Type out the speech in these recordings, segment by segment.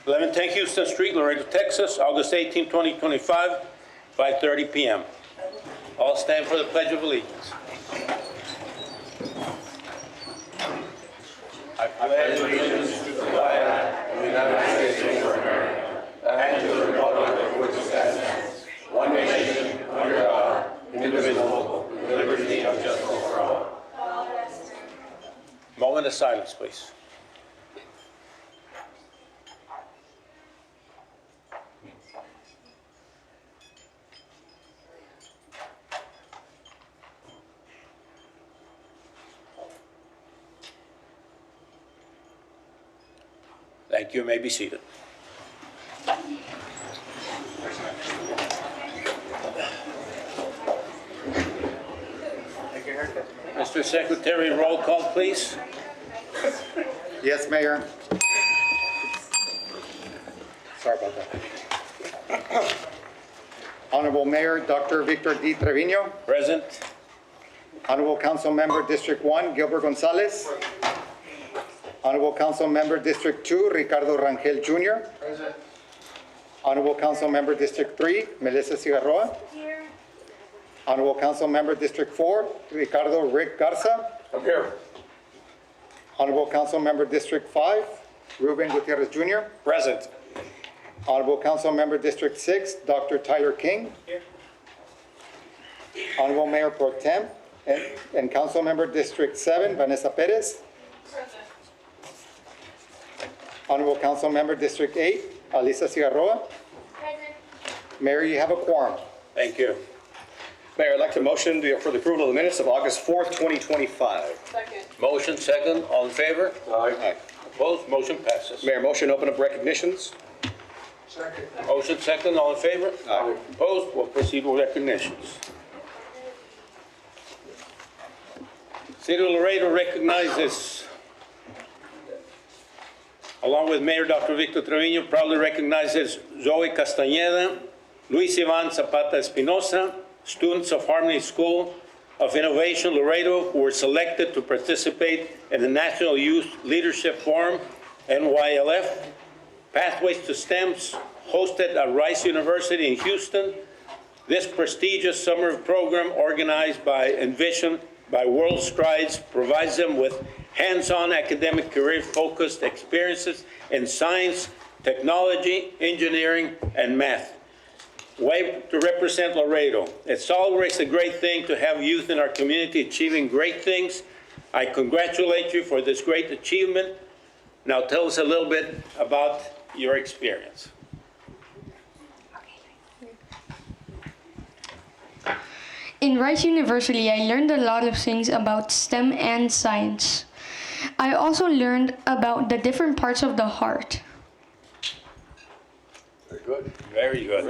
1110 Houston Street, Laredo, Texas, August 18, 2025, 5:30 p.m. All stand for the Pledge of Allegiance. I pledge allegiance to the flag of the United States of America and to the republic for which it stands, one nation, under God, indivisible, with liberty and justice for all. Moment of silence, please. Thank you. You may be seated. Mr. Secretary, roll call, please. Yes, Mayor. Sorry about that. Honorable Mayor, Dr. Victor D. Trevino. Present. Honorable Council Member District 1, Gilbert Gonzalez. Honorable Council Member District 2, Ricardo Rangel Jr. Present. Honorable Council Member District 3, Melissa Cigarroa. Here. Honorable Council Member District 4, Ricardo Rick Garza. I'm here. Honorable Council Member District 5, Ruben Gutierrez Jr. Present. Honorable Council Member District 6, Dr. Tyler King. Here. Honorable Mayor Pro Tem and Council Member District 7, Vanessa Perez. Present. Honorable Council Member District 8, Alisa Cigarroa. Present. Mayor, you have a quorum. Thank you. Mayor, I'd like to motion for the approval of the minutes of August 4th, 2025. Second. Motion second. All in favor? Aye. Opposed? Motion passes. Mayor, motion to open up recognitions. Second. Motion second. All in favor? Aye. Opposed? We'll proceed with recognitions. City of Laredo recognizes, along with Mayor Dr. Victor Trevino, proudly recognizes Zoe Castañeda, Luis Ivan Zapata Espinosa, students of Harmony School of Innovation Laredo who were selected to participate in the National Youth Leadership Forum, NYLF, Pathways to STEMs, hosted at Rice University in Houston. This prestigious summer program organized by Envision by World Strides provides them with hands-on academic career-focused experiences in science, technology, engineering, and math. Way to represent Laredo. It's always a great thing to have youth in our community achieving great things. I congratulate you for this great achievement. Now tell us a little bit about your experience. In Rice University, I learned a lot of things about STEM and science. I also learned about the different parts of the heart. Very good. Very good.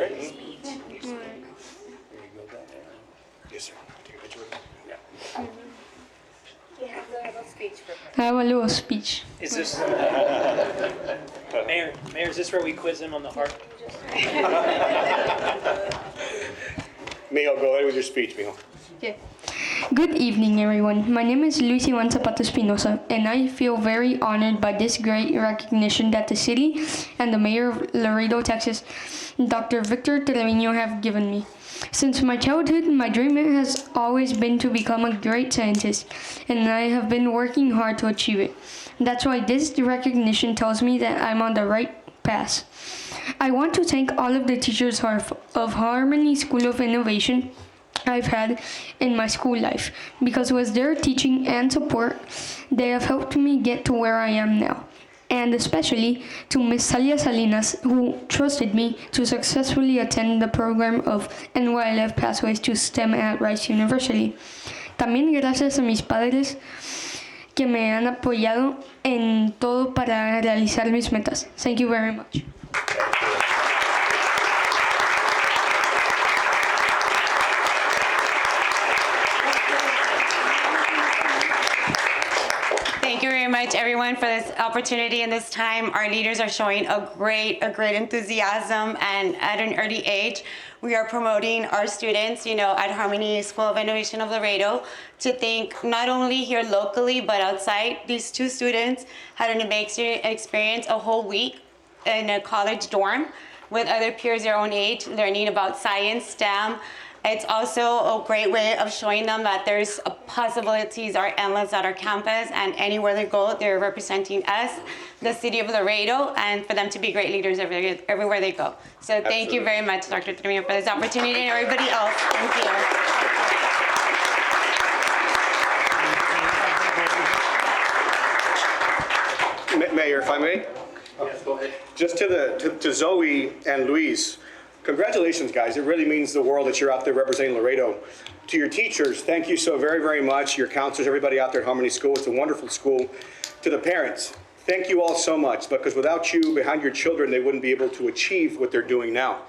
Yes, sir. Take a picture with me. I have a little speech. Is this, Mayor, is this where we quiz him on the heart? Miguel, go ahead with your speech, Miguel. Okay. Good evening, everyone. My name is Luis Ivan Zapata Espinosa, and I feel very honored by this great recognition that the city and the mayor of Laredo, Texas, Dr. Victor Trevino, have given me. Since my childhood, my dream has always been to become a great scientist, and I have been working hard to achieve it. That's why this recognition tells me that I'm on the right path. I want to thank all of the teachers of Harmony School of Innovation I've had in my school life, because with their teaching and support, they have helped me get to where I am now. And especially to Ms. Salia Salinas, who trusted me to successfully attend the program of NYLF Pathways to STEM at Rice University. También gracias a mis padres que me han apoyado en todo para realizar mis metas. Thank you very much. Thank you very much, everyone, for this opportunity and this time. Our leaders are showing a great enthusiasm, and at an early age, we are promoting our students, at Harmony School of Innovation of Laredo, to think not only here locally, but outside. These two students had an amazing experience a whole week in a college dorm with other peers their own age, learning about science, STEM. It's also a great way of showing them that there's possibilities are endless at our campus, and anywhere they go, they're representing us, the city of Laredo, and for them to be great leaders everywhere they go. So thank you very much, Dr. Trevino, for this opportunity, and everybody else. Thank you. Mayor, if I may? Yes, go ahead. Just to Zoe and Luis, congratulations, guys. It really means the world that you're out there representing Laredo. To your teachers, thank you so very, very much. Your counselors, everybody out there at Harmony School, it's a wonderful school. To the parents, thank you all so much, because without you behind your children, they wouldn't be able to achieve what they're doing now.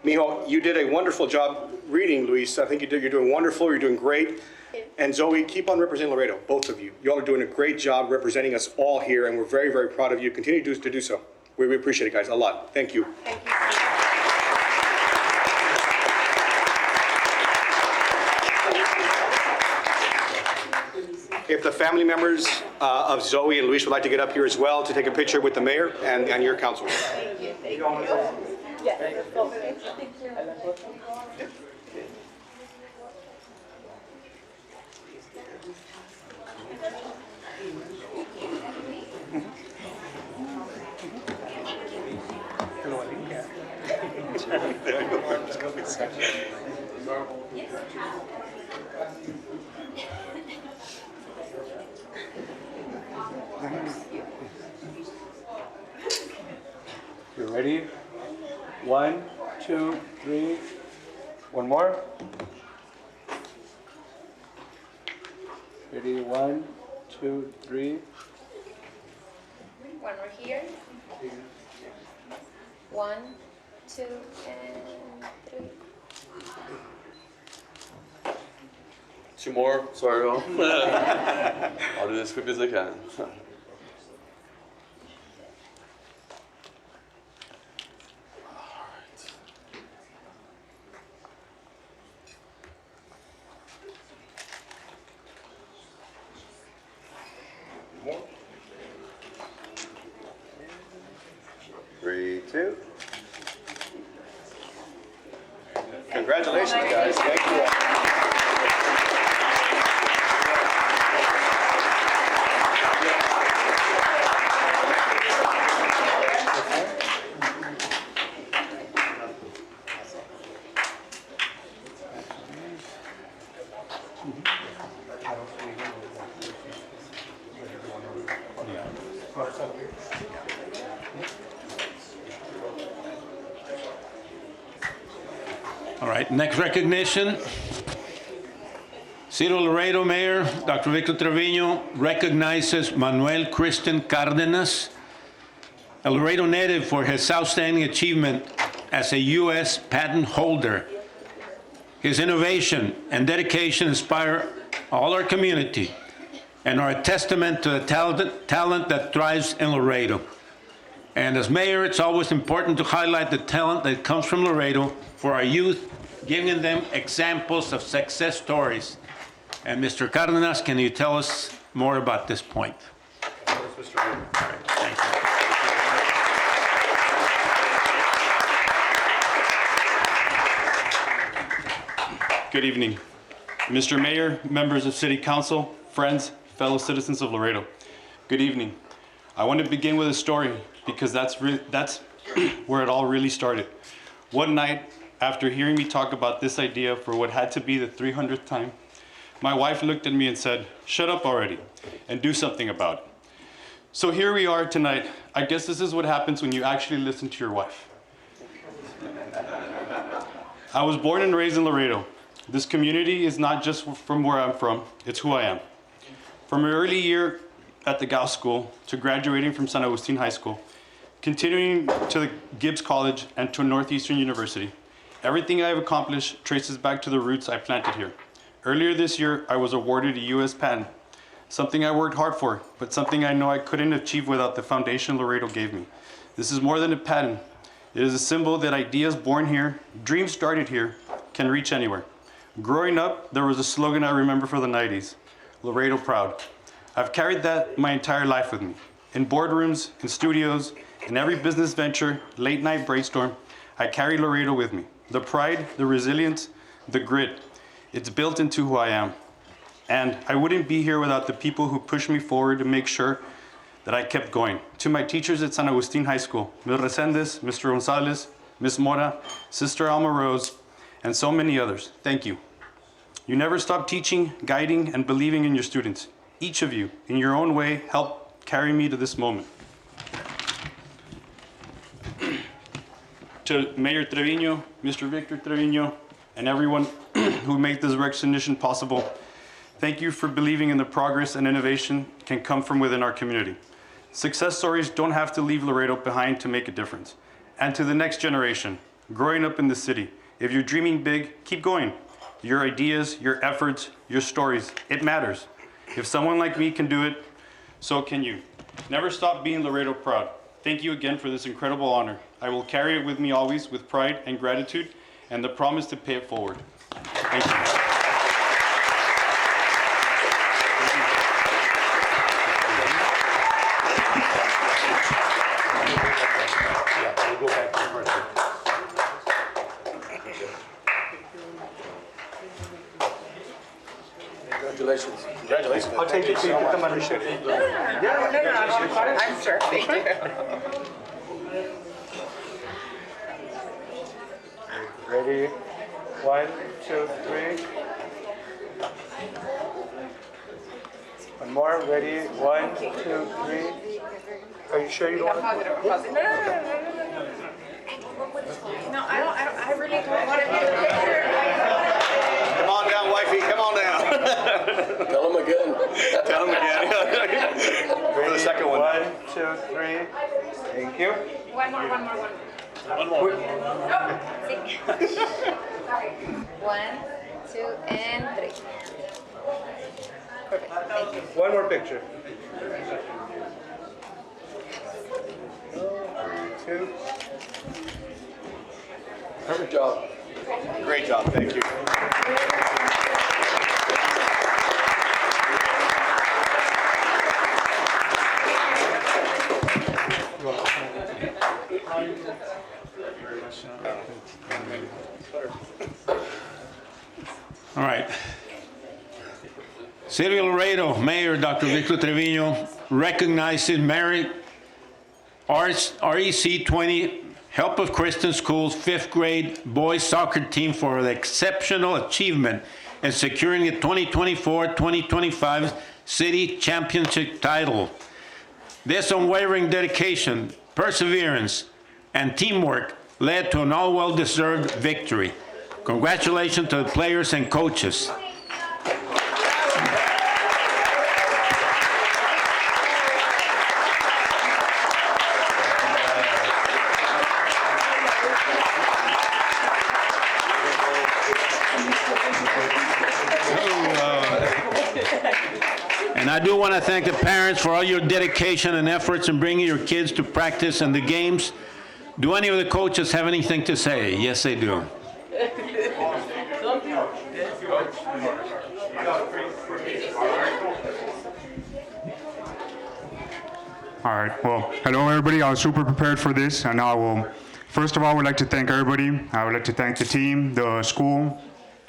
Mijo, you did a wonderful job reading, Luis. I think you're doing wonderful. You're doing great. And Zoe, keep on representing Laredo, both of you. Y'all are doing a great job representing us all here, and we're very, very proud of you. Continue to do so. We appreciate it, guys, a lot. Thank you. Thank you so much. If the family members of Zoe and Luis would like to get up here as well to take a picture with the mayor and your council. You ready? 1, 2, 3. One more. Ready? 1, 2, 3. One more here. 1, 2, and 3. 2 more. Sorry, I'll do this as quick as I can. Three, two. Congratulations, guys. Thank you all. All right, next recognition. City of Laredo Mayor Dr. Victor Trevino recognizes Manuel Christian Cardenas, a Laredo native, for his outstanding achievement as a U.S. patent holder. His innovation and dedication inspire all our community and are a testament to the talent that thrives in Laredo. And as mayor, it's always important to highlight the talent that comes from Laredo for our youth, giving them examples of success stories. And Mr. Cardenas, can you tell us more about this point? Yes, Mr. Mayor. All right, thank you. Good evening. Mr. Mayor, members of City Council, friends, fellow citizens of Laredo. Good evening. I want to begin with a story because that's where it all really started. One night, after hearing me talk about this idea for what had to be the 300th time, my wife looked at me and said, "Shut up already and do something about it." So here we are tonight. I guess this is what happens when you actually listen to your wife. I was born and raised in Laredo. This community is not just from where I'm from, it's who I am. From an early year at the Gauss School to graduating from San Agustin High School, continuing to the Gibbs College and to Northeastern University, everything I have accomplished traces back to the roots I planted here. Earlier this year, I was awarded a U.S. patent, something I worked hard for, but something I know I couldn't achieve without the foundation Laredo gave me. This is more than a patent. It is a symbol that ideas born here, dreams started here, can reach anywhere. Growing up, there was a slogan I remember for the 90s, Laredo Proud. I've carried that my entire life with me, in boardrooms, in studios, In every business venture, late night brainstorm, I carry Laredo with me. The pride, the resilience, the grit. It's built into who I am. And I wouldn't be here without the people who pushed me forward to make sure that I kept going. To my teachers at San Agustin High School, Ms. Resendes, Mr. Gonzalez, Ms. Mora, Sister Alma Rose, and so many others, thank you. You never stop teaching, guiding, and believing in your students. Each of you, in your own way, helped carry me to this moment. To Mayor Trevino, Mr. Victor Trevino, and everyone who made this recognition possible, thank you for believing in the progress and innovation can come from within our community. Success stories don't have to leave Laredo behind to make a difference. And to the next generation, growing up in the city, if you're dreaming big, keep going. Your ideas, your efforts, your stories, it matters. If someone like me can do it, so can you. Never stop being Laredo proud. Thank you again for this incredible honor. I will carry it with me always with pride and gratitude and the promise to pay it forward. Thank you. Congratulations. Congratulations. I'll take it so you can come and appreciate it. I'm sure. Thank you. Ready? 1, 2, 3. One more. Ready? 1, 2, 3. Are you sure you don't want to? No, I really don't want to get a picture. Come on down, wifey. Come on down. Tell them again. Tell them again. For the second one. 1, 2, 3. Thank you. One more. One more. Oh, sí. Sorry. 1, 2, and 3. Perfect. Thank you. One more picture. 2. Perfect job. Great job. Thank you. All right. City of Laredo Mayor Dr. Victor Trevino recognizes merit REC 20 Help of Christian Schools 5th grade boys soccer team for the exceptional achievement in securing the 2024-2025 city championship title. This unwavering dedication, perseverance, and teamwork led to an all well-deserved victory. Congratulations to the players and coaches. And I do want to thank the parents for all your dedication and efforts in bringing your kids to practice and the games. Do any of the coaches have anything to say? Yes, they do. All right, well, hello everybody. I was super prepared for this, and I will, first of all, would like to thank everybody. I would like to thank the team, the school,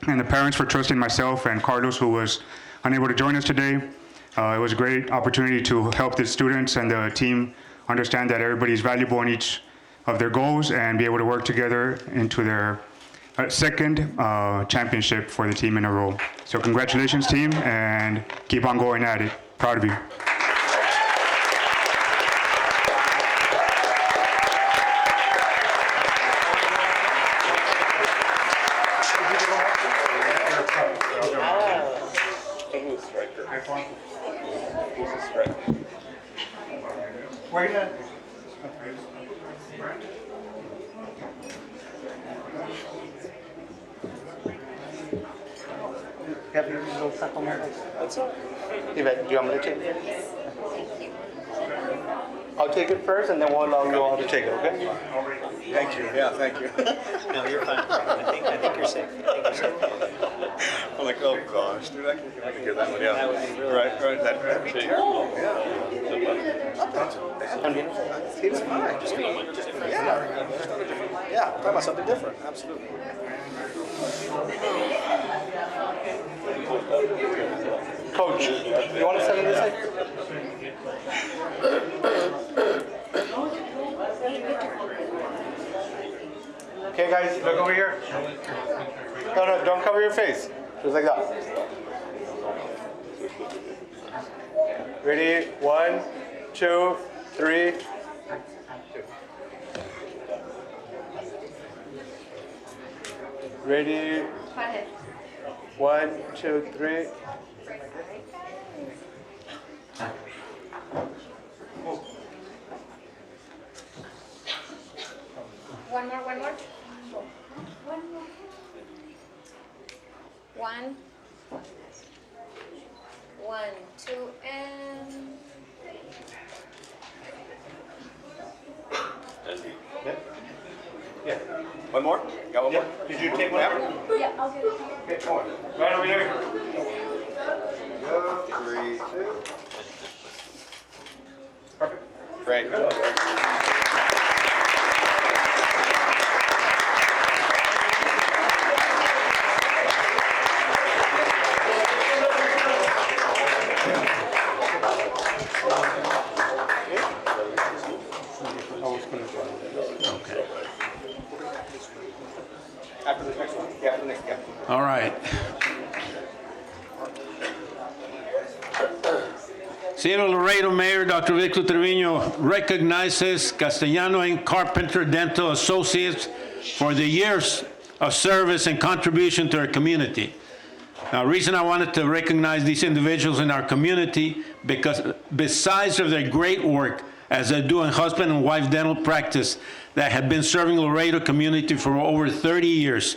and the parents for trusting myself and Carlos, who was unable to join us today. It was a great opportunity to help the students and the team understand that everybody is valuable in each of their goals and be able to work together into their second championship for the team in a row. So congratulations, team, and keep on going at it. Proud of you. Yvette, do you want me to take it? I'll take it first, and then we'll allow you all to take it, okay? Thank you. Yeah, thank you. No, you're fine. I think you're safe. I'm like, oh gosh, dude. I can hear that one, yeah. Right, that'd be terrible, yeah. It's fine, yeah, talking about something different, absolutely. Coach, you want to send him this way? Okay, guys, look over here. No, don't cover your face. Just like that. Ready? 1, 2, 3. Ready? 1, 2, 3. One more. One. 1, 2, and... Yeah. One more? Got one more? Did you take one? Yeah. Yeah, I'll get it. Okay, come on. Right over here. 3, 2. Perfect. Great. After the next one. Yeah, after the next, yeah. All right. City of Laredo Mayor Dr. Victor Trevino recognizes Castellano and Carpenter Dental Associates for the years of service and contribution to our community. Now, the reason I wanted to recognize these individuals in our community, because besides of their great work as they do in husband and wife dental practice that have been serving Laredo community for over 30 years,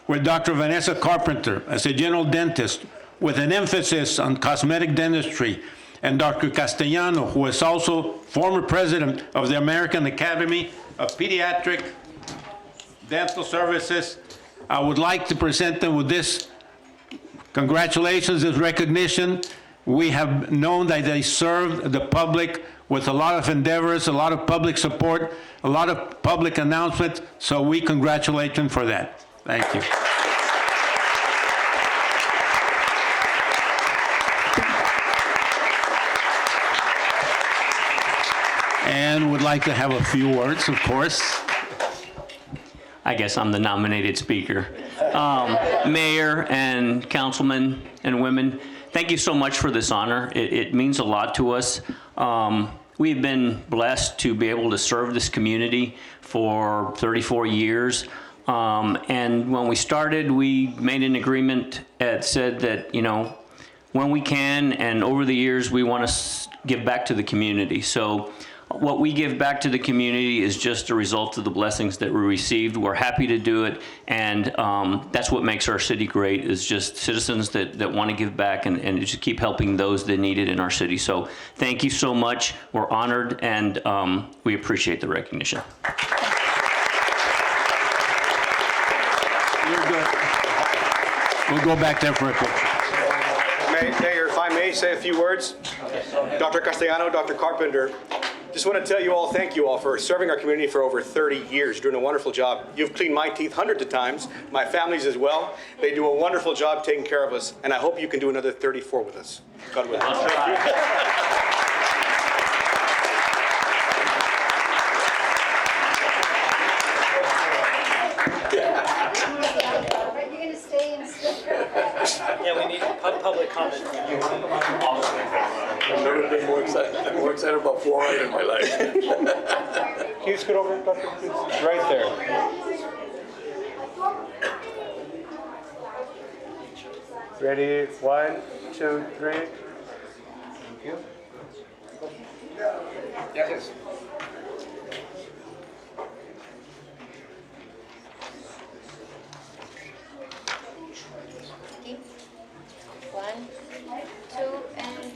with Dr. Vanessa Carpenter as a general dentist with an emphasis on cosmetic dentistry, and Dr. Castellano, who is also former president of the American Academy of Pediatric Dental Services. I would like to present them with this congratulations, this recognition. We have known that they served the public with a lot of endeavors, a lot of public support, a lot of public announcements, so we congratulate them for that. Thank you. And would like to have a few words, of course. I guess I'm the nominated speaker. Mayor and councilmen and women, thank you so much for this honor. It means a lot to us. We've been blessed to be able to serve this community for 34 years. And when we started, we made an agreement that said that, you know, when we can and over the years, we want to give back to the community. So what we give back to the community is just a result of the blessings that we received. We're happy to do it, and that's what makes our city great, is just citizens that want to give back and just keep helping those that need it in our city. So thank you so much. We're honored, and we appreciate the recognition. You're good. We'll go back there for a picture. Mayor, if I may say a few words. Dr. Castellano, Dr. Carpenter, just want to tell you all, thank you all for serving our community for over 30 years, doing a wonderful job. You've cleaned my teeth hundreds of times, my family's as well. They do a wonderful job taking care of us, and I hope you can do another 34 with us. God willing. Yeah, we need public comment from you. I've never been more excited about fluoride in my life. Can you scoot over, Doctor, please? Right there. Ready? 1, 2, 3. Thank you. Yes. One, two, and...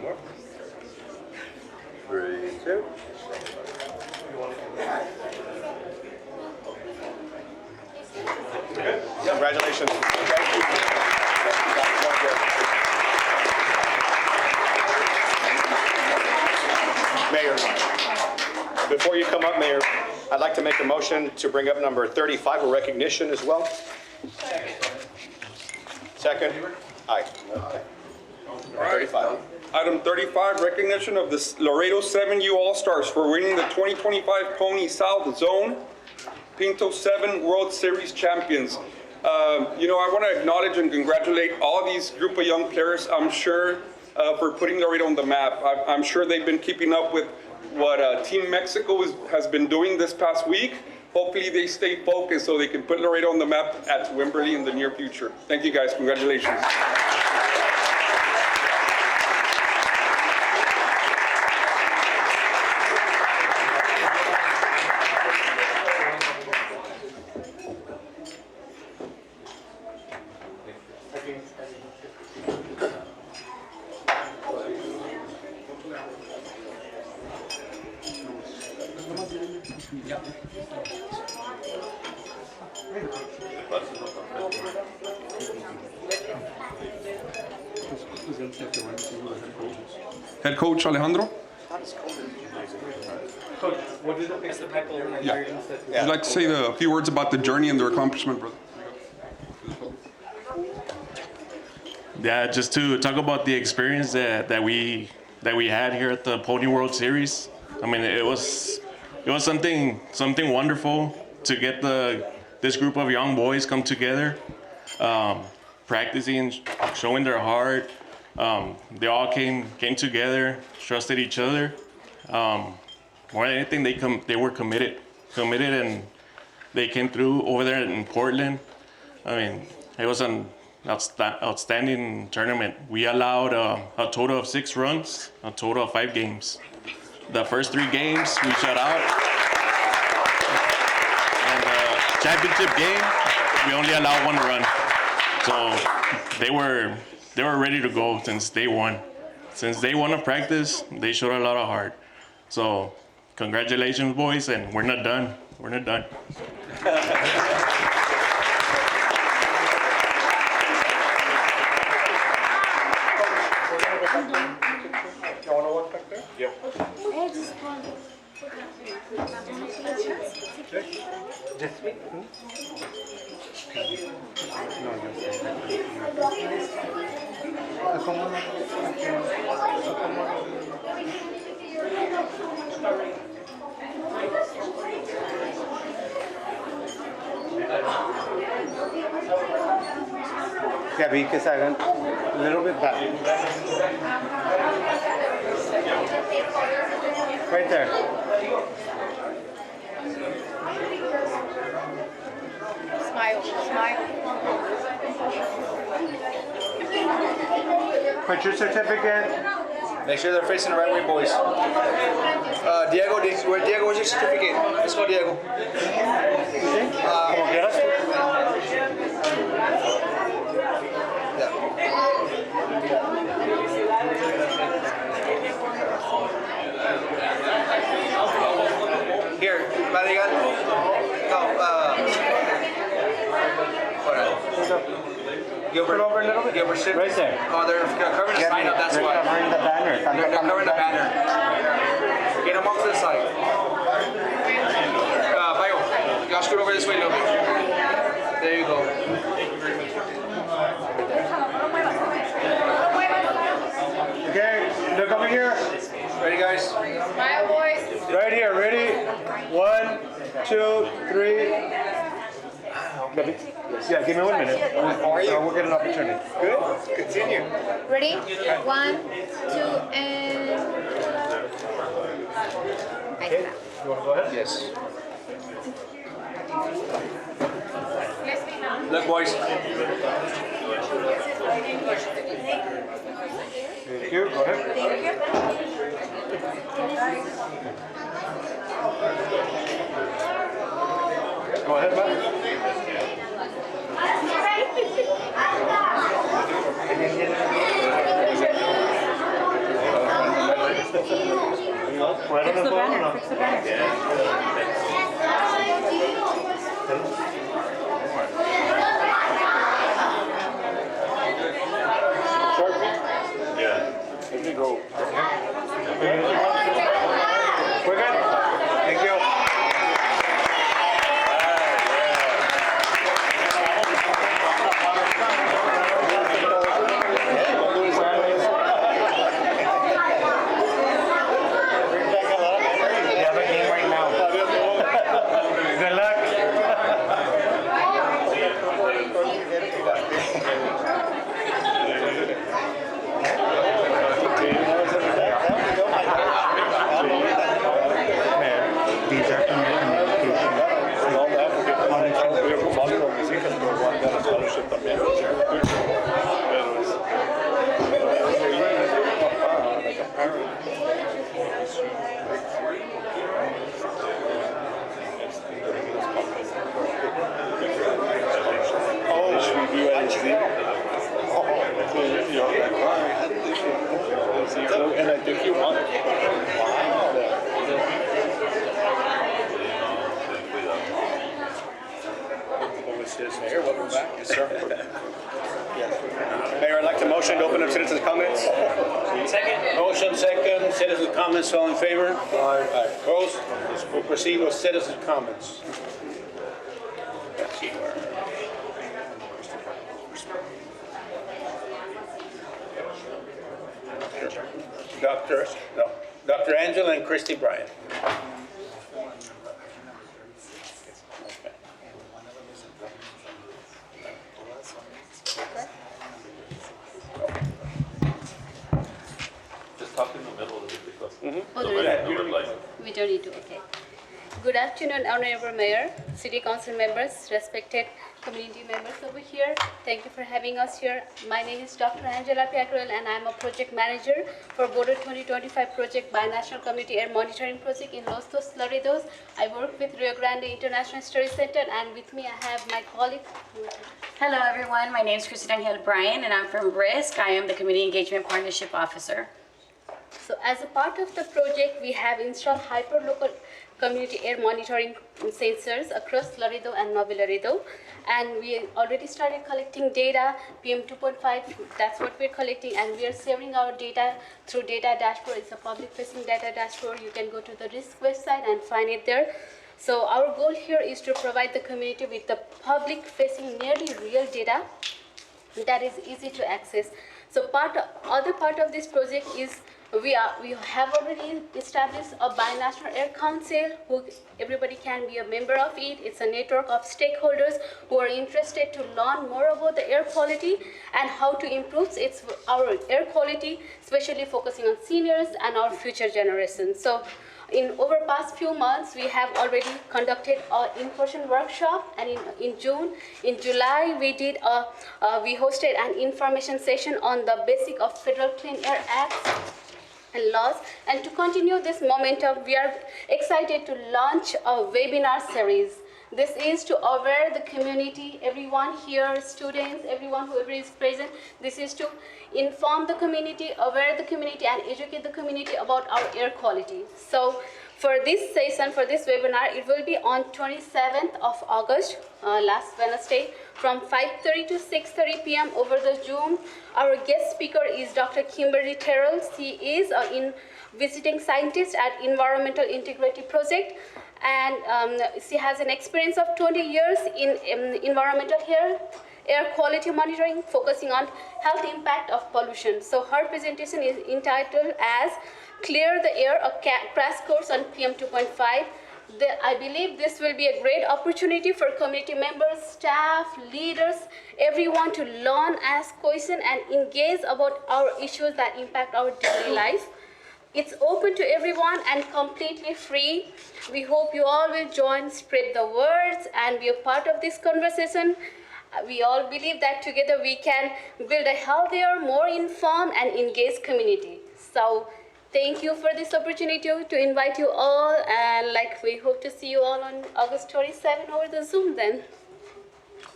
One more. 3, 2. Congratulations. Thank you. Mayor, before you come up, Mayor, I'd like to make a motion to bring up number 35, a recognition as well. Second? Aye. 35. Item 35, recognition of the Laredo 7U All-Stars for winning the 2025 Pony South Zone Pinto 7 World Series champions. I want to acknowledge and congratulate all these group of young players, I'm sure, for putting Laredo on the map. I'm sure they've been keeping up with what Team Mexico has been doing this past week. Hopefully they stay focused so they can put Laredo on the map at Wimberley in the near future. Thank you guys, congratulations. Head coach Alejandro. Coach, what did it fix the pipe over? Yeah. Would you like to say a few words about the journey and their accomplishment, brother? Yeah, just to talk about the experience that we had here at the Pony World Series. I mean, it was something wonderful to get this group of young boys come together, practicing, showing their heart. They all came together, trusted each other. More than anything, they were committed, and they came through over there in Portland. I mean, it was an outstanding tournament. We allowed a total of 6 runs, a total of 5 games. The first 3 games we shut out. And the championship game, we only allowed 1 run. So they were ready to go since day one. Since day one of practice, they showed a lot of heart. So congratulations, boys, and we're not done. We're not done. You want to walk back there? Yeah. Yeah, but you can say a little bit back. Right there. Smile, smile. Put your certificate. Make sure they're facing the right way, boys. Diego, where's your certificate? Let's go, Diego. Como quieras. Here, Madrigal. No, hold on. Gilbert should. Right there. Oh, they're covering the sign up, that's They're why. covering the banner. They're covering the banner. Get them off to the side. Bayo, y'all scoot over this way a little bit. There you go. Okay, look over here. Ready, guys? Smile, boys. Right here, ready? 1, 2, 3. Yeah, give me 1 minute. How are you? We'll get an opportunity. Good? Continue. Ready? 1, 2, and... Okay, you want to go ahead? Yes. Look, boys. Thank you, go ahead. Go ahead, bud. And I think you want it. Mayor, welcome back. Yes, sir. Mayor, I'd like to motion to open up citizens' comments. Second. Motion second, citizen comments, all in favor? Aye. Opposed? We'll proceed with citizen comments. Dr. Angela and Christy Bryant. Just talk in the middle of the question. Oh, we don't need to, okay. Good afternoon, Honorable Mayor, City Council members, respected community members over here. Thank you for having us here. My name is Dr. Angela Packrell and I'm a project manager for Border 2025 project Binational Community Air Monitoring Project in Los Dos Laredos. I work with Rio Grande International Study Center and with me I have my colleague. Hello everyone, my name is Christy Angel Bryan and I'm from BRISC. I am the Community Engagement Partnership Officer. So as a part of the project, we have installed hyperlocal community air monitoring sensors across Laredo and Nuevo Laredo. And we already started collecting data, PM 2.5, that's what we're collecting. And we are sharing our data through data dashboard. It's a public facing data dashboard. You can go to the RISC website and find it there. So our goal here is to provide the community with the public facing nearly real data that is easy to access. So other part of this project is we have already established a binational air council who everybody can be a member of it. It's a network of stakeholders who are interested to learn more about the air quality and how to improve our air quality, especially focusing on seniors and our future generations. So in over past few months, we have already conducted an in-person workshop, and in July, we hosted an information session on the basic of Federal Clean Air Act and laws. And to continue this momentum, we are excited to launch a webinar series. This is to aware the community, everyone here, students, everyone whoever is present. This is to inform the community, aware the community, and educate the community about our air quality. So for this session, for this webinar, it will be on 27th of August, last Wednesday, from 5:30 to 6:30 p.m. over the Zoom. Our guest speaker is Dr. Kimberly Terrell. She is a visiting scientist at Environmental Integrity Project, and she has an experience of 20 years in environmental air quality monitoring, focusing on health impact of pollution. So her presentation is entitled as Clear the Air, a crash course on PM 2.5. I believe this will be a great opportunity for community members, staff, leaders, everyone to learn, ask questions, and engage about our issues that impact our daily life. It's open to everyone and completely free. We hope you all will join, spread the words, and be a part of this conversation. We all believe that together we can build a healthier, more informed, and engaged community. So thank you for this opportunity to invite you all, and we hope to see you all on August 27 over the Zoom then.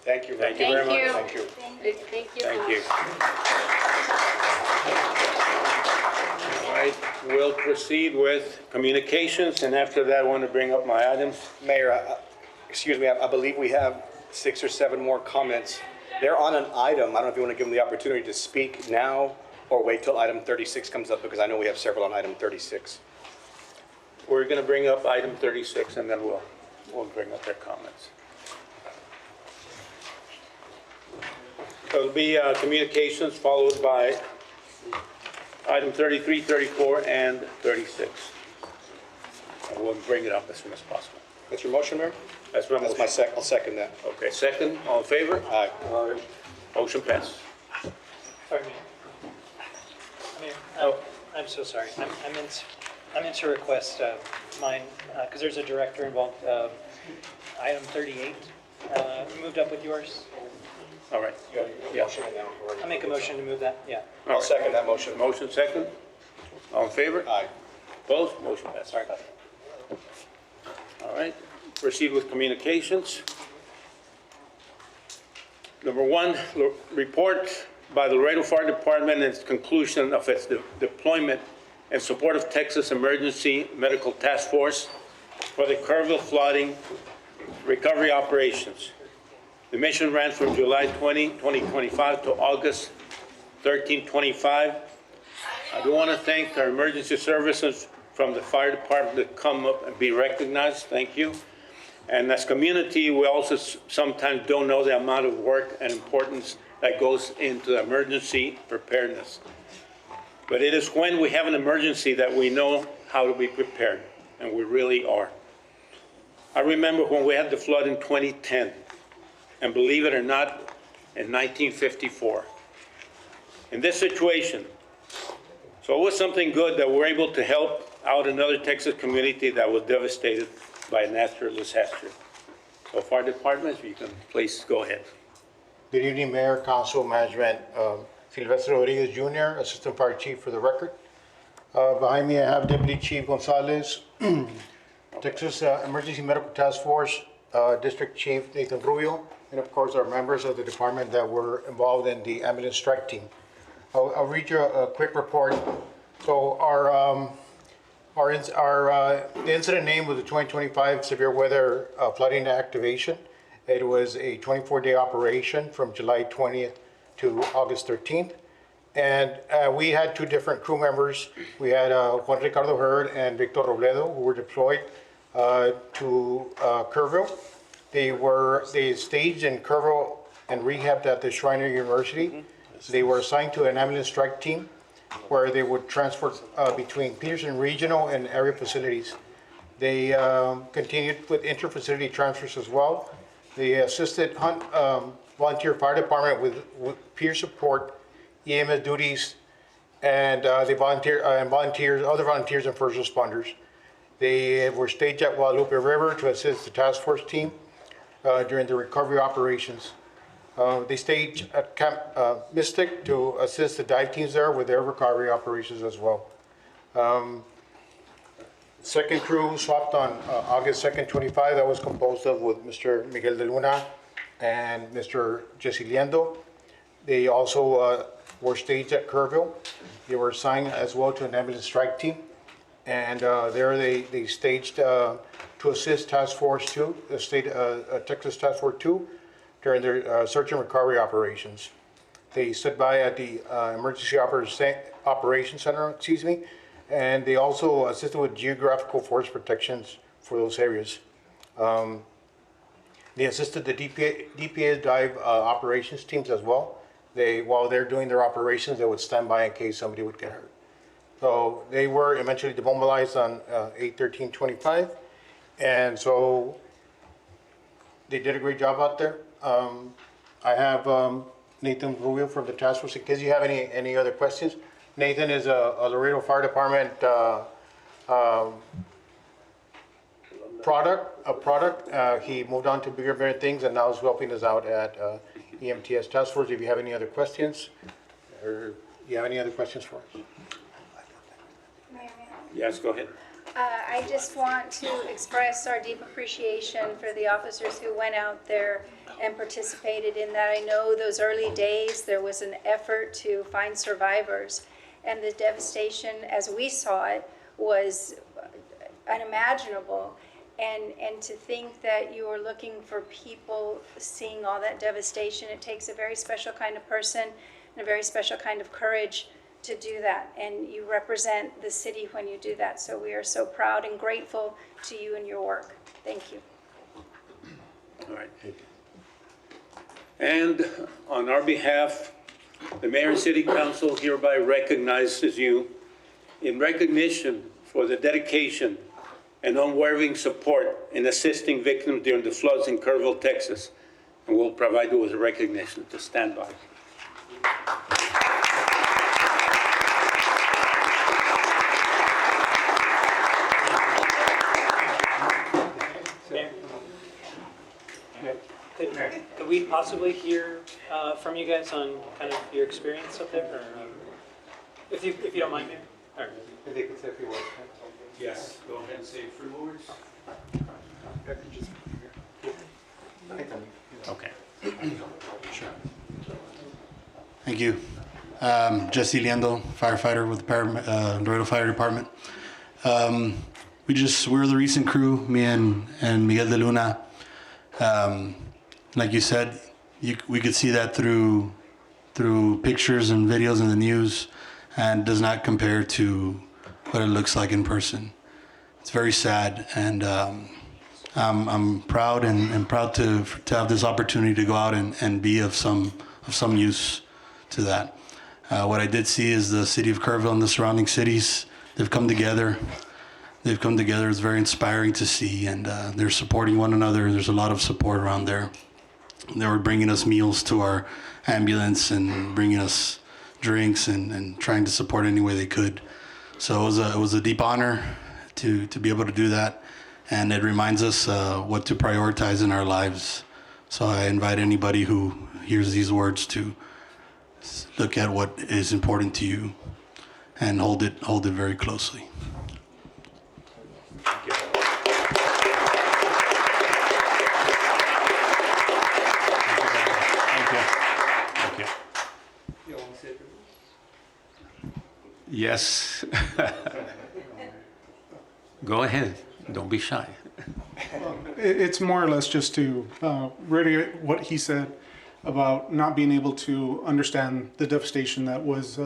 Thank you. Thank you very much. Thank you. Thank you. Thank you. All right, we'll proceed with communications, and after that, I want to bring up my items. Mayor, excuse me, I believe we have 6 or 7 more comments. They're on an item. I don't know if you want to give them the opportunity to speak now or wait till item 36 comes up, because I know we have several on item 36. We're going to bring up item 36, and then we'll bring up their comments. So it'll be communications followed by item 33, 34, and 36. And we'll bring it up as soon as possible. That's your motion, Mayor? That's my motion. I'll second that. Okay, second, all in favor? Aye. Motion passed. Pardon me. I'm so sorry. I meant to request mine, because there's a director involved. Item 38, moved up with yours. All right. Yeah. I make a motion to move that, yeah. I'll second that motion. Motion second. All in favor? Aye. Opposed? Motion passed. Sorry about that. All right. Proceed with communications. Number one, report by the Laredo Fire Department and its conclusion of its deployment in support of Texas Emergency Medical Task Force for the Kerrville flooding recovery operations. The mission ran from July 20, 2025 to August 13, 2025. I do want to thank our emergency services from the fire department that come up and be recognized. Thank you. And as community, we also sometimes don't know the amount of work and importance that goes into emergency preparedness. But it is when we have an emergency that we know how to be prepared, and we really are. I remember when we had the flood in 2010, and believe it or not, in 1954. In this situation, so it was something good that we're able to help out another Texas community that was devastated by a natural disaster. So fire departments, you can please go ahead. Good evening, Mayor, Council, Management. Silvestre Rodriguez Jr., Assistant Fire Chief for the record. Behind me, I have Deputy Chief Gonzalez, Texas Emergency Medical Task Force, District Chief Nathan Rubio, and of course our members of the department that were involved in the ambulance strike team. I'll read you a quick report. So the incident name was the 2025 severe weather flooding activation. It was a 24-day operation from July 20th to August 13th. And we had two different crew members. We had Juan Ricardo Hurd and Victor Robledo, who were deployed to Kerrville. They staged in Kerrville and rehabbed at the Schreiner University. They were assigned to an ambulance strike team where they would transfer between Peterson Regional and area facilities. They continued with inter-facility transfers as well. They assisted Hunt Volunteer Fire Department with peer support, EMS duties, and other volunteers and first responders. They were staged at Guadalupe River to assist the task force team during the recovery operations. They staged at Camp Mystic to assist the dive teams there with their recovery operations as well. Second crew swapped on August 2nd, 25. That was composed of with Mr. Miguel de Luna and Mr. Jesse Liendo. They also were staged at Kerrville. They were assigned as well to an ambulance strike team. And there they staged to assist Task Force 2, the state Texas Task Force 2, during their search and recovery operations. They stood by at the Emergency Operations Center, and they also assisted with geographical force protections for those areas. They assisted the DPA dive operations teams as well. While they're doing their operations, they would stand by in case somebody would get hurt. So they were eventually demobilized on 8/13/25, and so they did a great job out there. I have Nathan Rubio from the task force. In case you have any other questions, Nathan is a Laredo Fire Department product. He moved on to bigger and better things, and now is helping us out at EMTS Task Force. If you have any other questions, or you have any other questions for us? Yes, go ahead. I just want to express our deep appreciation for the officers who went out there and participated in that. I know those early days, there was an effort to find survivors, and the devastation as we saw it was unimaginable. And to think that you are looking for people seeing all that devastation, it takes a very special kind of person and a very special kind of courage to do that. And you represent the city when you do that. So we are so proud and grateful to you and your work. Thank you. All right. And on our behalf, the Mayor and City Council hereby recognizes you in recognition for the dedication and unwavering support in assisting victims during the floods in Kerrville, Texas. And we'll provide you with a recognition to stand by. Could we possibly hear from you guys on kind of your experience up there? Or, if you don't mind, Mayor? Or, If they could say a few words. Yes, go ahead and say a few words. Okay. Thank you. Jesse Liendo, firefighter with the Laredo Fire Department. We're the recent crew, me and Miguel de Luna. Like you said, we could see that through pictures and videos in the news, and does not compare to what it looks like in person. It's very sad, and I'm proud and proud to have this opportunity to go out and be of some use to that. What I did see is the city of Kerrville and the surrounding cities, they've come together. It's very inspiring to see, and they're supporting one another. There's a lot of support around there. They were bringing us meals to our ambulance and bringing us drinks and trying to support any way they could. So it was a deep honor to be able to do that, and it reminds us what to prioritize in our lives. So I invite anybody who hears these words to look at what is important to you and hold it very closely. Yes. Go ahead. Don't be shy. It's more or less just to reiterate what he said about not being able to understand the devastation that was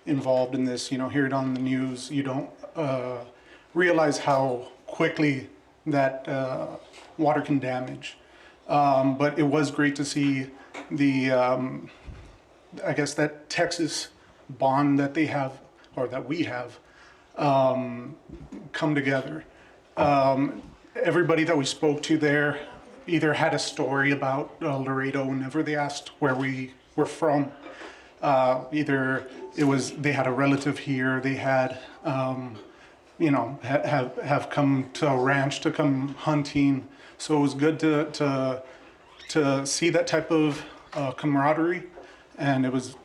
involved in this. Hear it on the news. You don't realize how quickly that water can damage. But it was great to see the, I guess, that Texas bond that they have, or that we have, come together. Everybody that we spoke to there either had a story about Laredo whenever they asked where we were from. Either it was they had a relative here, they had, have come to a ranch to come hunting. So it was good to see that type of camaraderie, and it was,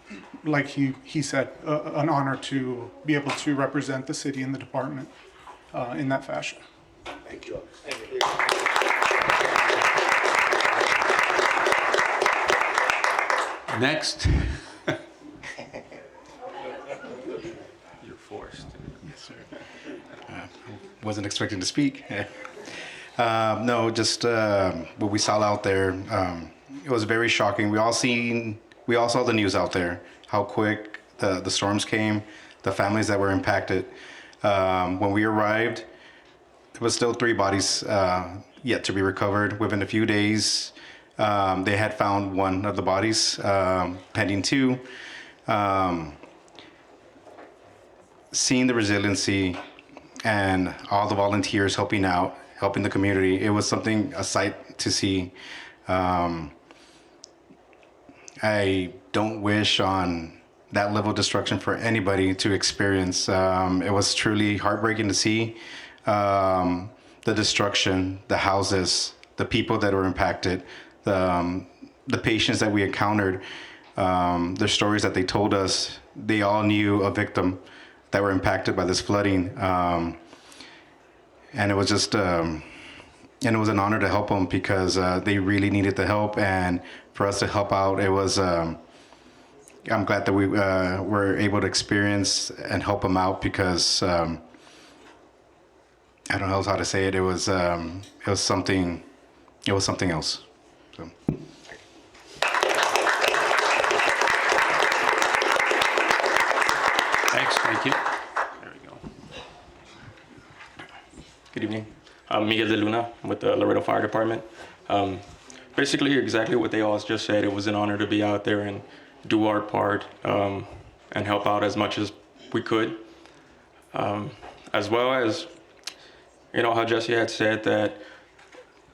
like he said, an honor to be able to represent the city and the department in that fashion. Thank you. Next. You're forced. Yes, sir. Wasn't expecting to speak. No, just what we saw out there. It was very shocking. We all saw the news out there, how quick the storms came, the families that were impacted. When we arrived, there was still 3 bodies yet to be recovered. Within a few days, they had found 1 of the bodies, pending 2. Seeing the resiliency and all the volunteers helping out, helping the community, it was a sight to see. I don't wish on that level of destruction for anybody to experience. It was truly heartbreaking to see the destruction, the houses, the people that were impacted, the patients that we encountered, the stories that they told us. They all knew a victim that were impacted by this flooding, and it was just and it was an honor to help them because they really needed the help, and for us to help out, it was. I'm glad that we were able to experience and help them out because I don't know how to say it. It was something. It was something else. So. Thanks. Thank you. There we go. Good evening. I'm Miguel de Luna with the Laredo Fire Department. Basically, exactly what they all just said. It was an honor to be out there and do our part and help out as much as we could. As well as, how Jesse had said that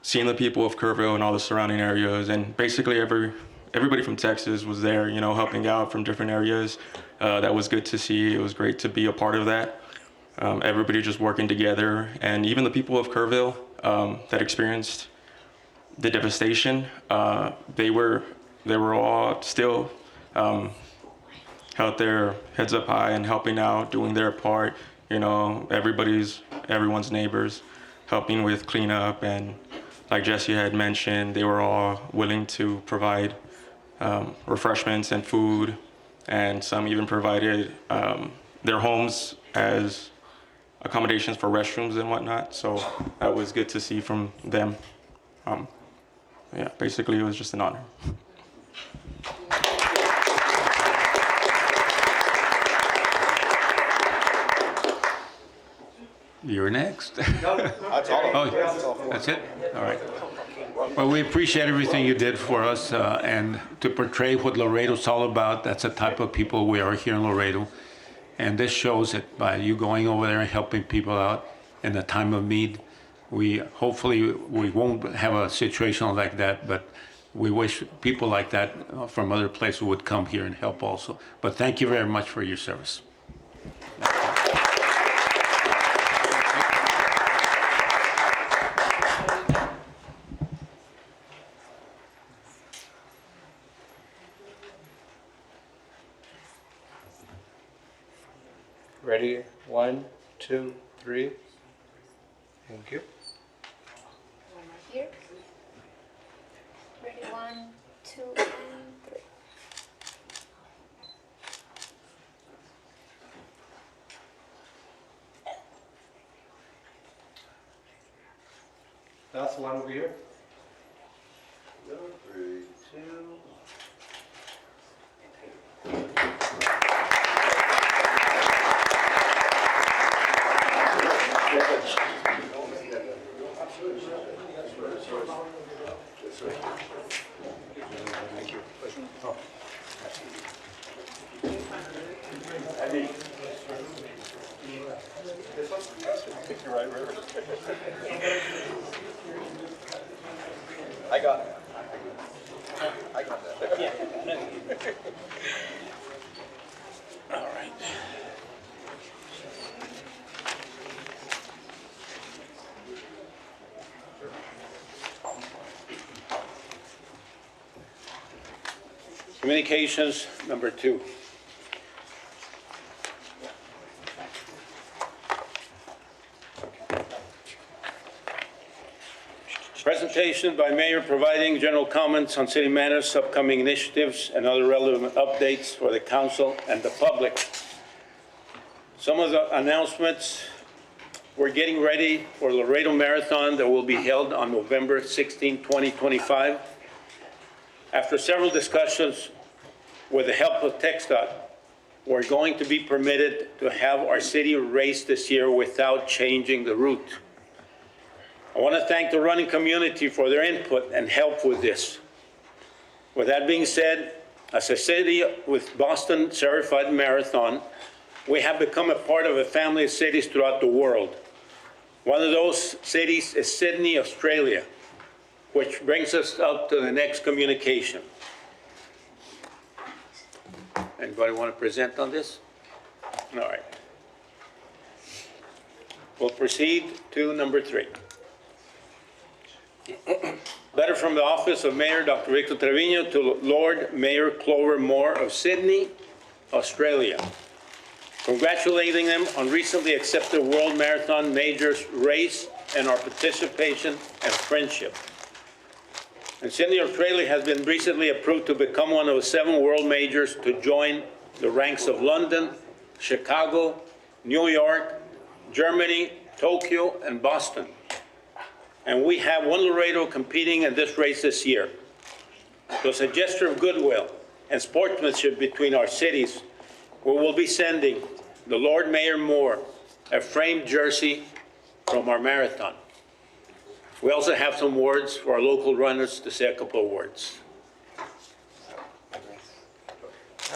seeing the people of Kerrville and all the surrounding areas, and basically everybody from Texas was there, helping out from different areas. That was good to see. It was great to be a part of that. Everybody just working together, and even the people of Kerrville that experienced the devastation, they were all still held their heads up high and helping out, doing their part. Everyone's neighbors, helping with cleanup and like Jesse had mentioned, they were all willing to provide refreshments and food, and some even provided their homes as accommodations for restrooms and whatnot. So that was good to see from them. Yeah, basically it was just an honor. You're next. That's all. Oh, that's it? All right. Well, we appreciate everything you did for us and to portray what Laredo's all about. That's the type of people we are here in Laredo. And this shows it by you going over there and helping people out in a time of need. Hopefully we won't have a situation like that, but we wish people like that from other places would come here and help also. But thank you very much for your service. Ready? 1, 2, 3. Thank you. One right here. Ready, 1, 2, and 3. Last one over here. 3, 2. I got it. I got that. Yeah. All right. Communications, number 2. Presentation by Mayor providing general comments on city matters, upcoming initiatives, and other relevant updates for the council and the public. Some of the announcements: we're getting ready for Laredo Marathon that will be held on November 16, 2025. After several discussions with the help of TxDOT, we're going to be permitted to have our city race this year without changing the route. I want to thank the running community for their input and help with this. With that being said, as a city with Boston Certified Marathon, we have become a part of a family of cities throughout the world. One of those cities is Sydney, Australia, which brings us up to the next communication. Anybody want to present on this? All right. We'll proceed to number 3. Letter from the Office of Mayor Dr. Victor Trevino to Lord Mayor Clover Moore of Sydney, Australia, congratulating them on recently accepted World Marathon Majors race and our participation and friendship. And Sydney, Australia has been recently approved to become one of the 7 world majors to join the ranks of London, Chicago, New York, Germany, Tokyo, and Boston. And we have one Laredo competing in this race this year. So as a gesture of goodwill and sportsmanship between our cities, we will be sending the Lord Mayor Moore a framed jersey from our marathon. We also have some words for our local runners to say a couple of words.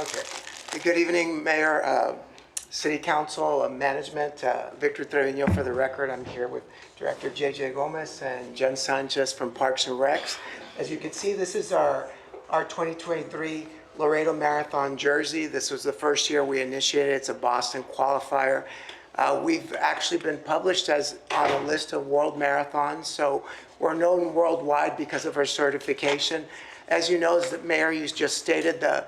Okay. Good evening, Mayor, City Council, Management. Victor Trevino for the record. I'm here with Director J.J. Gomez and Jen Sanchez from Parks and Recs. As you can see, this is our 2023 Laredo Marathon jersey. This was the first year we initiated. It's a Boston qualifier. We've actually been published as on a list of world marathons, so we're known worldwide because of our certification. As you know, as the Mayor you just stated, the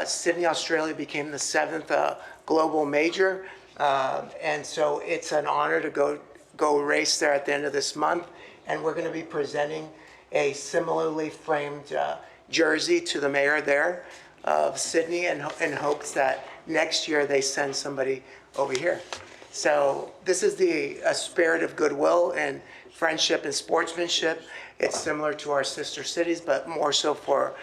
Sydney, Australia became the 7th global major, and so it's an honor to go race there at the end of this month. and we're going to be presenting a similarly framed jersey to the mayor there of Sydney in hopes that next year they send somebody over here. So this is a spirit of goodwill and friendship and sportsmanship. It's similar to our sister cities, but more so for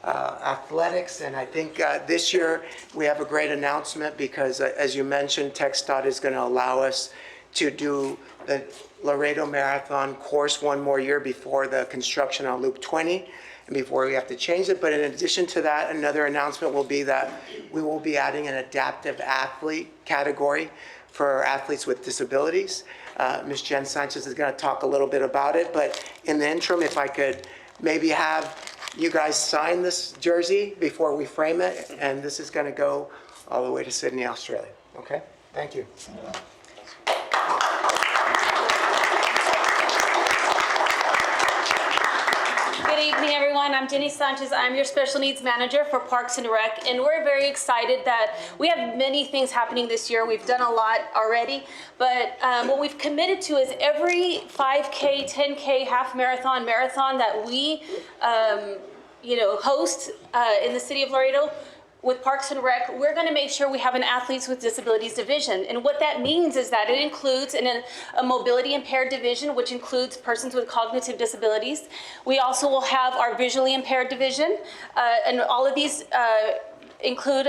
athletics. And I think this year we have a great announcement because, as you mentioned, TxDOT is going to allow us to do the Laredo Marathon course one more year before the construction on Loop 20 and before we have to change it. But in addition to that, another announcement will be that we will be adding an adaptive athlete category for athletes with disabilities. Ms. Jen Sanchez is going to talk a little bit about it, but in the interim, if I could maybe have you guys sign this jersey before we frame it, and this is going to go all the way to Sydney, Australia. Okay? Thank you. Good evening, everyone. I'm Jenny Sanchez. I'm your Special Needs Manager for Parks and Rec, and we're very excited that we have many things happening this year. We've done a lot already, but what we've committed to is every 5K, 10K, half marathon, marathon that we, host in the city of Laredo, with Parks and Rec, we're going to make sure we have an Athletes with Disabilities division. And what that means is that it includes a mobility impaired division, which includes persons with cognitive disabilities. We also will have our visually impaired division, and all of these include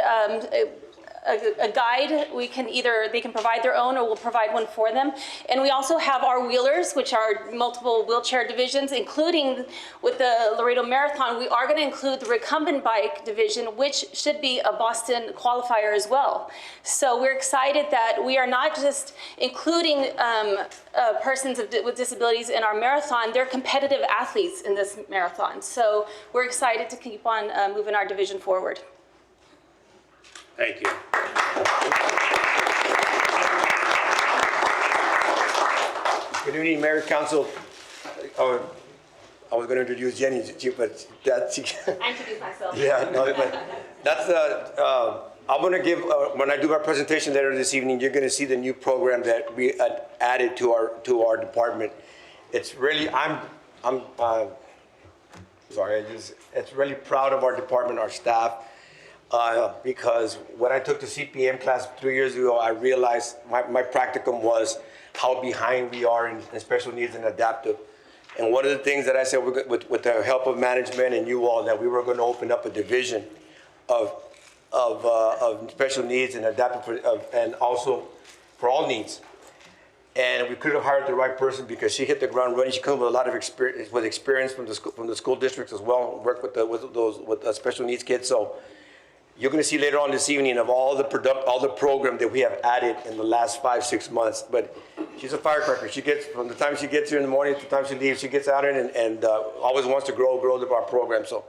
a guide. They can provide their own, or we'll provide one for them. And we also have our wheelers, which are multiple wheelchair divisions, including with the Laredo Marathon. We are going to include the recumbent bike division, which should be a Boston qualifier as well. So we're excited that we are not just including persons with disabilities in our marathon. They're competitive athletes in this marathon. So we're excited to keep on moving our division forward. Thank you. Good evening, Mayor, Council. I was going to introduce Jenny, but that's... I introduced myself. Yeah, no, but that's I'm going to give, when I do our presentation later this evening, you're going to see the new program that we added to our department. It's really, it's really proud of our department, our staff. Because when I took the CPM class 3 years ago, I realized my practicum was how behind we are in special needs and adaptive. And one of the things that I said with the help of management and you all, that we were going to open up a division of special needs and adaptive, and also for all needs. And we could have hired the right person because she hit the ground running. She comes with a lot of experience from the school districts as well, work with special needs kids. So you're going to see later on this evening of all the program that we have added in the last 5-6 months. But she's a firecracker. She gets, from the time she gets here in the morning to the time she leaves, she gets out and always wants to grow our program. So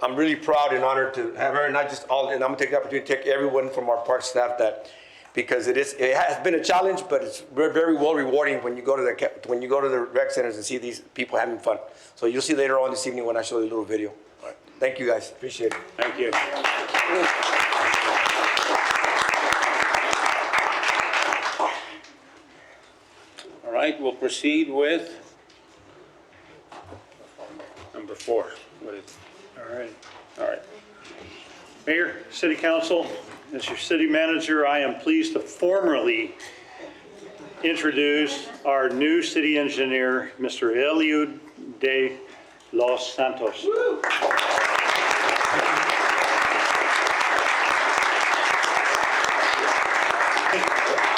I'm really proud and honored to have her, not just all, and I'm going to take the opportunity to take everyone from our park staff because it has been a challenge, but it's very well rewarding when you go to the rec centers and see these people having fun. So you'll see later on this evening when I show you a little video. All right. Thank you guys, appreciate it. Thank you. All right, we'll proceed with number 4. All right. Mayor, City Council, as your city manager, I am pleased to formally introduce our new city engineer, Mr. Eliud de Los Santos.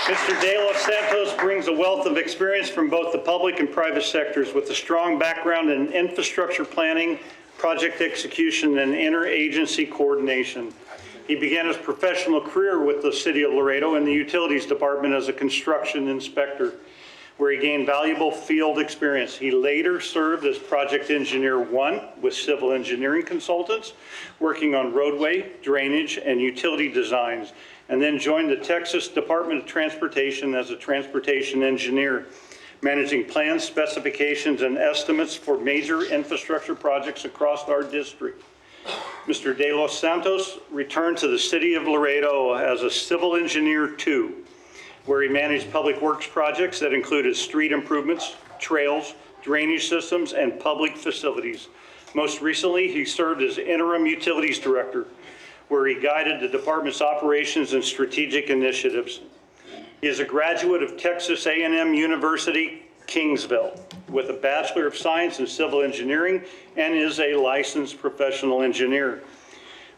Mr. De Los Santos brings a wealth of experience from both the public and private sectors with a strong background in infrastructure planning, project execution, and interagency coordination. He began his professional career with the City of Laredo in the Utilities Department as a construction inspector, where he gained valuable field experience. He later served as Project Engineer 1 with Civil Engineering Consultants, working on roadway, drainage, and utility designs, and then joined the Texas Department of Transportation as a transportation engineer, managing plans, specifications, and estimates for major infrastructure projects across our district. Mr. De Los Santos returned to the City of Laredo as a Civil Engineer 2, where he managed public works projects that included street improvements, trails, drainage systems, and public facilities. Most recently, he served as interim utilities director, where he guided the department's operations and strategic initiatives. He is a graduate of Texas A&M University, Kingsville, with a Bachelor of Science in Civil Engineering and is a licensed professional engineer.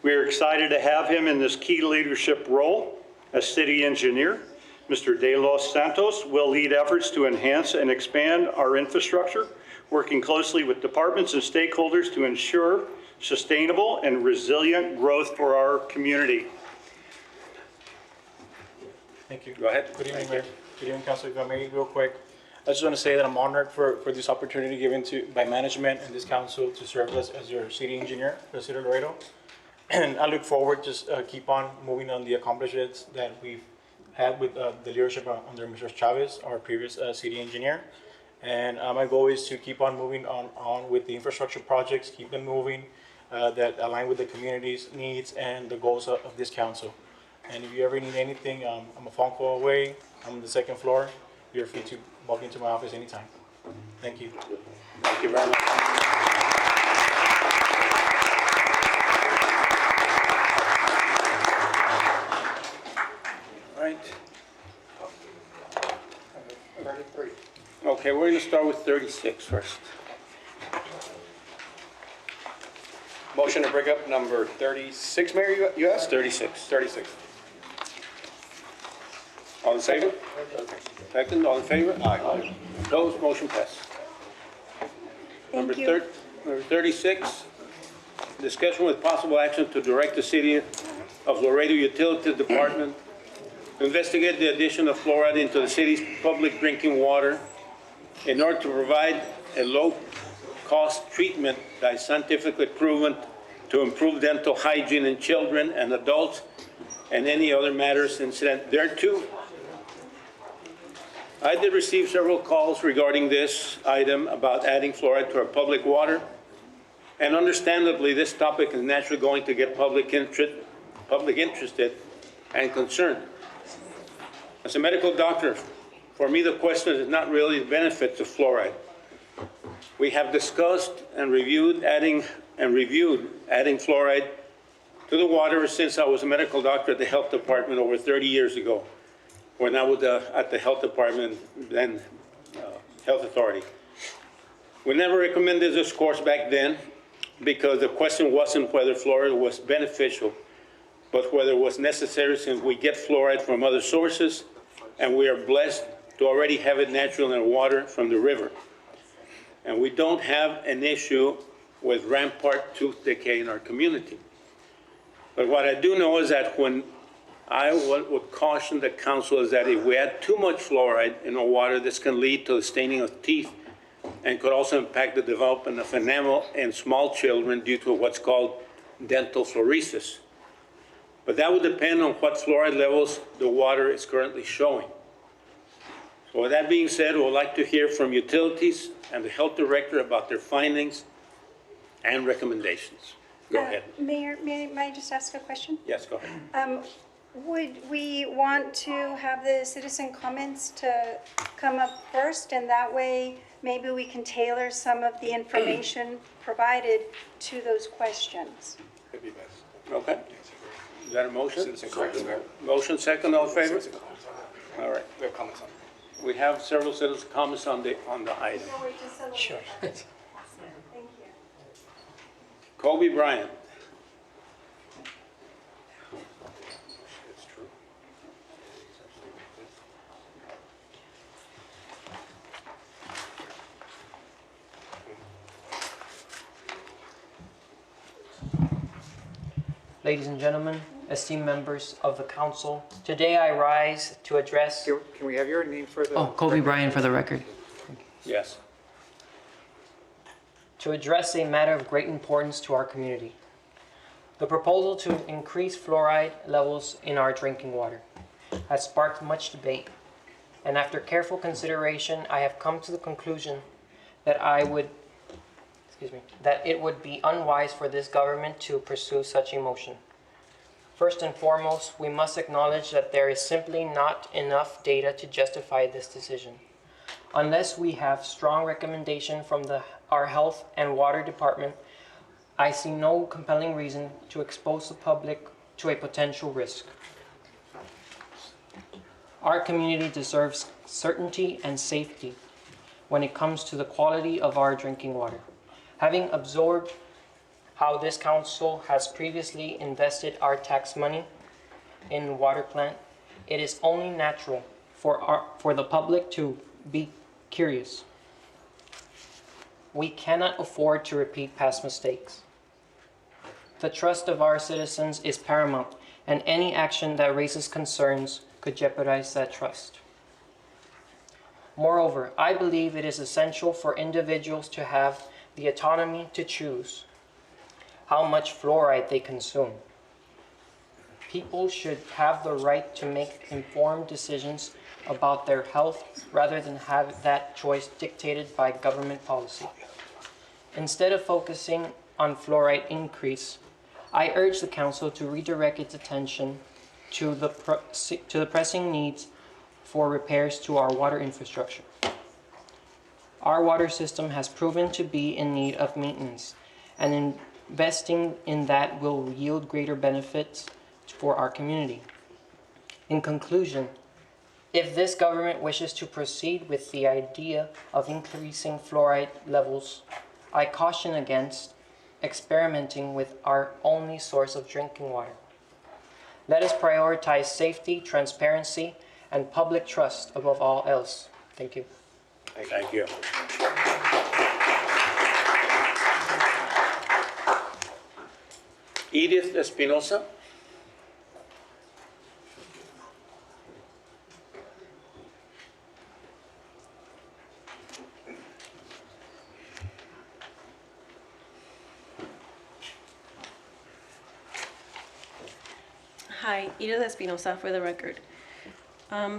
We are excited to have him in this key leadership role as city engineer. Mr. De Los Santos will lead efforts to enhance and expand our infrastructure, working closely with departments and stakeholders to ensure sustainable and resilient growth for our community. Thank you. Go ahead. Good evening, Mayor. Good evening, Council. If I may, real quick, I just want to say that I'm honored for this opportunity given by management and this council to serve as your city engineer for the city of Laredo. And I look forward to keep on moving on the accomplishments that we've had with the leadership under Mr. Chavez, our previous city engineer. And my goal is to keep on moving on with the infrastructure projects, keep them moving that align with the community's needs and the goals of this council. And if you ever need anything, I'm a phone call away. I'm on the second floor. You're free to walk into my office anytime. Thank you. Thank you very much. All right. Okay, we're going to start with 36 first. Motion to bring up number 36, Mayor, you asked? 36. 36. All in favor? Second, all in favor? Aye. Opposed, motion passed. Number 36, discussion with possible action to direct the City of Laredo Utilities Department to investigate the addition of fluoride into the city's public drinking water in order to provide a low-cost treatment that is scientifically proven to improve dental hygiene in children and adults and any other matters incident thereto. I did receive several calls regarding this item about adding fluoride to our public water. And understandably, this topic is naturally going to get public interested and concerned. As a medical doctor, for me, the question is not really the benefits of fluoride. We have discussed and reviewed adding fluoride to the water since I was a medical doctor at the health department over 30 years ago, when I was at the health department, then health authority. We never recommended this course back then because the question wasn't whether fluoride was beneficial, but whether it was necessary, since we get fluoride from other sources and we are blessed to already have it natural in our water from the river. And we don't have an issue with rampart tooth decay in our community. But what I do know is that when I would caution the council is that if we add too much fluoride in our water, this can lead to the staining of teeth and could also impact the development of enamel in small children due to what's called dental fluorosis. But that would depend on what fluoride levels the water is currently showing. So with that being said, we would like to hear from utilities and the health director about their findings and recommendations. Go ahead. Mayor, may I just ask a question? Yes, go ahead. Would we want to have the citizen comments to come up first, and that way maybe we can tailor some of the information provided to those questions? Could be best. Okay. Is that a motion? Citizen comments, Mayor. Motion second, all in favor? All right. We have comments on it. We have several citizen comments on the item. Sure. Thank you. Kobe Bryant. Ladies and gentlemen, esteemed members of the council, today I rise to address... Can we have your name for the... Oh, Kobe Bryant for the record. Yes. To address a matter of great importance to our community. The proposal to increase fluoride levels in our drinking water has sparked much debate, and after careful consideration, I have come to the conclusion that it would be unwise for this government to pursue such a motion. First and foremost, we must acknowledge that there is simply not enough data to justify this decision. Unless we have strong recommendation from our health and water department, I see no compelling reason to expose the public to a potential risk. Our community deserves certainty and safety when it comes to the quality of our drinking water. Having absorbed how this council has previously invested our tax money in water plant, it is only natural for the public to be curious. We cannot afford to repeat past mistakes. The trust of our citizens is paramount, and any action that raises concerns could jeopardize that trust. Moreover, I believe it is essential for individuals to have the autonomy to choose how much fluoride they consume. People should have the right to make informed decisions about their health rather than have that choice dictated by government policy. Instead of focusing on fluoride increase, I urge the council to redirect its attention to the pressing needs for repairs to our water infrastructure. Our water system has proven to be in need of maintenance, and investing in that will yield greater benefits for our community. In conclusion, if this government wishes to proceed with the idea of increasing fluoride levels, I caution against experimenting with our only source of drinking water. Let us prioritize safety, transparency, and public trust above all else. Thank you. Thank you. Edith Espinosa. Hi, Edith Espinosa for the record.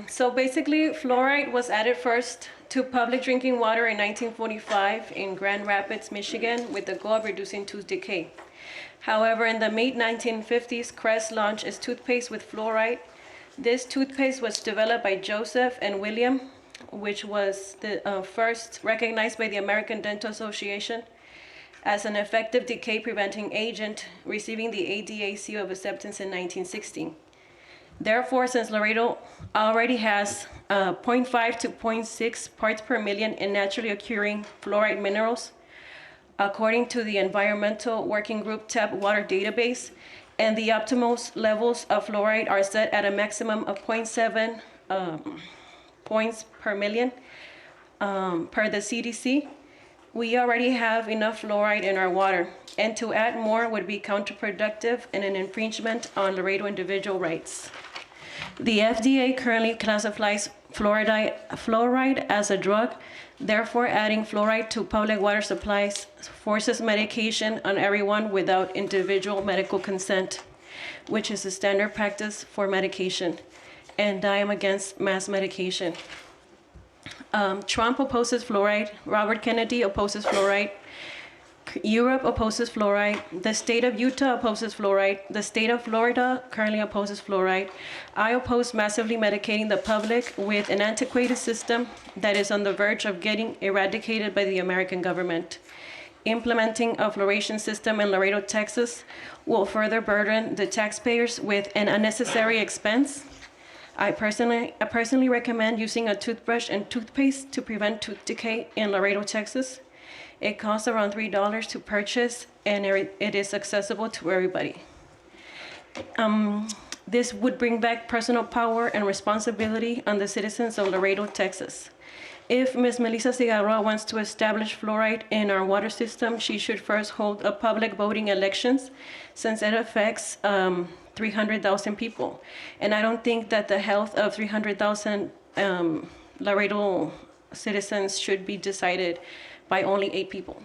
So basically, fluoride was added first to public drinking water in 1945 in Grand Rapids, Michigan, with the goal of reducing tooth decay. However, in the mid-1950s, Crest launched its toothpaste with fluoride. This toothpaste was developed by Joseph and William, which was the first recognized by the American Dental Association as an effective decay-preventing agent, receiving the ADA seal of acceptance in 1916. Therefore, since Laredo already has 0.5 to 0.6 parts per million in naturally occurring fluoride minerals, according to the Environmental Working Group TAP water database, and the optimal levels of fluoride are set at a maximum of 0.7 points per million per the CDC, we already have enough fluoride in our water, and to add more would be counterproductive and an infringement on Laredo individual rights. The FDA currently classifies fluoride as a drug. Therefore, adding fluoride to public water supplies forces medication on everyone without individual medical consent, which is the standard practice for medication. And I am against mass medication. Trump opposes fluoride. Robert Kennedy opposes fluoride. Europe opposes fluoride. The state of Utah opposes fluoride. The state of Florida currently opposes fluoride. I oppose massively medicating the public with an antiquated system that is on the verge of getting eradicated by the American government. Implementing a fluoridation system in Laredo, Texas will further burden the taxpayers with an unnecessary expense. I personally recommend using a toothbrush and toothpaste to prevent tooth decay in Laredo, Texas. It costs around $3 to purchase, and it is accessible to everybody. This would bring back personal power and responsibility on the citizens of Laredo, Texas. If Ms. Melissa Cigarroa wants to establish fluoride in our water system, she should first hold a public voting elections, since it affects 300,000 people. And I don't think that the health of 300,000 Laredo citizens should be decided by only 8 people.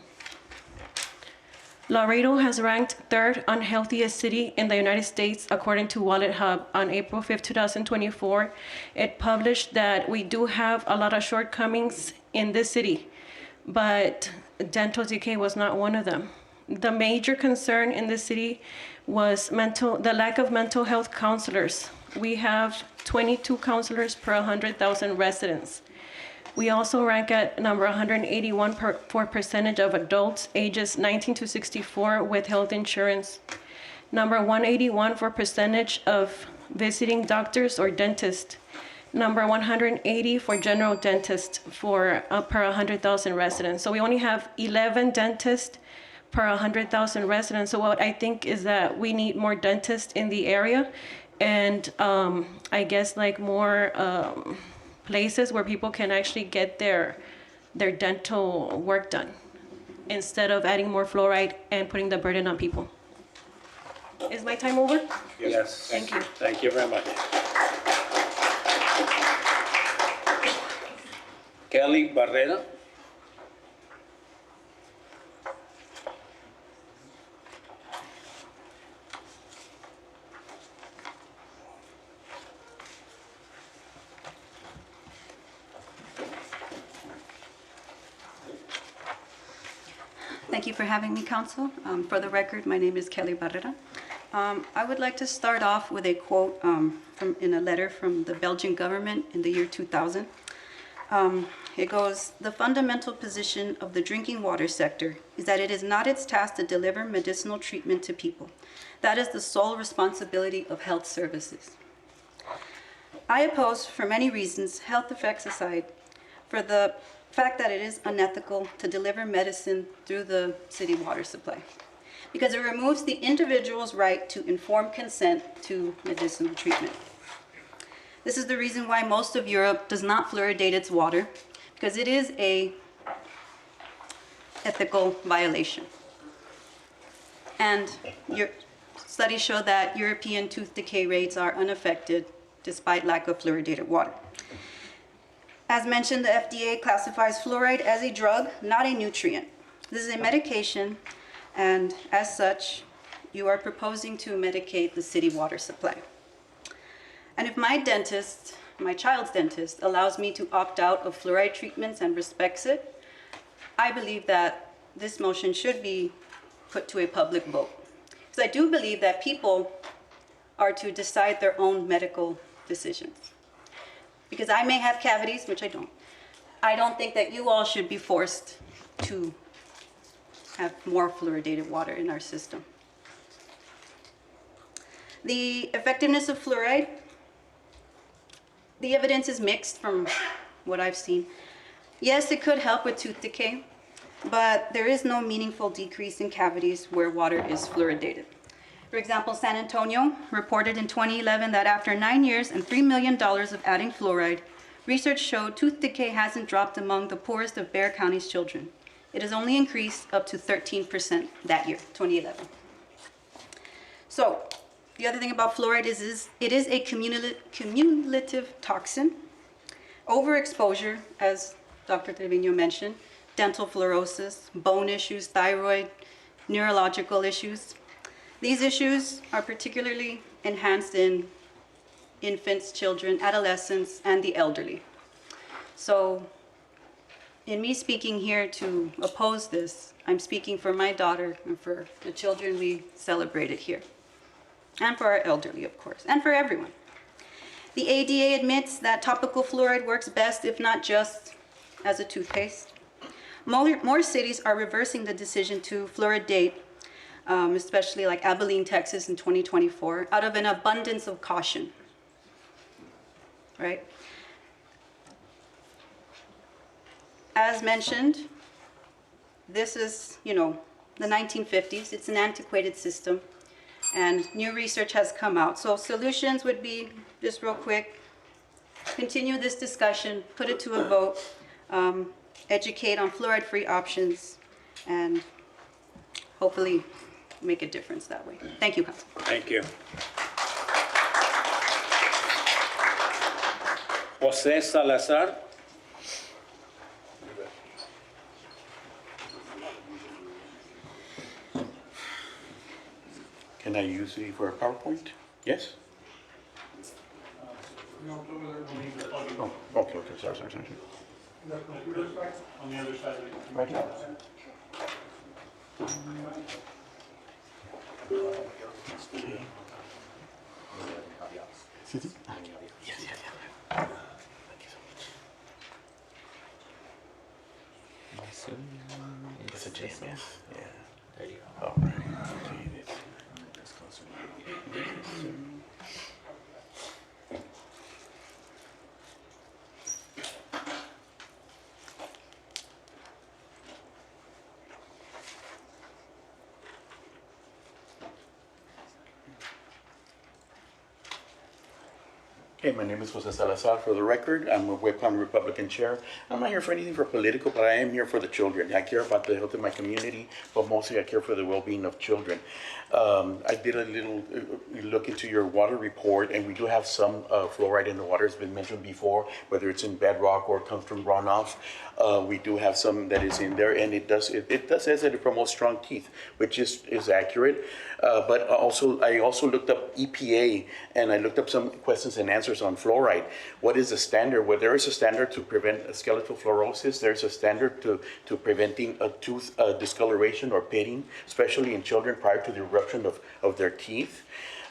Laredo has ranked 3rd unhealthiest city in the United States according to Wallet Hub. On April 5, 2024, it published that we do have a lot of shortcomings in this city, but dental decay was not one of them. The major concern in the city was the lack of mental health counselors. We have 22 counselors per 100,000 residents. We also rank at number 181 for percentage of adults ages 19 to 64 with health insurance. Number 181 for percentage of visiting doctors or dentists. Number 180 for general dentists for per 100,000 residents. So we only have 11 dentists per 100,000 residents. So what I think is that we need more dentists in the area, and I guess like more places where people can actually get their dental work done, instead of adding more fluoride and putting the burden on people. Is my time over? Yes. Thank you. Thank you very much. Kelly Barrera. Thank you for having me, Council. For the record, my name is Kelly Barrera. I would like to start off with a quote in a letter from the Belgian government in the year 2000. It goes, "The fundamental position of the drinking water sector is that it is not its task to deliver medicinal treatment to people. That is the sole responsibility of health services." I oppose, for many reasons, health effects aside, for the fact that it is unethical to deliver medicine through the city water supply, because it removes the individual's right to informed consent to medicinal treatment. This is the reason why most of Europe does not fluoridate its water, because it is a ethical violation. And your studies show that European tooth decay rates are unaffected despite lack of fluoridated water. As mentioned, the FDA classifies fluoride as a drug, not a nutrient. This is a medication, and as such, you are proposing to medicate the city water supply. And if my dentist, my child's dentist, allows me to opt out of fluoride treatments and respects it, I believe that this motion should be put to a public vote. Because I do believe that people are to decide their own medical decisions. Because I may have cavities, which I don't. I don't think that you all should be forced to have more fluoridated water in our system. The effectiveness of fluoride, the evidence is mixed from what I've seen. Yes, it could help with tooth decay, but there is no meaningful decrease in cavities where water is fluoridated. For example, San Antonio reported in 2011 that after 9 years and $3 million of adding fluoride, research showed tooth decay hasn't dropped among the poorest of Bexar County's children. It has only increased up to 13% that year, 2011. So, the other thing about fluoride is it is a cumulative toxin. Overexposure, as Dr. Trevino mentioned, dental fluorosis, bone issues, thyroid, neurological issues. These issues are particularly enhanced in infants, children, adolescents, and the elderly. So, in me speaking here to oppose this, I'm speaking for my daughter and for the children we celebrated here. And for our elderly, of course, and for everyone. The ADA admits that topical fluoride works best, if not just, as a toothpaste. More cities are reversing the decision to fluoridate, especially like Abilene, Texas in 2024, out of an abundance of caution, right? As mentioned, this is, the 1950s. It's an antiquated system, and new research has come out. So solutions would be, just real quick, continue this discussion, put it to a vote, educate on fluoride-free options, and hopefully make a difference that way. Thank you, Council. Thank you. Jose Salazar. Can I use it for a PowerPoint? Yes? Oh, okay, sorry. The computer's back on the other side. Right here. Okay. Sí, sí. Yes. Thank you so much. It's a JMS. Yeah. There you go. All right. Okay, my name is Jose Salazar. For the record, I'm a Webb County Republican chair. I'm not here for anything for political, but I am here for the children. I care about the health of my community, but mostly I care for the well-being of children. I did a little look into your water report, and we do have some fluoride in the water. It's been mentioned before, whether it's in bedrock or comes from runoff. We do have some that is in there, and it does say that it promotes strong teeth, which is accurate. But I also looked up EPA, and I looked up some questions and answers on fluoride. What is the standard? Well, there is a standard to prevent skeletal fluorosis. There's a standard to preventing a tooth discoloration or pitting, especially in children prior to the eruption of their teeth.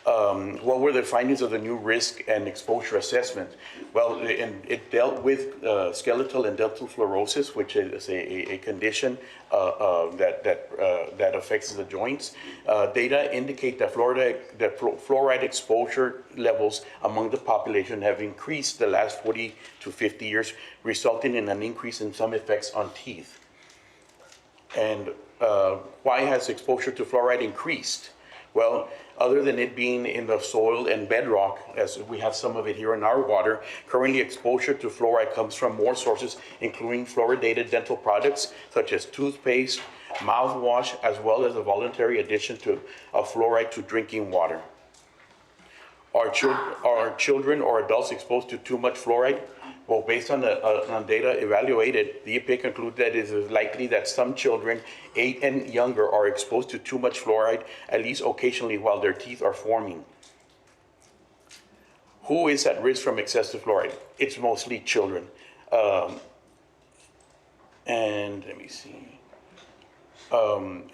What were the findings of the new risk and exposure assessment? Well, it dealt with skeletal and dental fluorosis, which is a condition that affects the joints. Data indicate that fluoride exposure levels among the population have increased the last 40 to 50 years, resulting in an increase in some effects on teeth. And why has exposure to fluoride increased? Well, other than it being in the soil and bedrock, as we have some of it here in our water, currently exposure to fluoride comes from more sources, including fluoridated dental products such as toothpaste, mouthwash, as well as a voluntary addition of fluoride to drinking water. Are children or adults exposed to too much fluoride? Well, based on data evaluated, the EPA concluded that it is likely that some children 8 and younger are exposed to too much fluoride, at least occasionally while their teeth are forming. Who is at risk from excessive fluoride? It's mostly children. And let me see. And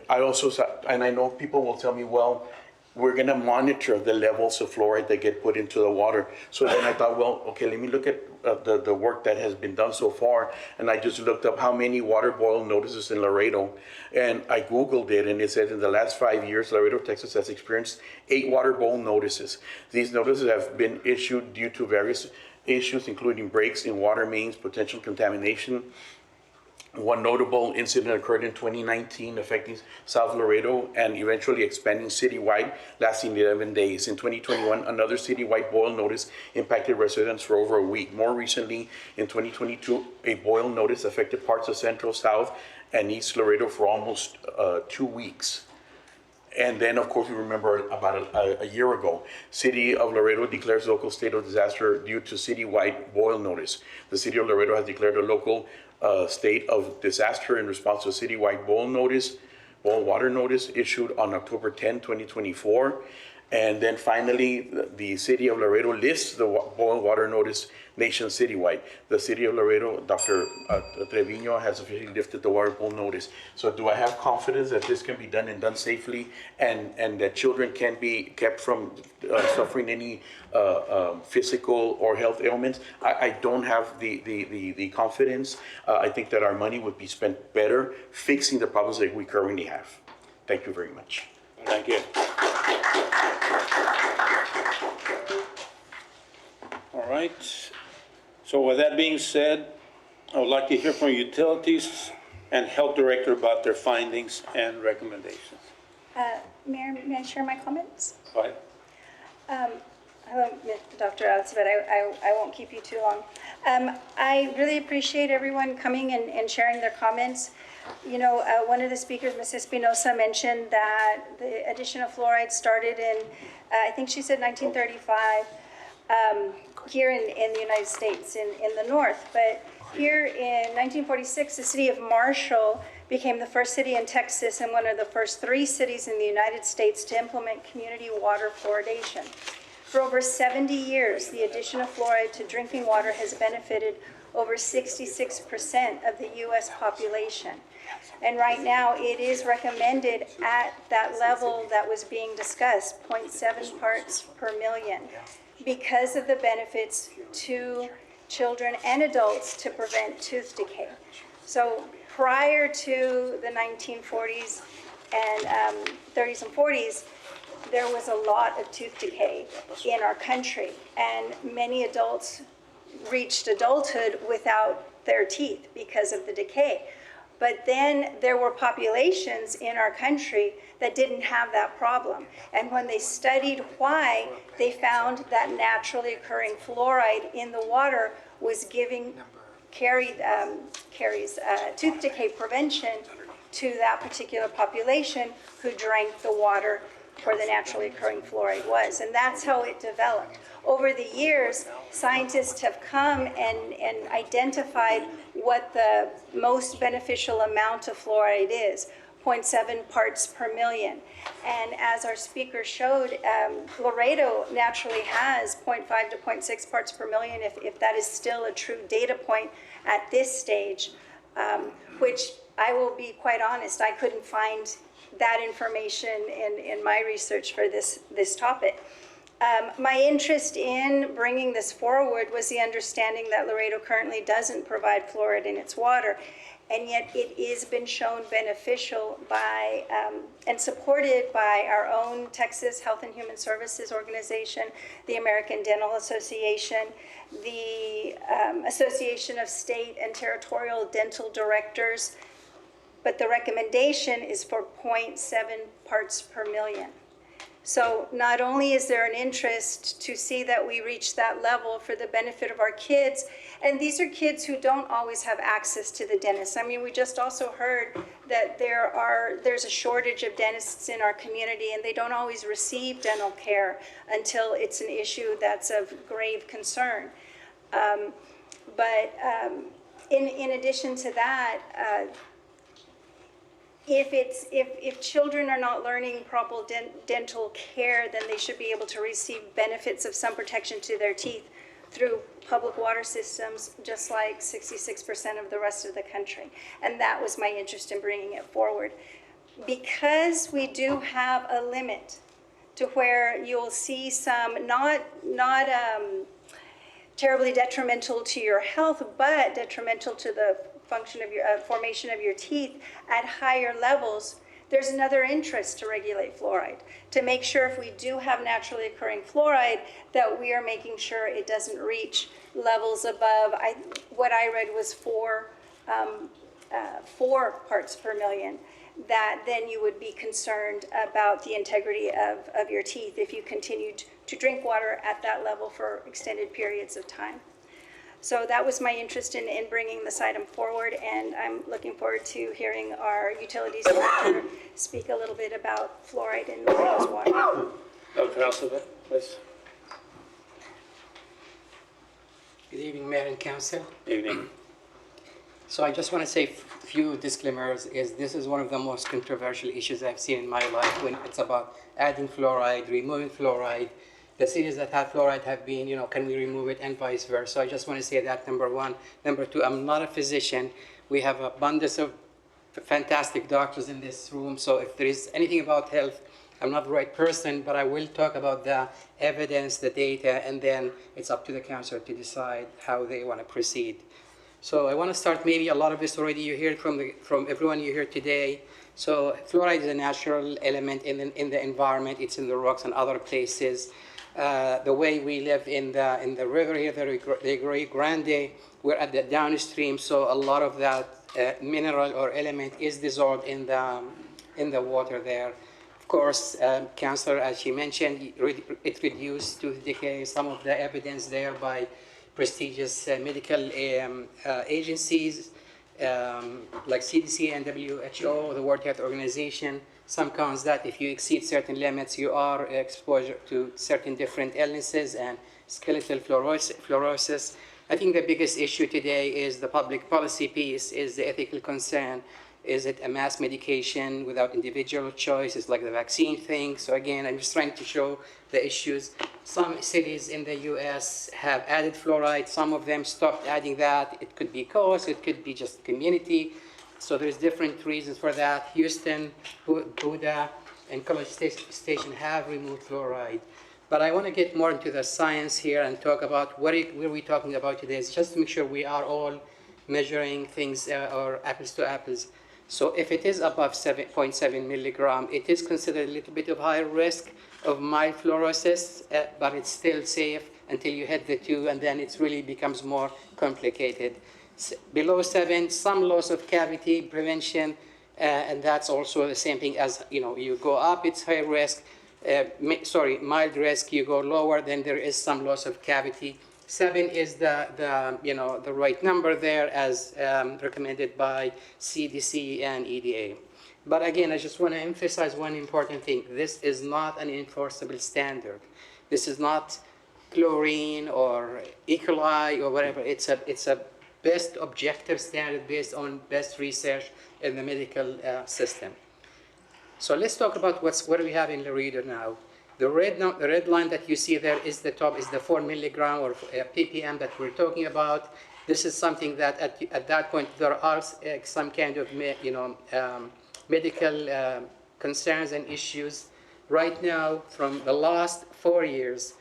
I know people will tell me, well, we're going to monitor the levels of fluoride that get put into the water. So then I thought, well, okay, let me look at the work that has been done so far. And I just looked up how many water boil notices in Laredo. And I Googled it, and it said in the last 5 years, Laredo, Texas has experienced 8 water boil notices. These notices have been issued due to various issues, including breaks in water mains, potential contamination. One notable incident occurred in 2019 affecting South Laredo and eventually expanding citywide, lasting 11 days. In 2021, another citywide boil notice impacted residents for over a week. More recently, in 2022, a boil notice affected parts of Central, South, and East Laredo for almost 2 weeks. And then, of course, we remember about a year ago, City of Laredo declares local state of disaster due to citywide boil notice. The City of Laredo has declared a local state of disaster in response to a citywide boil water notice issued on October 10, 2024. And then finally, the City of Laredo lists the boil water notice nation citywide. The City of Laredo, Dr. Trevino, has officially lifted the water boil notice. So do I have confidence that this can be done and done safely, and that children can be kept from suffering any physical or health ailments? I don't have the confidence. I think that our money would be spent better fixing the problems that we currently have. Thank you very much. Thank you. All right. So with that being said, I would like to hear from Utilities and Health Director about their findings and recommendations. Mayor, may I share my comments? Go ahead. Hello, Dr. Alzabet. I won't keep you too long. I really appreciate everyone coming and sharing their comments. You know, one of the speakers, Ms. Espinosa, mentioned that the addition of fluoride started in, I think she said 1935, here in the United States, in the north. But here in 1946, the city of Marshall became the first city in Texas and one of the first 3 cities in the United States to implement community water fluoridation. For over 70 years, the addition of fluoride to drinking water has benefited over 66% of the U.S. population. And right now, it is recommended at that level that was being discussed, 0.7 parts per million, because of the benefits to children and adults to prevent tooth decay. So prior to the 1940s and 30s and 40s, there was a lot of tooth decay in our country, and many adults reached adulthood without their teeth because of the decay. But then there were populations in our country that didn't have that problem. And when they studied why, they found that naturally occurring fluoride in the water was carries tooth decay prevention to that particular population who drank the water where the naturally occurring fluoride was. And that's how it developed. Over the years, scientists have come and identified what the most beneficial amount of fluoride is, 0.7 parts per million. And as our speaker showed, Laredo naturally has 0.5 to 0.6 parts per million, if that is still a true data point at this stage, which I will be quite honest, I couldn't find that information in my research for this topic. My interest in bringing this forward was the understanding that Laredo currently doesn't provide fluoride in its water, and yet it has been shown beneficial by and supported by our own Texas Health and Human Services Organization, the American Dental Association, the Association of State and Territorial Dental Directors, but the recommendation is for 0.7 parts per million. So not only is there an interest to see that we reach that level for the benefit of our kids, and these are kids who don't always have access to the dentist. I mean, we just also heard that there's a shortage of dentists in our community, and they don't always receive dental care until it's an issue that's of grave concern. In addition to that, if children are not learning proper dental care, then they should be able to receive benefits of some protection to their teeth through public water systems, just like 66% of the rest of the country. And that was my interest in bringing it forward. Because we do have a limit to where you'll see some not terribly detrimental to your health, but detrimental to the function of your formation of your teeth at higher levels, there's another interest to regulate fluoride, to make sure if we do have naturally occurring fluoride that we are making sure it doesn't reach levels above, what I read was 4 parts per million, that then you would be concerned about the integrity of your teeth if you continued to drink water at that level for extended periods of time. So that was my interest in bringing this item forward, and I'm looking forward to hearing our utilities director speak a little bit about fluoride in Laredo's water. Dr. Alceva, please. Good evening, Mayor and Council. Evening. So I just want to say a few disclaimers. This is one of the most controversial issues I've seen in my life when it's about adding fluoride, removing fluoride. The cities that have fluoride have been, can we remove it, and vice versa. So I just want to say that, number one. Number two, I'm not a physician. We have an abundance of fantastic doctors in this room. So if there is anything about health, I'm not the right person, but I will talk about the evidence, the data, and then it's up to the council to decide how they want to proceed. So I want to start, maybe a lot of this already you heard from everyone you heard today. So fluoride is a natural element in the environment. It's in the rocks and other places. The way we live in the river here, the Rio Grande, we're at the downstream, so a lot of that mineral or element is dissolved in the water there. Of course, cancer, as she mentioned, it reduced tooth decay. Some of the evidence there by prestigious medical agencies like CDC and WHO, the World Health Organization. Some counts that if you exceed certain limits, you are exposed to certain different illnesses and skeletal fluorosis. I think the biggest issue today is the public policy piece, is the ethical concern. Is it a mass medication without individual choice? It's like the vaccine thing. So again, I'm just trying to show the issues. Some cities in the US have added fluoride. Some of them stopped adding that. It could be cost, it could be just community. So there's different reasons for that. Houston, Buda, and College Station have removed fluoride. But I want to get more into the science here and talk about what are we talking about today. It's just to make sure we are all measuring things or apples to apples. So if it is above 7.7 milligram, it is considered a little bit of higher risk of mild fluorosis, but it's still safe until you hit the 2, and then it really becomes more complicated. Below 7, some loss of cavity prevention, and that's also the same thing as, you go up, it's high risk, mild risk, you go lower, then there is some loss of cavity. 7 is the right number there as recommended by CDC and EDA. But again, I just want to emphasize one important thing. This is not an enforceable standard. This is not chlorine or E. coli or whatever. It's a best objective standard based on best research in the medical system. So let's talk about what do we have in Laredo now. The red line that you see there is the top, is the 4 milligram or ppm that we're talking about. This is something that at that point there are some kind of medical concerns and issues. Right now, from the last 4 years,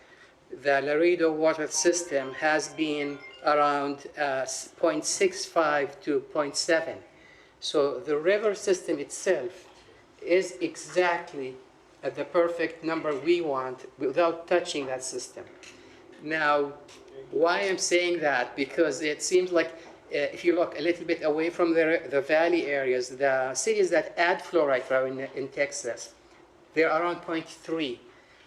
the Laredo water system has been around 0.65 to 0.7. So the river system itself is exactly at the perfect number we want without touching that system. Now, why I'm saying that? Because it seems like if you look a little bit away from the valley areas, the cities that add fluoride in Texas, they're around 0.3.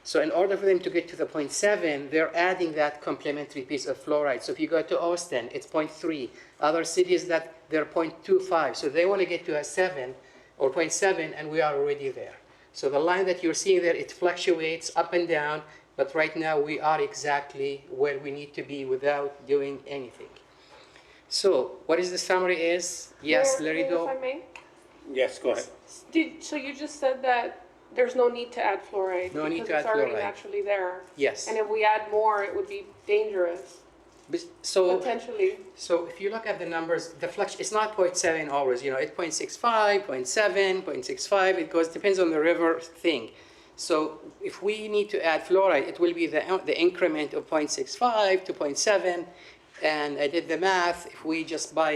So in order for them to get to the 0.7, they're adding that complementary piece of fluoride. So if you go to Austin, it's 0.3. Other cities that they're 0.25. So they want to get to a 7 or 0.7, and we are already there. So the line that you're seeing there, it fluctuates up and down, but right now we are exactly where we need to be without doing anything. So what is the summary is? Yes, Laredo. If I may? Yes, go ahead. So you just said that there's no need to add fluoride. No need to because add it's already fluoride. naturally there. Yes. And if we add more, it would be dangerous, So, potentially. so if you look at the numbers, it's not 0.7 always, it's 0.65, 0.7, 0.65, it goes, depends on the river thing. So if we need to add fluoride, it will be the increment of 0.65 to 0.7, and I did the math. If we just buy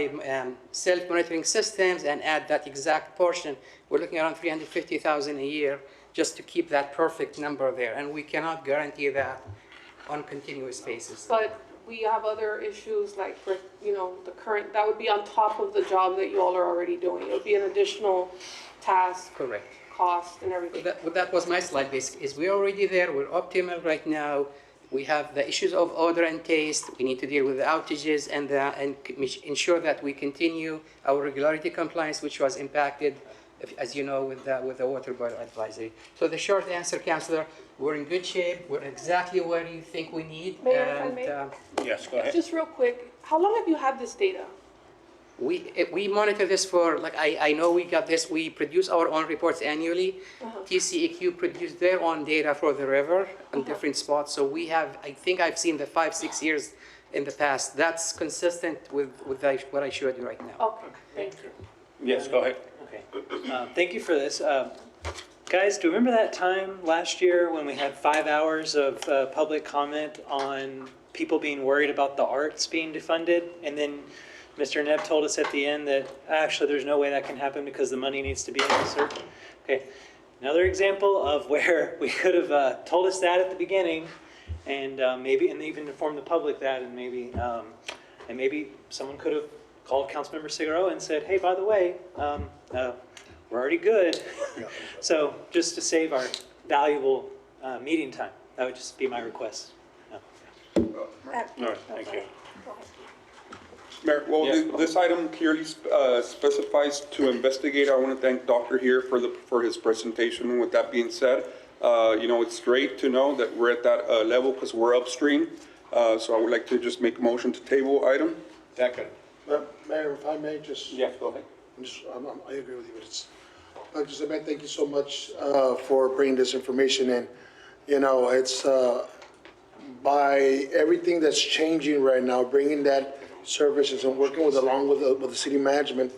self-monitoring systems and add that exact portion, we're looking around $350,000 a year just to keep that perfect number there, and we cannot guarantee that on continuous basis. But we have other issues like, for, the current, that would be on top of the job that you all are already doing. It would be an additional task. Correct. Cost and everything. That was my slide, basically, is we're already there, we're optimal right now. We have the issues of odor and taste. We need to deal with the outages and ensure that we continue our regularity compliance, which was impacted, as you know, with the water boil advisory. So the short answer, Councillor, we're in good shape. We're exactly where you think we need. Mayor, if I may? Yes, go ahead. Just real quick, how long have you had this data? We monitor this for, I know we got this, we produce our own reports annually. TCEQ produced their own data for the river on different spots. So we have, I think I've seen the 5-6 years in the past. That's consistent with what I showed you right now. Okay, thank you. Yes, go ahead. Okay. Thank you for this. Guys, do you remember that time last year when we had 5 hours of public comment on people being worried about the arts being defunded? And then Mr. Nebb told us at the end that actually there's no way that can happen because the money needs to be in a certain. Okay, another example of where we could have told us that at the beginning, and maybe even informed the public that, and maybe someone could have called Councilmember Cigarro and said, hey, by the way, we're already good. So just to save our valuable meeting time, that would just be my request. All right, thank you. Mayor, well, Yeah. this item clearly specifies to investigate. I want to thank Dr. here for his presentation. With that being said, it's great to know that we're at that level because we're upstream. So I would like to just make a motion to table item. Second. Mayor, if I may just. Yes, go ahead. I agree with you. Dr. Zemed, thank you so much for bringing this information in. It's by everything that's changing right now, bringing that services and working along with the city management.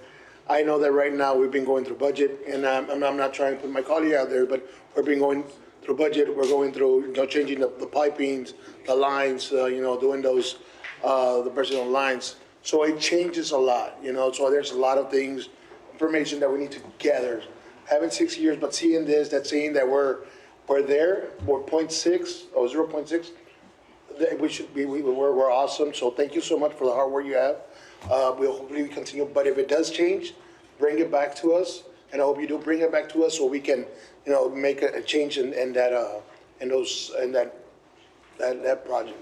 I know that right now we've been going through budget, and I'm not trying to put my colleague out there, but we've been going through budget. We're going through changing the pipings, the lines, doing those the personal lines. So it changes a lot, you know, so there's a lot of things, information that we need to gather. Having 6 years, but seeing this, that's saying that we're there, we're 0.6 or 0.6, we should be, we're awesome. So thank you so much for the hard work you have. We'll hopefully continue, but if it does change, bring it back to us. And I hope you do bring it back to us so we can, you know, make a change in that project.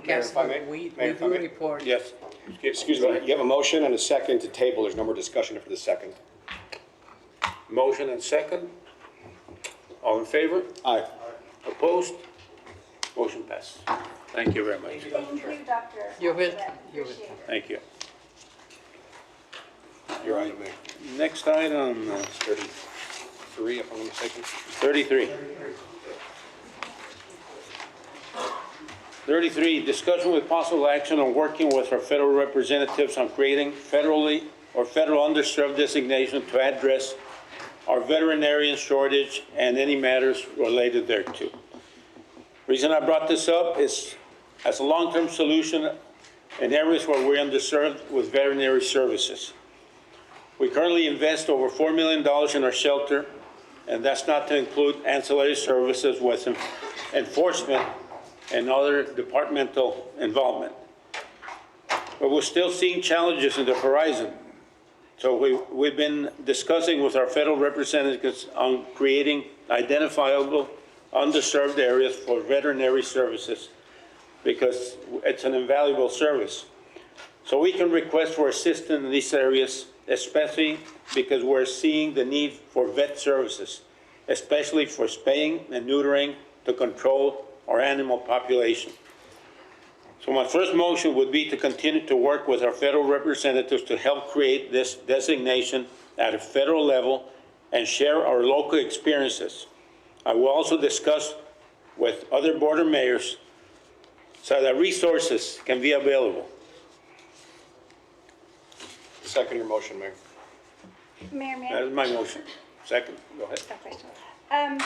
Mayor, if I may? We Mayor, if I do may? report. Yes. Excuse me, you have a motion and a second to table. There's no more discussion for the second. Motion and second. All in favor? Aye. Opposed? Motion passed. Thank you very much. Thank you, Dr. You're welcome. You're Appreciate it. Thank you. You're right, Mayor. Next item, 33, if I'm not mistaken. 33. 33, discussion with possible action on working with our federal representatives on creating federally or federal underserved designation to address our veterinarian shortage and any matters related thereto. Reason I brought this up is as a long-term solution in areas where we're underserved with veterinary services. We currently invest over $4 million in our shelter, and that's not to include ancillary services with enforcement and other departmental involvement. But we're still seeing challenges in the horizon. So we've been discussing with our federal representatives on creating identifiable underserved areas for veterinary services because it's an invaluable service. So we can request for assistance in these areas, especially because we're seeing the need for vet services, especially for spaying and neutering to control our animal population. So my first motion would be to continue to work with our federal representatives to help create this designation at a federal level and share our local experiences. I will also discuss with other border mayors so that resources can be available. Second your motion, Mayor. Mayor, That is my motion. Second, go ahead.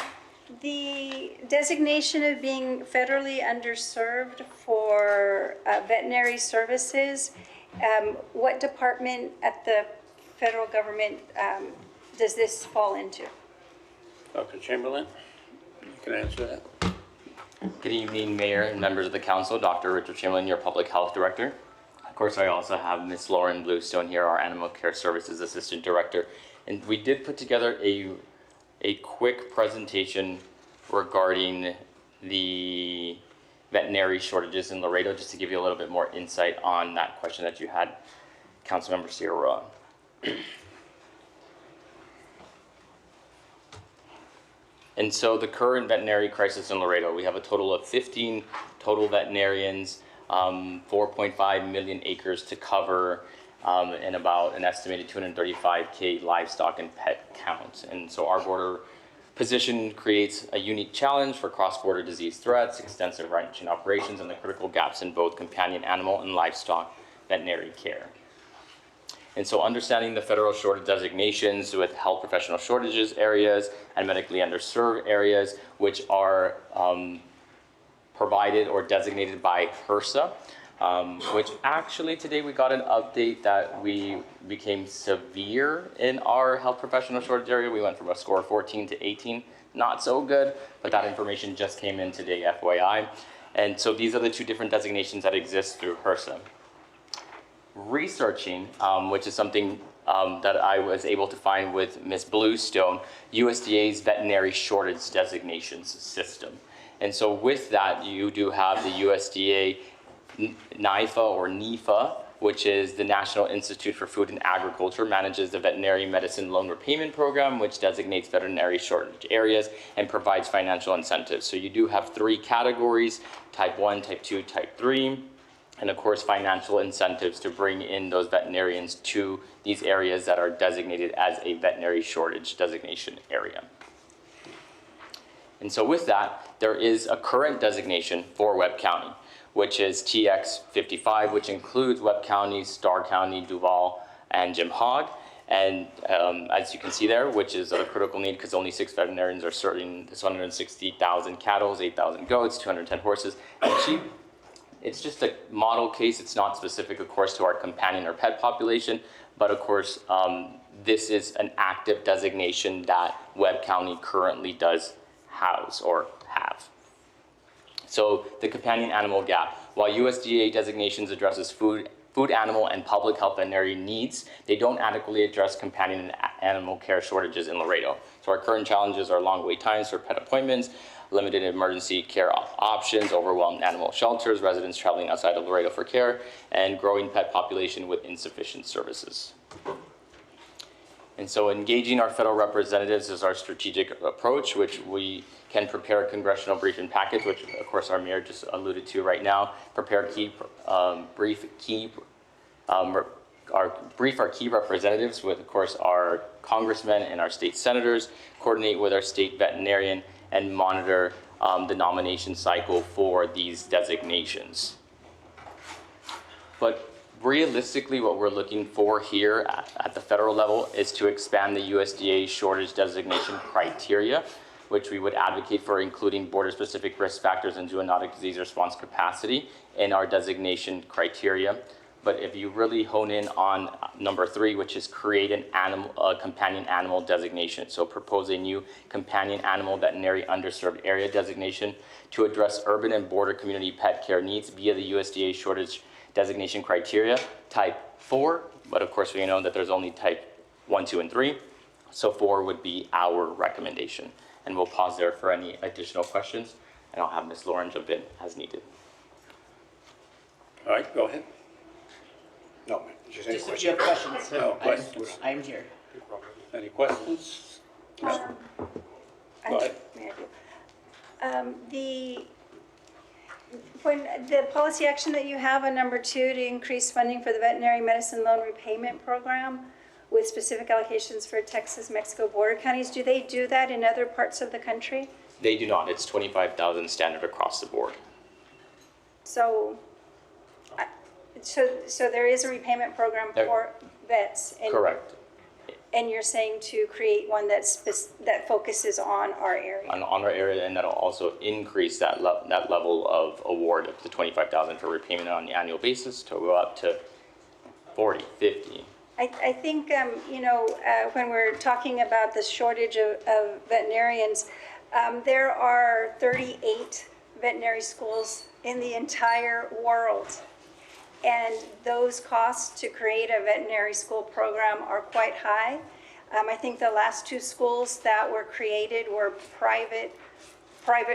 The designation of being federally underserved for veterinary services, what department at the federal government does this fall into? Dr. Chamberlain, you can answer that. Good evening, Mayor and members of the council. Dr. Richard Chamberlain, your Public Health Director. Of course, I also have Ms. Lauren Bluestone here, our Animal Care Services Assistant Director. And we did put together a quick presentation regarding the veterinary shortages in Laredo, just to give you a little bit more insight on that question that you had, Councilmember Sierra. And so the current veterinary crisis in Laredo, we have a total of 15 total veterinarians, 4.5 million acres to cover, and about an estimated 235K livestock and pet count. And so our border position creates a unique challenge for cross-border disease threats, extensive ranching operations, and the critical gaps in both companion animal and livestock veterinary care. And so understanding the federal shortage designations with health professional shortages areas and medically underserved areas, which are provided or designated by HRSA, which actually today we got an update that we became severe in our health professional shortage area. We went from a score of 14 to 18, not so good, but that information just came in today, FYI. And so these are the two different designations that exist through HRSA. Researching, which is something that I was able to find with Ms. Bluestone, USDA's veterinary shortage designations system. And so with that, you do have the USDA NIFA or NIFA, which is the National Institute for Food and Agriculture, manages the Veterinary Medicine Loan Repayment Program, which designates veterinary shortage areas and provides financial incentives. So you do have three categories: type 1, type 2, type 3. And of course, financial incentives to bring in those veterinarians to these areas that are designated as a veterinary shortage designation area. And so with that, there is a current designation for Webb County, which is TX55, which includes Webb County, Starr County, Duval, and Jim Hogg. And as you can see there, which is a critical need because only 6 veterinarians are serving this 160,000 cattle, 8,000 goats, 210 horses, and sheep. It's just a model case. It's not specific, of course, to our companion or pet population, but of course, this is an active designation that Webb County currently does house or have. So the companion animal gap. While USDA designations addresses food, animal, and public health veterinary needs, they don't adequately address companion animal care shortages in Laredo. So our current challenges are long wait times for pet appointments, limited emergency care options, overwhelmed animal shelters, residents traveling outside of Laredo for care, and growing pet population with insufficient services. And so engaging our federal representatives is our strategic approach, which we can prepare a congressional briefing package, which of course our mayor just alluded to right now, prepare brief our key representatives with, of course, our congressmen and our state senators, coordinate with our state veterinarian, and monitor the nomination cycle for these designations. But realistically, what we're looking for here at the federal level is to expand the USDA shortage designation criteria, which we would advocate for including border-specific risk factors and zoonotic disease response capacity in our designation criteria. But if you really hone in on number 3, which is create a companion animal designation. So propose a new companion animal veterinary underserved area designation to address urban and border community pet care needs via the USDA shortage designation criteria, type 4, but of course we know that there's only type 1, 2, and 3. So 4 would be our recommendation. And we'll pause there for any additional questions, and I'll have Ms. Lauren jump in as needed. All right, go ahead. No, just any Just if questions? you have questions, No, questions. I'm here. Any questions? Go ahead. When the policy action that you have on number 2 to increase funding for the veterinary medicine loan repayment program with specific allocations for Texas, Mexico border counties, do they do that in other parts of the country? They do not. It's 25,000 standard across the board. So there is a repayment program for vets. Correct. And you're saying to create one that focuses on our area? On our area, and that'll also increase that level of award of the 25,000 for repayment on an annual basis to go up to 40, 50. I think, when we're talking about the shortage of veterinarians, there are 38 veterinary schools in the entire world. And those costs to create a veterinary school program are quite high. I think the last 2 schools that were created were private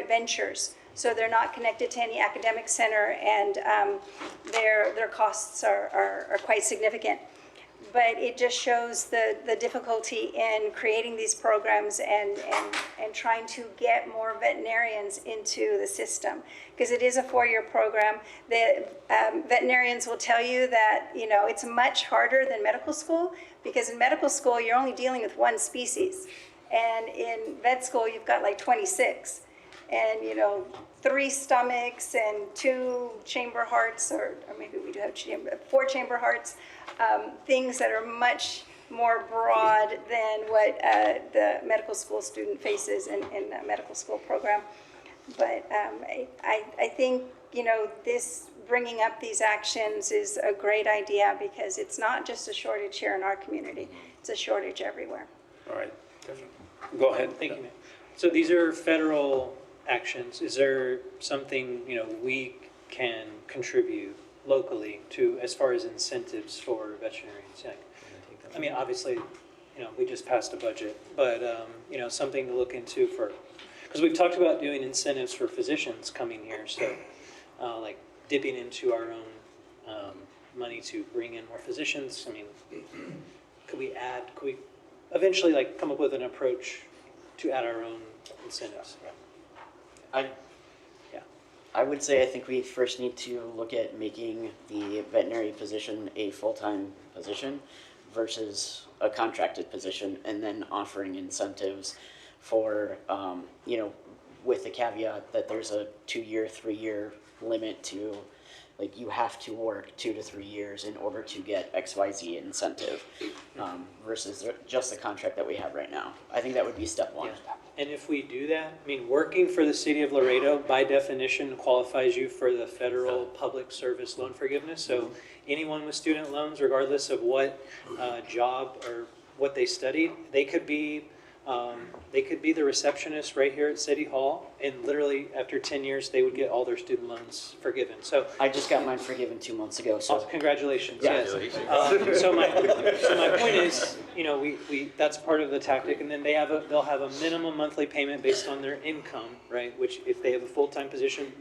ventures. So they're not connected to any academic center, and their costs are quite significant. But it just shows the difficulty in creating these programs and trying to get more veterinarians into the system. Because it is a 4-year program. The veterinarians will tell you that, it's much harder than medical school, because in medical school, you're only dealing with 1 species. And in vet school, you've got like 26. And, 3 stomachs and 2 chamber hearts, or maybe we do have 4 chamber hearts. Things that are much more broad than what the medical school student faces in a medical school program. But I think, this bringing up these actions is a great idea, because it's not just a shortage here in our community. It's a shortage everywhere. All right. Go ahead. Thank you, ma'am. So these are federal actions. Is there something, we can contribute locally to as far as incentives for veterinarians? I mean, obviously, we just passed a budget, but, something to look into because we've talked about doing incentives for physicians coming here. So like dipping into our own money to bring in more physicians. I mean, could we eventually come up with an approach to add our own incentives? I would say I think we first need to look at making the veterinary position a full-time position versus a contracted position, and then offering incentives for, with the caveat that there's a 2-year, 3-year limit to, like, you have to work 2 to 3 years in order to get XYZ incentive, versus just the contract that we have right now. I think that would be step one. And if we do that, I mean, working for the city of Laredo, by definition, qualifies you for the federal public service loan forgiveness. So anyone with student loans, regardless of what job or what they studied, they could be the receptionist right here at City Hall, and literally after 10 years, they would get all their student loans forgiven. So I just got mine forgiven 2 months ago, so. Congratulations, Yeah. yes. So my point is, you know, that's part of the tactic, and then they'll have a minimum monthly payment based on their income, right? Which if they have a full-time position,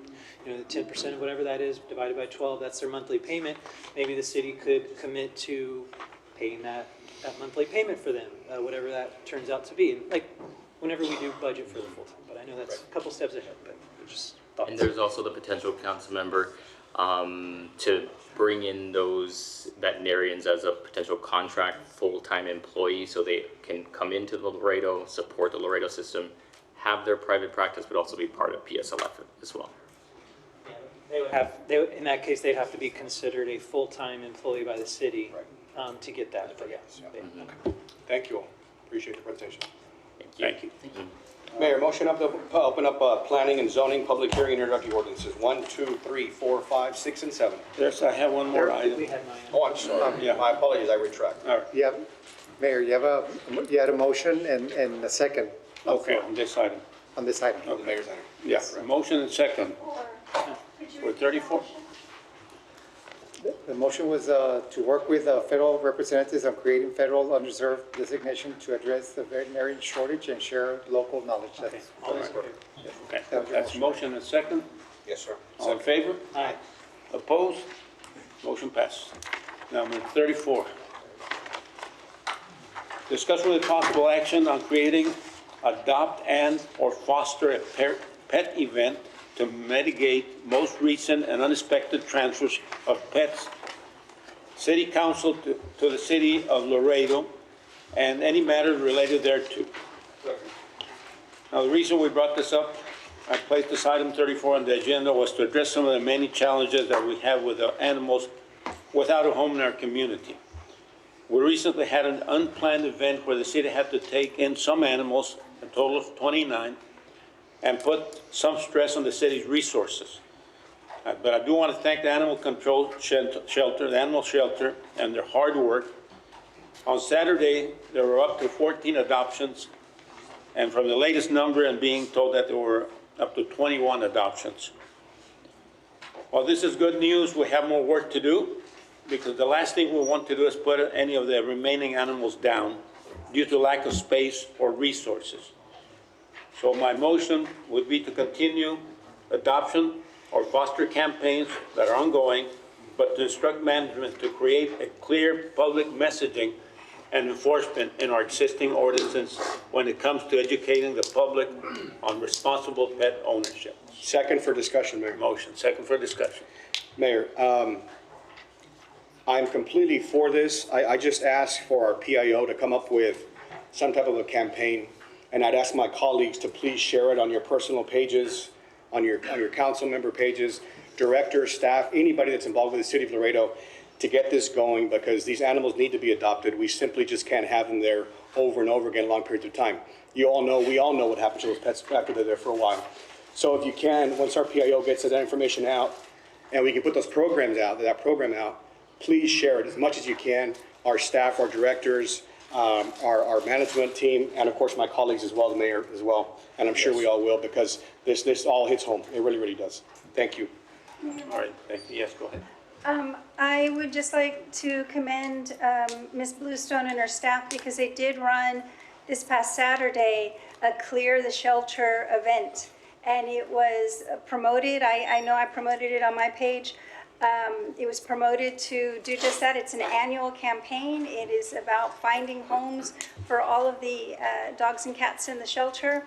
you know, the 10% of whatever that is divided by 12, that's their monthly payment. Maybe the city could commit to paying that monthly payment for them, whatever that turns out to be. Like, whenever we do budget for the full-time, but I know that's a couple steps ahead, but just thoughts. And there's also the potential council member to bring in those veterinarians as a potential contract full-time employee, so they can come into the Laredo, support the Laredo system, have their private practice, but also be part of PSLF as well. In that case, they'd have to be considered a full-time employee by the city to get that, but yeah. Thank you all. Appreciate the presentation. Thank you. Mayor, motion up to open up planning and zoning public hearing introductory ordinances 1, 2, 3, 4, 5, 6, and 7. I have one more item. Oh, I'm sorry. Yeah. My apologies, I retract. All right. You have, Mayor, you had a motion and a second Okay, on this item. on this item. The mayor's item. Yes, motion and second. For 34? The motion was to work with federal representatives on creating federal unreserved designation to address the veterinary shortage and share local knowledge. That's Okay, that's motion and second. Yes, sir. All in favor? Aye. Opposed? Motion passes. Number 34. Discussion with possible action on creating, adopt, and/or foster a pet event to mitigate most recent and unexpected transfers of pets. City Council to the City of Laredo and any matters related thereto. Now, the reason we brought this up, I placed this item 34 on the agenda, was to address some of the many challenges that we have with the animals without a home in our community. We recently had an unplanned event where the city had to take in some animals, a total of 29, and put some stress on the city's resources. But I do want to thank the Animal Control Shelter, the Animal Shelter, and their hard work. On Saturday, there were up to 14 adoptions, and from the latest number and being told that there were up to 21 adoptions. While this is good news, we have more work to do, because the last thing we want to do is put any of the remaining animals down due to lack of space or resources. So my motion would be to continue adoption or foster campaigns that are ongoing, but to instruct management to create a clear public messaging and enforcement in our existing ordinances when it comes to educating the public on responsible pet ownership. Second for discussion, Mayor. Motion, second for discussion. Mayor, I'm completely for this. I just asked for our PIO to come up with some type of a campaign, and I'd ask my colleagues to please share it on your personal pages, on your council member pages, directors, staff, anybody that's involved with the city of Laredo to get this going, because these animals need to be adopted. We simply just can't have them there over and over again, long periods of time. We all know what happens to those pets after they're there for a while. So if you can, once our PIO gets that information out, and we can put those programs out, that program out, please share it as much as you can. Our staff, our directors, our management team, and of course my colleagues as well, the mayor as well. And I'm sure we all will, because this all hits home. It really, really does. Thank you. All right, thank you. Yes, go ahead. I would just like to commend Ms. Bluestone and her staff, because they did run this past Saturday a Clear the Shelter event. And it was promoted, I know I promoted it on my page. It was promoted to do just that. It's an annual campaign. It is about finding homes for all of the dogs and cats in the shelter.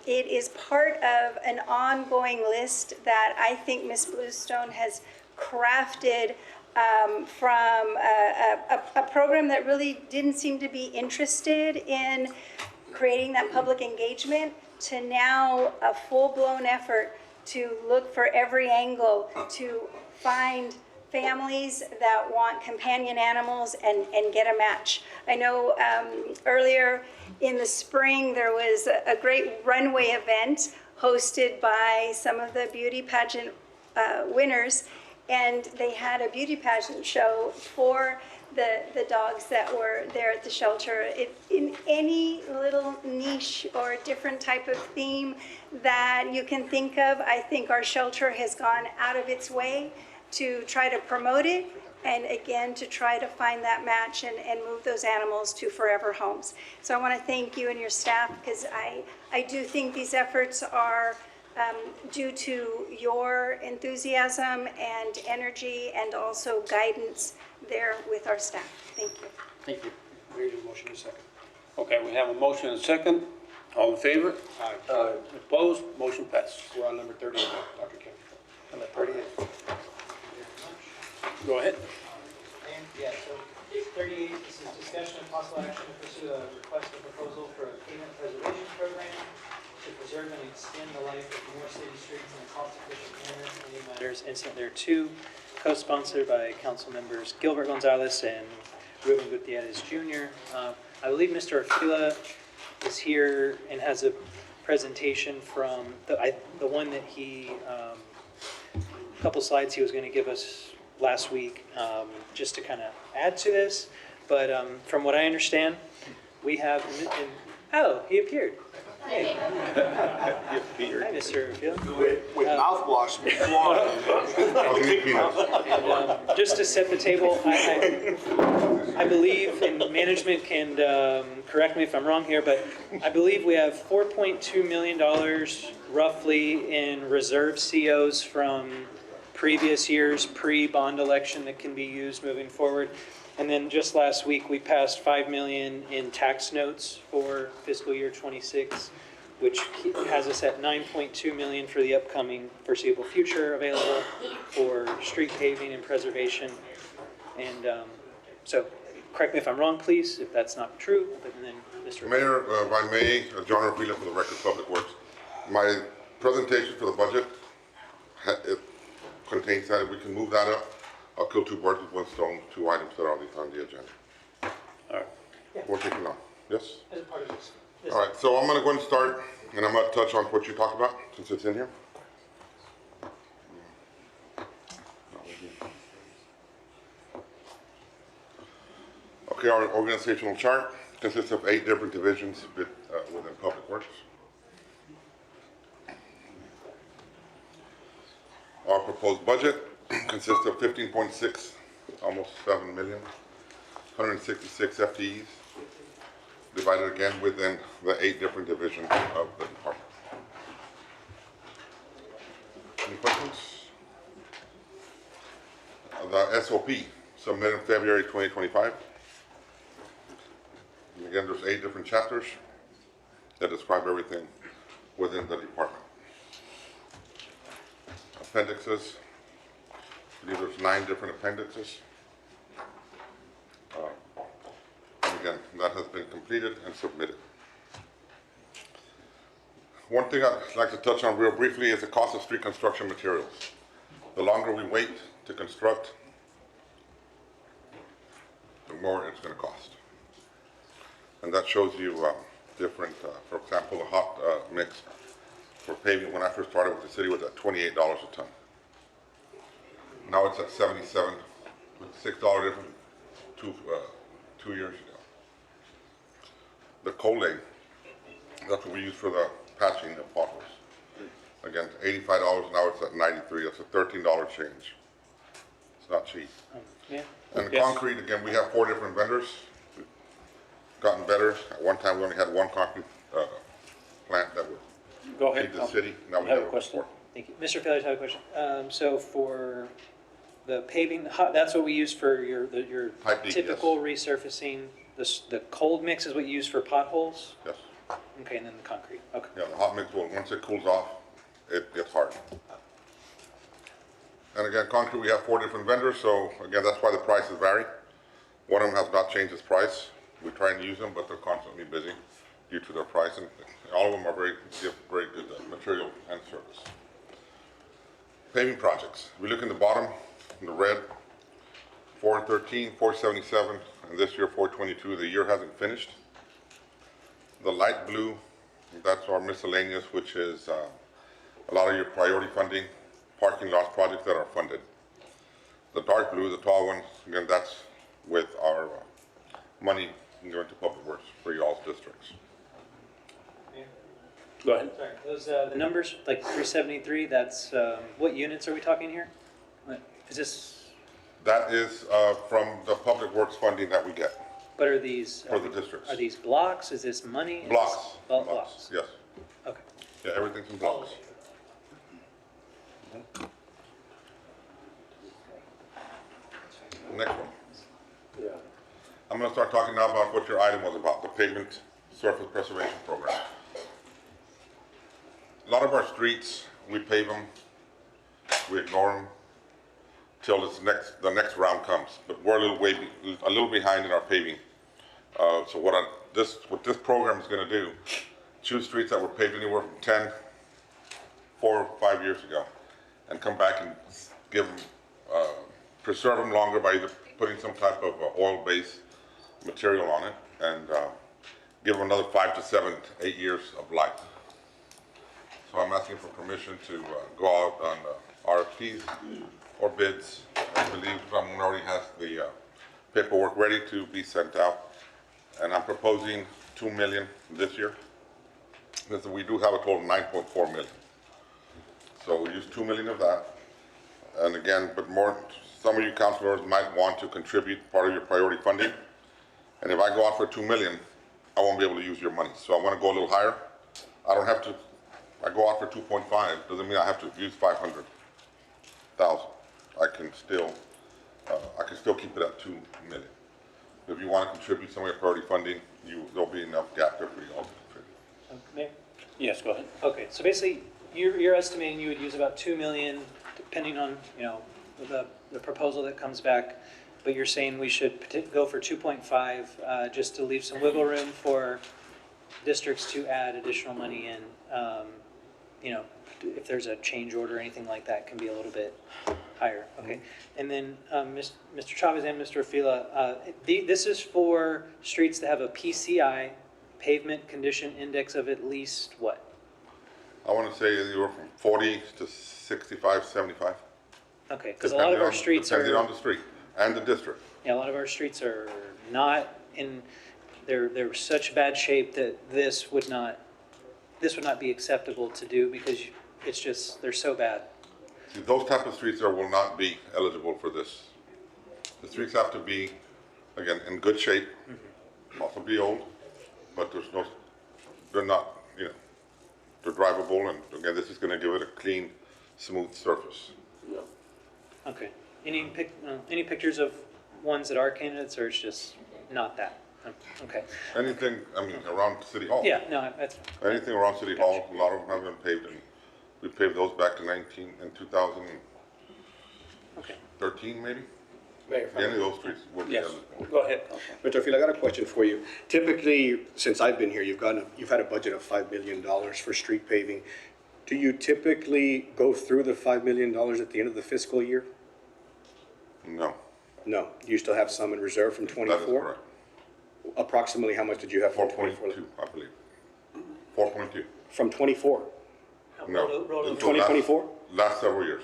It is part of an ongoing list that I think Ms. Bluestone has crafted from a program that really didn't seem to be interested in creating that public engagement to now a full-blown effort to look for every angle to find families that want companion animals and get a match. I know earlier in the spring, there was a great runway event hosted by some of the beauty pageant winners, and they had a beauty pageant show for the dogs that were there at the shelter. In any little niche or different type of theme that you can think of, I think our shelter has gone out of its way to try to promote it, and again, to try to find that match and move those animals to forever homes. So I want to thank you and your staff, because I do think these efforts are due to your enthusiasm and energy and also guidance there with our staff. Thank you. Thank you. Ready to motion in a second. Okay, we have a motion and a second. All in favor? Aye. Opposed? Motion passes. We're on number 38 now, Dr. Kim. Number 38. Go ahead. And, yeah, so 38, this is discussion of possible action to pursue a request for proposal for a pavement preservation program to preserve and extend the life of more city streets in a cost-efficient manner. Any matters incident there too, co-sponsored by council members Gilbert Gonzalez and Ruben Gutierrez Jr. I believe Mr. Arfila is here and has a presentation from the one that he, a couple slides he was going to give us last week, just to kind of add to this. But from what I understand, we have, oh, he appeared. Hey. Hi, Mr. Field. With mouthwash before. Just to set the table, I believe, and management can correct me if I'm wrong here, but I believe we have $4.2 million roughly in reserve COs from previous years, pre-bond election, that can be used moving forward. And then just last week, we passed $5 million in tax notes for fiscal year 26, which has us at $9.2 million for the upcoming foreseeable future available for street paving and preservation. And so, correct me if I'm wrong, please, if that's not true. But then Mr. Mayor, if I may, John Arfila for the Record Public Works. My presentation for the budget, it contains that. If we can move that up, I'll kill two birds with one stone, two items that are on the agenda. All right. We're taking on. Yes? As a part of this. All right, so I'm going to go ahead and start, and I'm going to touch on what you talked about, since it's in here. Okay, our organizational chart consists of 8 different divisions within Public Works. Our proposed budget consists of 15.6, almost 7 million, 166 FTEs, divided again within the 8 different divisions of the department. Any questions? The SOP submitted in February 2025. And again, there's 8 different chapters that describe everything within the department. Appendixes, I believe there's 9 different appendixes. And again, that has been completed and submitted. One thing I'd like to touch on real briefly is the cost of street construction materials. The longer we wait to construct, the more it's going to cost. And that shows you different, for example, the hot mix for paving when I first started with the city was at $28 a ton. Now it's at 77, with $6 difference 2 years ago. The coal lane, that's what we use for the patching of potholes. Again, $85, now it's at 93, that's a $13 change. It's not cheap. Yeah. And the concrete, again, we have 4 different vendors. We've gotten better. At one time, we only had 1 concrete plant that would Go ahead. feed the city. Now we have have a question. 4. Thank you. Mr. Felix, I have a question. So for the paving, that's what we use for your Pipe deep, typical resurfacing. The cold mix is what you use for potholes? Yes. Okay, and then the concrete. Okay. Yeah, the hot mix, once it cools off, it gets hard. And again, concrete, we have 4 different vendors, so again, that's why the prices vary. One of them has not changed its price. We try and use them, but they're constantly busy due to their price, and all of them give very good material and service. Paving projects. We look in the bottom, in the red, 413, 477, and this year 422. The year hasn't finished. The light blue, that's our miscellaneous, which is a lot of your priority funding, parking lot projects that are funded. The dark blue, the tall one, again, that's with our money going to public works for y'all's districts. Go ahead. Sorry, those, the numbers, like 373, that's, what units are we talking here? Is this, That is from the public works funding that we get what are these? for the districts. Are these blocks? Is this money? Is Blocks. this- Oh, blocks. Yes. Okay. Yeah, everything's in blocks. Next one. I'm gonna start talking now about what your item was about, the pavement surface preservation program. A lot of our streets, we pave them, we ignore them till the next round comes, but we're a little behind in our paving. So what this program is gonna do, choose streets that were paved anywhere from 10, 4 or 5 years ago, and come back and give them, preserve them longer by either putting some type of oil-based material on it and give them another 5 to 7 to 8 years of life. So I'm asking for permission to go out on RFPs or bids. I believe someone already has the paperwork ready to be sent out. And I'm proposing $2 million this year. We do have a total of $9.4 million. So we use $2 million of that. And again, but some of you councilors might want to contribute part of your priority funding. And if I go out for $2 million, I won't be able to use your money. So I want to go a little higher. I don't have to, I go out for 2.5, doesn't mean I have to use 500,000. I can still keep it at 2 million. If you want to contribute some of your priority funding, there'll be enough gap there for you all to contribute. Mayor? Yes, go ahead. Okay, so basically, you're estimating you would use about 2 million, depending on, the proposal that comes back, but you're saying we should go for 2.5, just to leave some wiggle room for districts to add additional money in. If there's a change order or anything like that, can be a little bit higher, okay? And then, Mr. Chavez and Mr. Fila, this is for streets that have a PCI, pavement condition index of at least what? I want to say anywhere from 40 to 65, 75. Okay, because a lot of our streets are. Depending on the street and the district. Yeah, a lot of our streets are not in, they're such bad shape that this would not be acceptable to do because it's just, they're so bad. See, those type of streets there will not be eligible for this. The streets have to be, again, in good shape, also be old, but they're not, they're drivable, and again, this is gonna give it a clean, smooth surface. Okay. Any pictures of ones that are candidates, or it's just not that? Okay. Anything, around City Hall. Yeah, no, that's. Anything around City Hall, a lot of them have been paved, and we paved those back to 2013 maybe? Mayor, Any of those streets will be Yes, eligible. go ahead. Mr. Fila, I got a question for you. Typically, since I've been here, you've had a budget of $5 million for street paving. Do you typically go through the $5 million at the end of the fiscal year? No. No, you still have some in reserve from 24? That is correct. Approximately how much did you have from 24? 4.2, I believe. 4.2. From 24? No. Roll It's 2024? Last several years.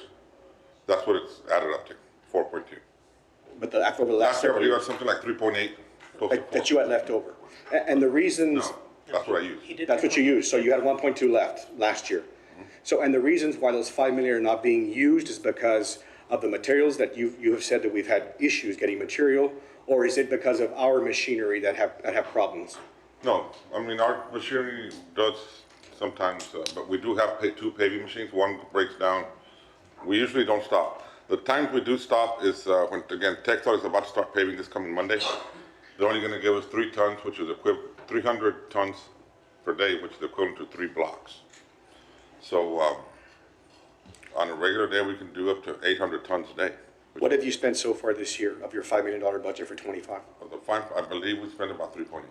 That's what it's added up to, 4.2. But after the last year, I several believe it years? was something like 3.8, close to 4. That you had left over? And the reasons? No, that's what I used. That's what you used, so you had 1.2 left last year. So, and the reasons why those 5 million are not being used is because of the materials that you have said that we've had issues getting material, or is it because of our machinery that have problems? No, our machinery does sometimes, but we do have 2 paving machines. One breaks down. We usually don't stop. The times we do stop is when, again, TxDOT is about to start paving this coming Monday. They're only going to give us 3 tons, which is 300 tons per day, which is equivalent to 3 blocks. So on a regular day, we can do up to 800 tons a day. What have you spent so far this year of your $5 million budget for 25? I believe we spent about 3.8.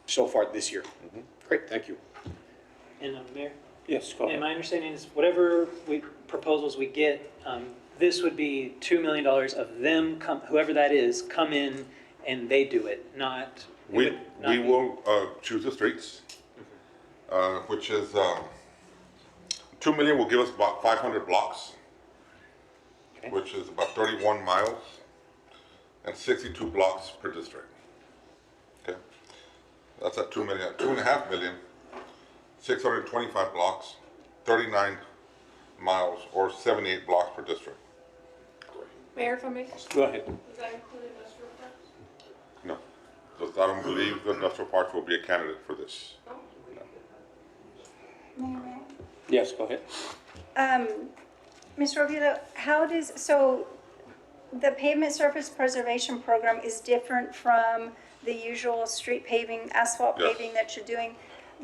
So far this year? Great, thank you. And Mayor? Yes, go And my understanding is whatever proposals we get, this would be $2 million of them, whoever that is, come in and they do it, not. it We would not be- will choose the streets, which is 2 million will give us about 500 blocks, which is about 31 miles and 62 blocks per district. Okay, that's at 2 million. 2.5 million, 625 blocks, 39 miles, or 78 blocks per district. Mayor, if I may? Go ahead. Does that include industrial parks? No, because I don't believe the industrial parks will be a candidate for this. Yes, go ahead. Mr. Oviedo, so the pavement surface preservation program is different from the usual street paving, asphalt Yes. paving that you're doing?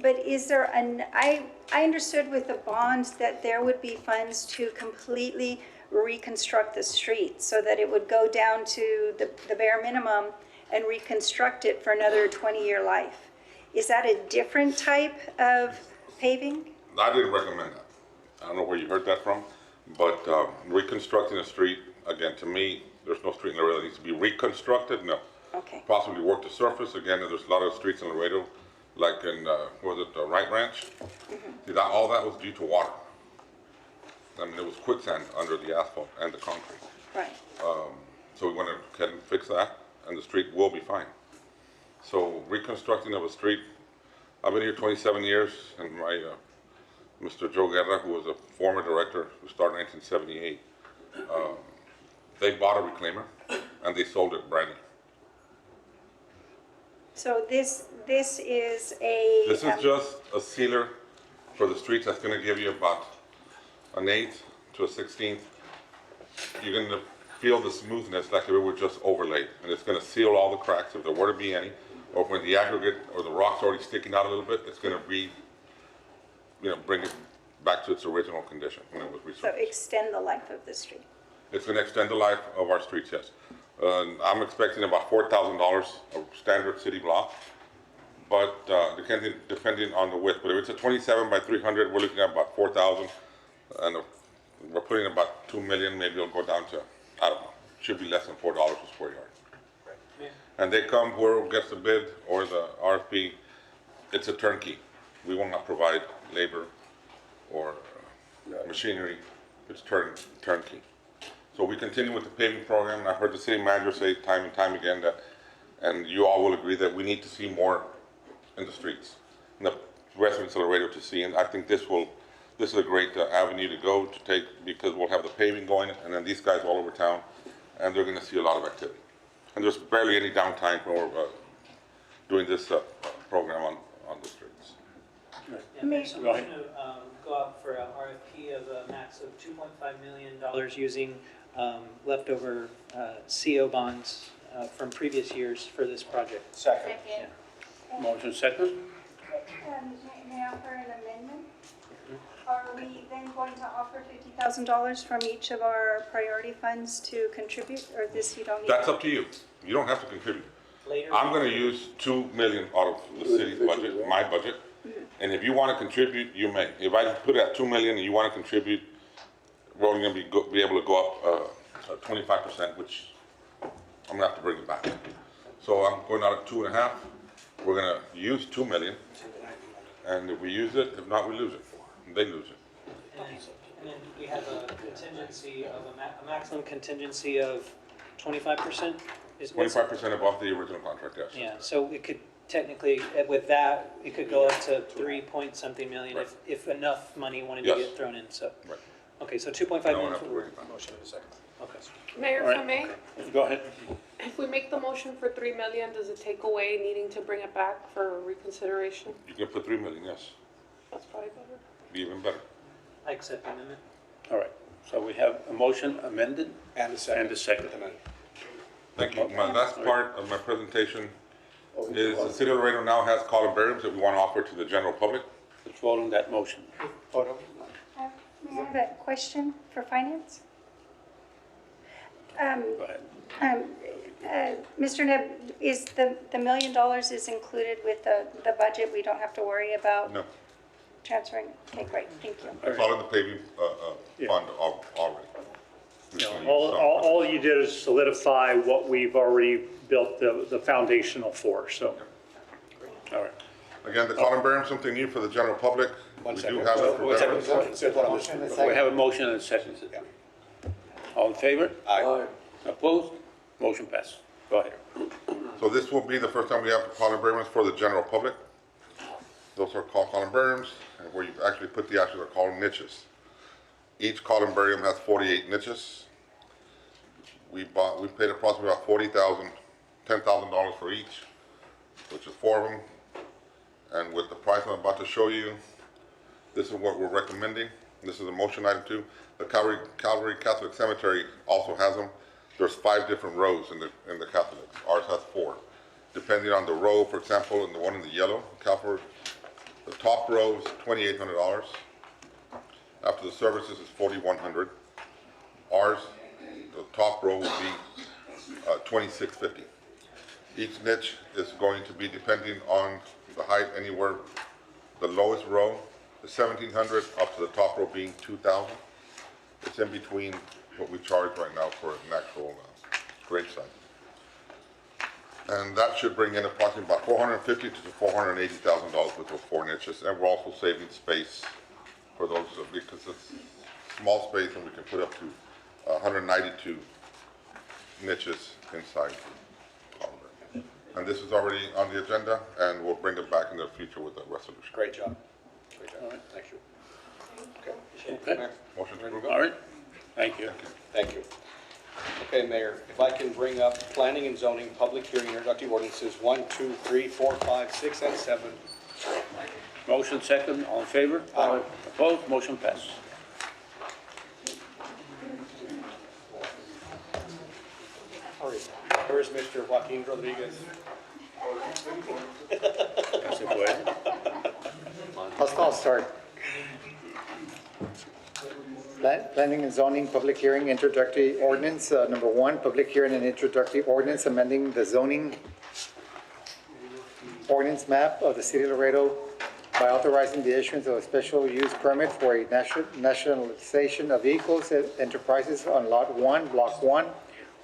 But is there I understood with the bond that there would be funds to completely reconstruct the street so that it would go down to the bare minimum and reconstruct it for another 20-year life. Is that a different type of paving? I didn't recommend that. I don't know where you heard that from, but reconstructing a street, again, to me, there's no street in Laredo that needs to be reconstructed, no. Okay. Possibly work the surface, again, there's a lot of streets in Laredo, like in, the Wright Ranch? See, all that was due to water. I mean, there was quicksand under the asphalt and the concrete. Right. So we want to fix that, and the street will be fine. So reconstructing of a street, I've been here 27 years, and my, Mr. Joe Guerra, who was a former director who started in 1978, they bought a reclaimer and they sold it brand new. So this is This is just a sealer for the streets that's gonna give you about an 1/8 to a 1/16. You're gonna feel the smoothness like if it were just overlaid, and it's gonna seal all the cracks if there were to be any, or when the aggregate or the rock's already sticking out a little bit, it's gonna bring it back to its original condition when it was So resurfaced. extend the life of the street. It's gonna extend the life of our streets, yes. I'm expecting about $4,000 of standard city block, but depending on the width. But if it's a 27 by 300, we're looking at about 4,000, and we're putting about 2 million. Maybe it'll go down to, I don't know, should be less than $4 a square yard. And they come, whoever gets the bid or the RFP, it's a turnkey. We will not provide labor or machinery. It's turnkey. So we continue with the paving program, and I've heard the city manager say time and time again that, and you all will agree that we need to see more in the streets, and the residents of Laredo to see, and I think this is a great avenue to go to take, because we'll have the paving going, and then these guys all over town, and they're gonna see a lot of activity. And there's barely any downtime when we're doing this program on the streets. Yeah, there's a motion to go out for an RFP of a max of $2.5 million using leftover CO bonds from previous years for this project. Second. Motion second. May I offer an amendment? Are we then going to offer $50,000 from each of our priority funds to contribute, or this you don't need? That's up to you. You don't have to contribute. Later. I'm gonna use 2 million out of the city's budget, my budget. And if you wanna contribute, you may. If I put it at 2 million and you wanna contribute, we're only gonna be able to go up 25%, which I'm gonna have to bring it back. So I'm going out at 2.5. We're gonna use 2 million. And if we use it, if not, we lose it. They lose it. And then we have a contingency of a maximum contingency of 25%? 25% above the original contract, yes. Yeah, so it could technically, with that, it could go up to 3-point-something million if enough money wanted to Yes. get thrown in, so. Right. Okay, so 2.5 No one million have to for worry about it. motion in a second. Okay. Mayor, All if I right. may, Go ahead. if we make the motion for 3 million, does it take away needing to bring it back for reconsideration? You can put 3 million, yes. That's probably better. Be even better. I accept the amendment. All right. So we have a motion amended and a second. Thank you. My last part of my presentation is the city of Laredo now has columbariums that we want to offer to the general public. Let's vote on that motion. May I have a question for finance? Go ahead. Mr. Neb, is the $1 million is included with the budget? We don't have to worry about? No. transferring, okay, great, thank you. It's all in the paving fund already. All you did is solidify what we've already built the foundational for, so. All right. Again, the columbarium is something new for the general public. We do second. have it for One second. veterans. We have a motion and a second. All in favor? Aye. Opposed? Motion passes. Go ahead. So this will be the first time we have columbariums for the general public. Those are called columbariums, and where you actually put the ashes are called niches. Each columbarium has 48 niches. We paid approximately about $10,000 for each, which is 4 of them. And with the price I'm about to show you, this is what we're recommending. This is a motion item 2. The Calvary Catholic Cemetery also has them. There's 5 different rows in the Catholics. Ours has 4. Depending on the row, for example, in the one in the yellow, Calvary, the top row is $2,800. After the services is $4,100. Ours, the top row will be $2,650. Each niche is going to be depending on the height, anywhere. The lowest row is $1,700 up to the top row being $2,000. It's in between what we charge right now for an actual gravesite. And that should bring in approximately about $450,000 to $480,000 with those 4 niches. And we're also saving space for those because it's small space and we can put up to 192 niches inside. And this is already on the agenda, and we'll bring it back in the future with a resolution. Great job. Great job. All right, thank you. Okay. Motion to approve. All right. Thank you. Thank you. Okay, Mayor, if I can bring up planning and zoning, public hearing, introductory ordinances 1, 2, 3, 4, 5, 6, and 7. Motion second, all in favor? Aye. Opposed? Motion passes. Where is Mr. Joaquin Rodriguez? I'll start. Planning and zoning, public hearing, introductory ordinance. Number 1, public hearing and introductory ordinance amending the zoning ordinance map of the city of Laredo by authorizing the issuance of a special use permit for a nationalization of vehicles and enterprises on Lot 1, Block 1,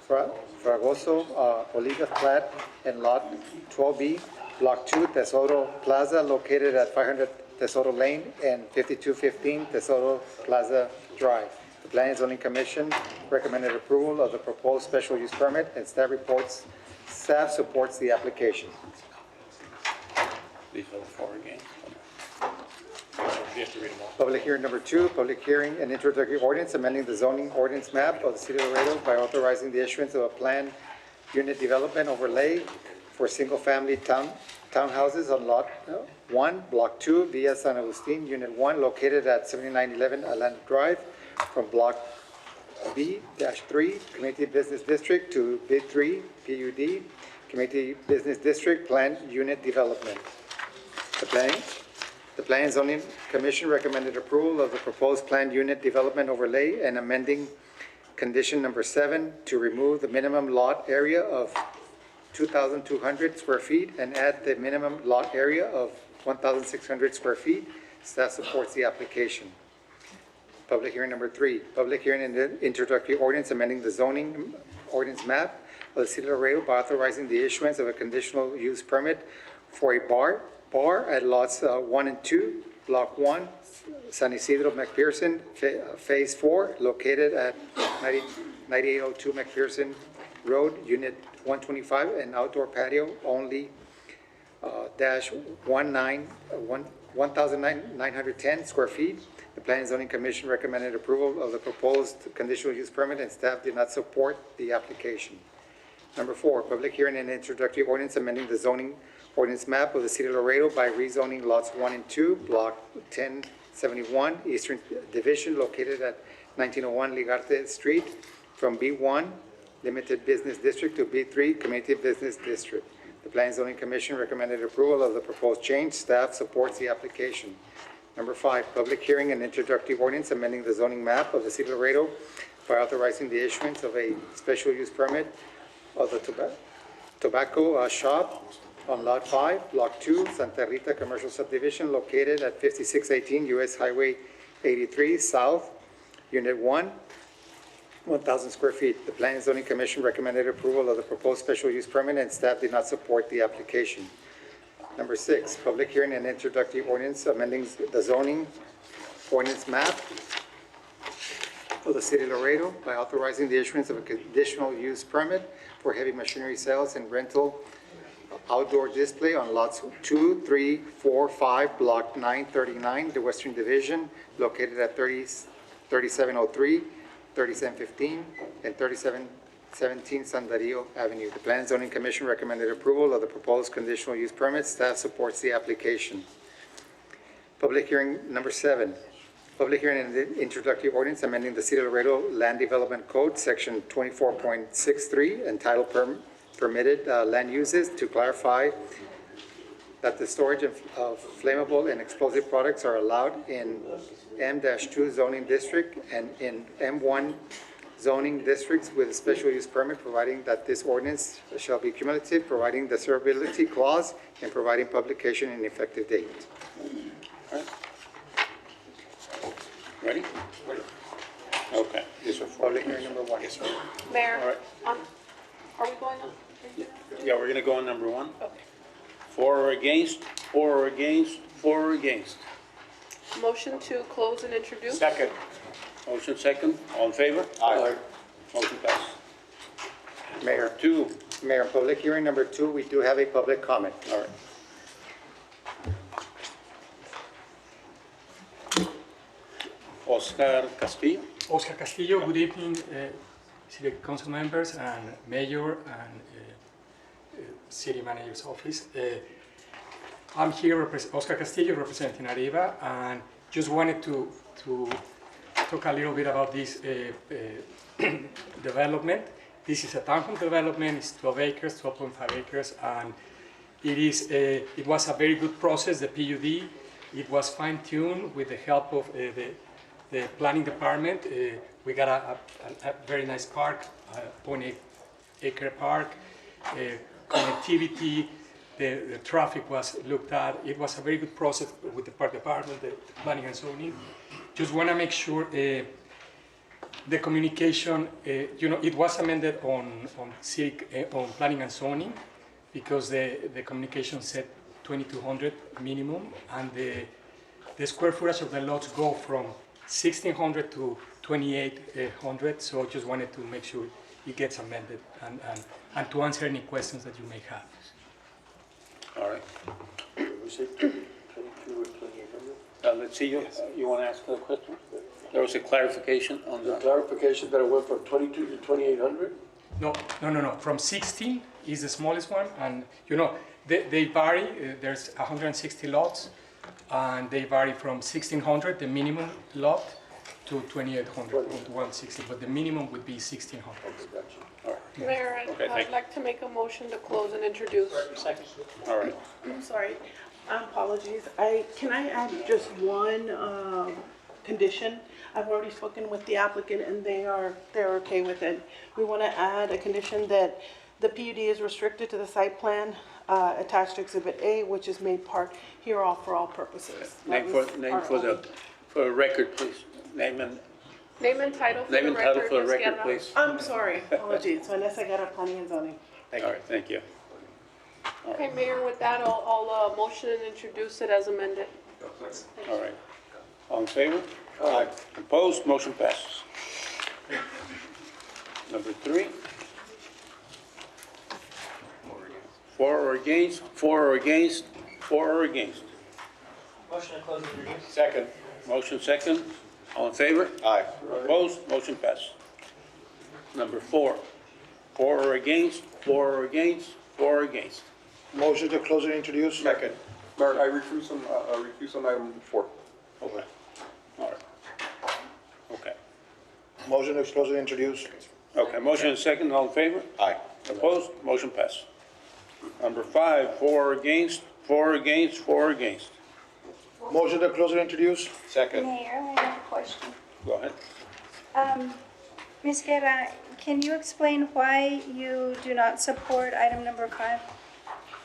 Fragoso, Oliva Plat, and Lot 12B, Block 2, Tesoro Plaza, located at 500 Tesoro Lane and 5215 Tesoro Plaza Drive. The Planning and Zoning Commission recommended approval of the proposed special use permit, and staff supports the application. These are the 4 again. You have to read them all. Public hearing number 2, public hearing and introductory ordinance amending the zoning ordinance map of the city of Laredo by authorizing the issuance of a planned unit development overlay for single-family townhouses on Lot 1, Block 2, Villa San Agustin, Unit 1, located at 7911 Atlantic Drive, from Block B-3, Community Business District, to Bid 3, PUD, Community Business District Planned Unit Development. The Planning and Zoning Commission recommended approval of the proposed planned unit development overlay and amending condition number 7 to remove the minimum lot area of 2,200 square feet and add the minimum lot area of 1,600 square feet. Staff supports the application. Public hearing number 3, public hearing and introductory ordinance amending the zoning ordinance map of the city of Laredo by authorizing the issuance of a conditional use permit for a bar at lots 1 and 2, Block 1, San Isidro McPherson, Phase 4, located at 9802 McPherson Road, Unit 125, and outdoor patio only, dash 1,910 square feet. The Planning and Zoning Commission recommended approval of the proposed conditional use permit, and staff did not support the application. Number 4, public hearing and introductory ordinance amending the zoning ordinance map of the city of Laredo by rezoning lots 1 and 2, Block 1071, Eastern Division, located at 1901 Ligarte Street, from B1, Limited Business District, to B3, Community Business District. The Planning and Zoning Commission recommended approval of the proposed change. Staff supports the application. Number 5, public hearing and introductory ordinance amending the zoning map of the city of Laredo by authorizing the issuance of a special use permit of the tobacco shop on Lot 5, Block 2, Santa Rita Commercial Subdivision located at 5618 US Highway 83 South, Unit 1, 1,000 square feet. The Planning and Zoning Commission recommended approval of the proposed special use permit, and staff did not support the application. Number 6, public hearing and introductory ordinance amending the zoning ordinance map of the city of Laredo by authorizing the issuance of a conditional use permit for heavy machinery sales and rental outdoor display on lots 2, 3, 4, 5, Block 939, the Western Division, located at 3703, 3715, and 3717 San Dario Avenue. The Plan and Zoning Commission recommended approval of the proposed conditional use permit. Staff supports the application. Public hearing number 7. Public hearing and introductory ordinance amending the City of Laredo Land Development Code, Section 24.63, entitled Permitted Land Uses, to clarify that the storage of flammable and explosive products are allowed in M-2 zoning district and in M1 zoning districts with a special use permit, providing that this ordinance shall be cumulative, providing the severability clause, and providing publication and effective date. Ready? Okay. Public hearing number 1. Mayor, All right. are we going on? Yeah, we're gonna go on number 1. Okay. For or against, for or against, for or against. Motion to close and introduce? Second. Motion second, all in favor? Aye. Motion passes. Mayor. 2, Mayor, public hearing number 2, we do have a public comment. all right. Oscar Castillo. Oscar Castillo, good evening, City Council members and Mayor and City Manager's Office. I'm here, Oscar Castillo, representing Arriba, and just wanted to talk a little bit about this development. This is a townhome development, it's 12 acres, 12.5 acres, and it was a very good process, the PUD. It was fine-tuned with the help of the planning department. We got a very nice park, 0.8 acre park, connectivity, the traffic was looked at. It was a very good process with the park department, the planning and zoning. Just want to make sure the communication, it was amended on planning and zoning because the communication said 2,200 minimum, and the square footage of the lots go from 1,600 to 2,800. So I just wanted to make sure it gets amended and to answer any questions that you may have. All right. Let's see, you want to ask a question? There was a clarification on The the, clarification that it went from 22 to 2,800? No. From 16 is the smallest one, and they vary. There's 160 lots, and they vary from 1,600, the minimum lot, to 2,800, to 160. But the minimum would be 1,600. Mayor, Okay, I'd like to make a motion to close and introduce. Second. all right. I'm sorry, apologies. Can I add just one condition? I've already spoken with the applicant and they're okay with it. We want to add a condition that the PUD is restricted to the site plan attached to Exhibit A, which is made part hereof for all purposes. Name for the record, please. Name and Title for the record. Name and title for the Ms. record, Guerra. please. I'm sorry, apologies. Vanessa Guerra, Planning and Zoning. All right, thank you. Okay, Mayor, with that, I'll motion and introduce it as amended. All right. All in favor? Aye. Opposed? Motion passes. Number 3. For or against, for or against, for or against. Motion to close and introduce? Second. Motion second. All in favor? Aye. Opposed? Motion passes. Number 4. For or against, for or against, for or against. Motion to close and introduce? Second. Mayor, I recuse on item 4. Okay. All right. Okay. Motion to close and introduce? Okay, motion and second, all in favor? Aye. Opposed? Motion passes. Number 5, for or against, for or against, for or against. Motion to close and introduce? Second. Mayor, I have a question. Go ahead. Ms. Guerra, can you explain why you do not support item number 5?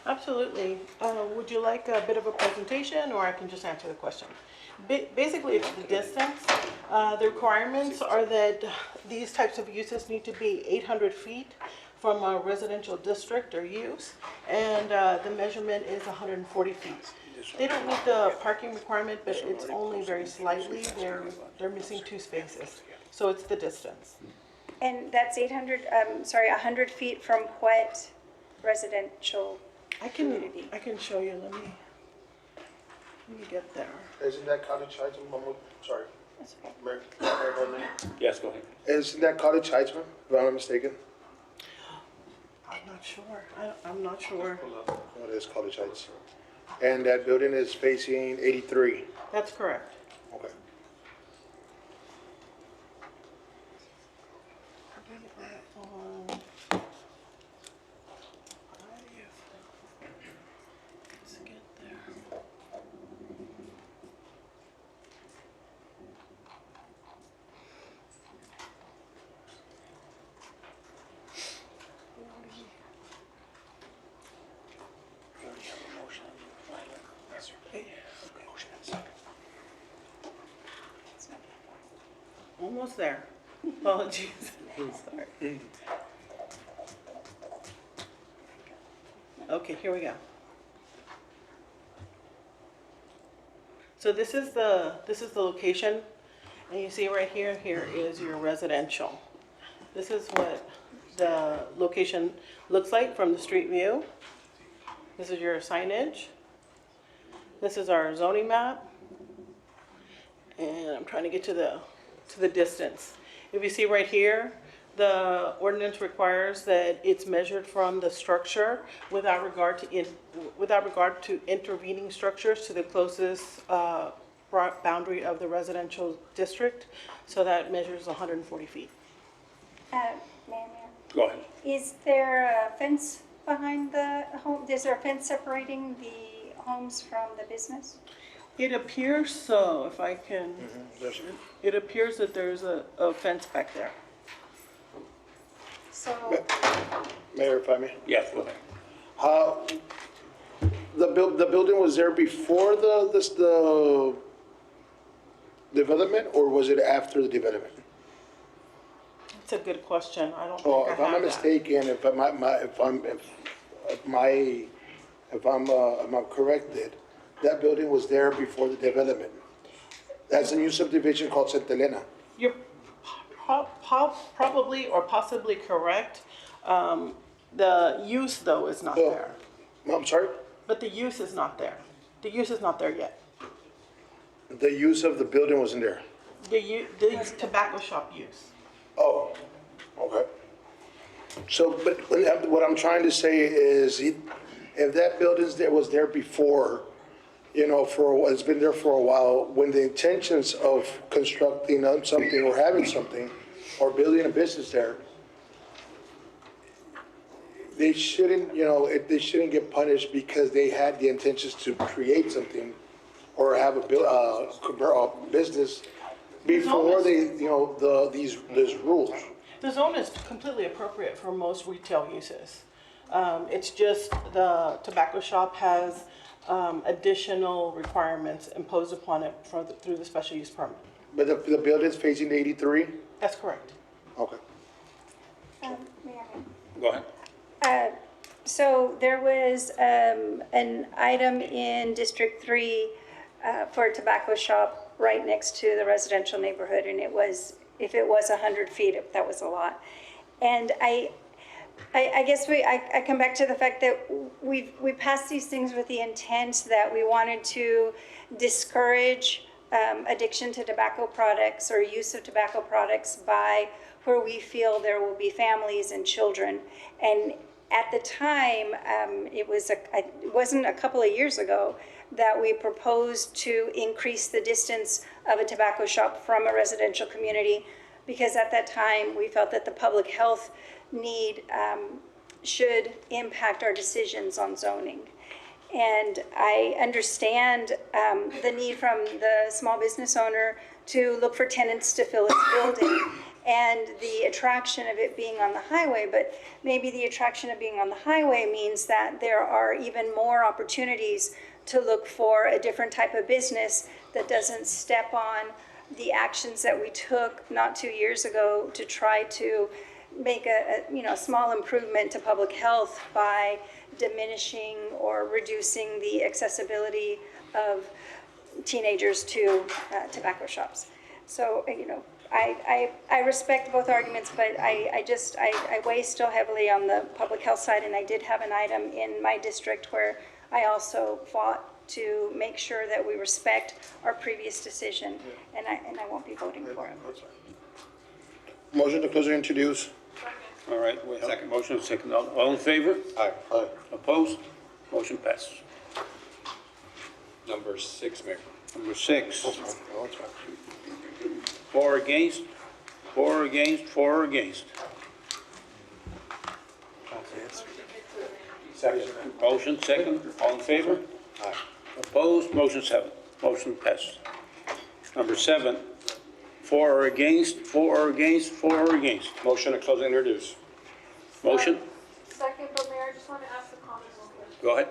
Absolutely. Would you like a bit of a presentation, or I can just answer the question? Basically, it's the distance. The requirements are that these types of uses need to be 800 feet from a residential district or use, and the measurement is 140 feet. They don't meet the parking requirement, but it's only very slightly. They're missing 2 spaces, so it's the distance. And that's 100 feet from what residential community? I can show you. Let me get there. Isn't that Cottage Heights? Sorry. That's okay. Mayor, Yes, go ahead. isn't that Cottage Heights, ma'am, if I'm not mistaken? I'm not sure. I'm not sure. No, it is College Heights. And that building is facing 83. That's correct. Okay. Let's get there. Almost there. Apologies. Sorry. Okay, here we go. So this is the location, and you see right here, here is your residential. This is what the location looks like from the street view. This is your signage. This is our zoning map. And I'm trying to get to the distance. If you see right here, the ordinance requires that it's measured from the structure without regard to intervening structures to the closest boundary of the residential district. So that measures 140 feet. Mayor, Go ahead. is there a fence behind the home? Is there a fence separating the homes from the business? It appears so, if I can, it appears that there's a fence back there. So, Mayor, if I may. Yes, go ahead. The building was there before the development, or was it after the development? It's a good question. I don't Oh, think if I I'm have not that. mistaken, if I'm corrected, that building was there before the development. That's a new subdivision called Santa Elena. You're probably or possibly correct. The use, though, is not there. I'm sorry? But the use is not there. The use is not there yet. The use of the building wasn't there. The tobacco shop use. Oh, okay. So, but what I'm trying to say is, if that building was there before, it's been there for a while, when the intentions of constructing something or having something or building a business there, they shouldn't, they shouldn't get punished because they had the intentions to create something or have a business before these rules. The zone is completely appropriate for most retail uses. It's just the tobacco shop has additional requirements imposed upon it through the special use permit. But the building's facing 83? That's correct. Okay. Mayor. Go ahead. So there was an item in District 3 for a tobacco shop right next to the residential neighborhood, and if it was 100 feet, that was a lot. And I guess I come back to the fact that we passed these things with the intent that we wanted to discourage addiction to tobacco products or use of tobacco products by where we feel there will be families and children. And at the time, it wasn't a couple of years ago that we proposed to increase the distance of a tobacco shop from a residential community, because at that time, we felt that the public health need should impact our decisions on zoning. And I understand the need from the small business owner to look for tenants to fill its building. and the attraction of it being on the highway, but maybe the attraction of being on the highway means that there are even more opportunities to look for a different type of business that doesn't step on the actions that we took not 2 years ago to try to make a small improvement to public health by diminishing or reducing the accessibility of teenagers to tobacco shops. So, I respect both arguments, but I weigh still heavily on the public health side, and I did have an item in my district where I also fought to make sure that we respect our previous decision, and I won't be voting for it. Motion to close and introduce. All right, we have a motion, second. All in favor? Aye. Aye. Opposed? Motion passes. Number 6, Mayor. Number 6, Oh, it's fine. 4 against, 4 against, 4 against. Second. Motion, second. All in favor? Aye. Opposed? Motion passes. Number 7, 4 are against, 4 are against, 4 are against. Motion to close and introduce. Motion? Second, but Mayor, I just want to ask a comment real quick. Go ahead.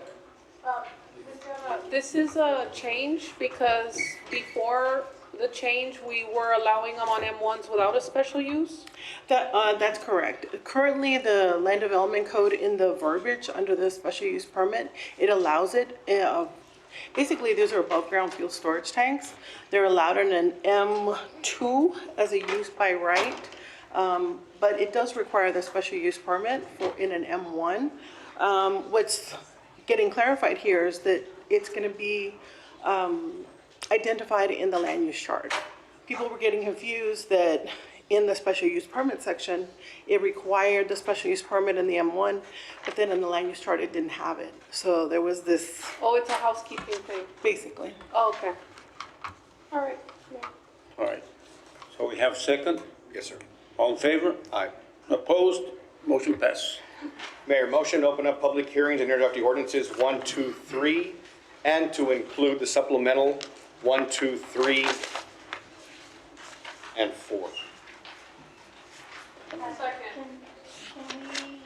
This is a change because before the change, we were allowing them on M1s without a special use? That's correct. Currently, the land development code in the verbiage under the special use permit, it allows it. Basically, these are above ground fuel storage tanks. They're allowed in an M2 as a use by right. But it does require the special use permit in an M1. What's getting clarified here is that it's going to be identified in the land use chart. People were getting confused that in the special use permit section, it required the special use permit in the M1, but then in the land use chart, it didn't have it. So there was this. Oh, it's a housekeeping thing? Basically. Oh, okay. All right. Yeah. All right. So we have second. Yes, sir. All in favor? Aye. Opposed? Motion passes. Mayor, motion to open up public hearings and introductory ordinances 1, 2, 3, and to include the supplemental 1, 2, 3, and 4. Second. Can we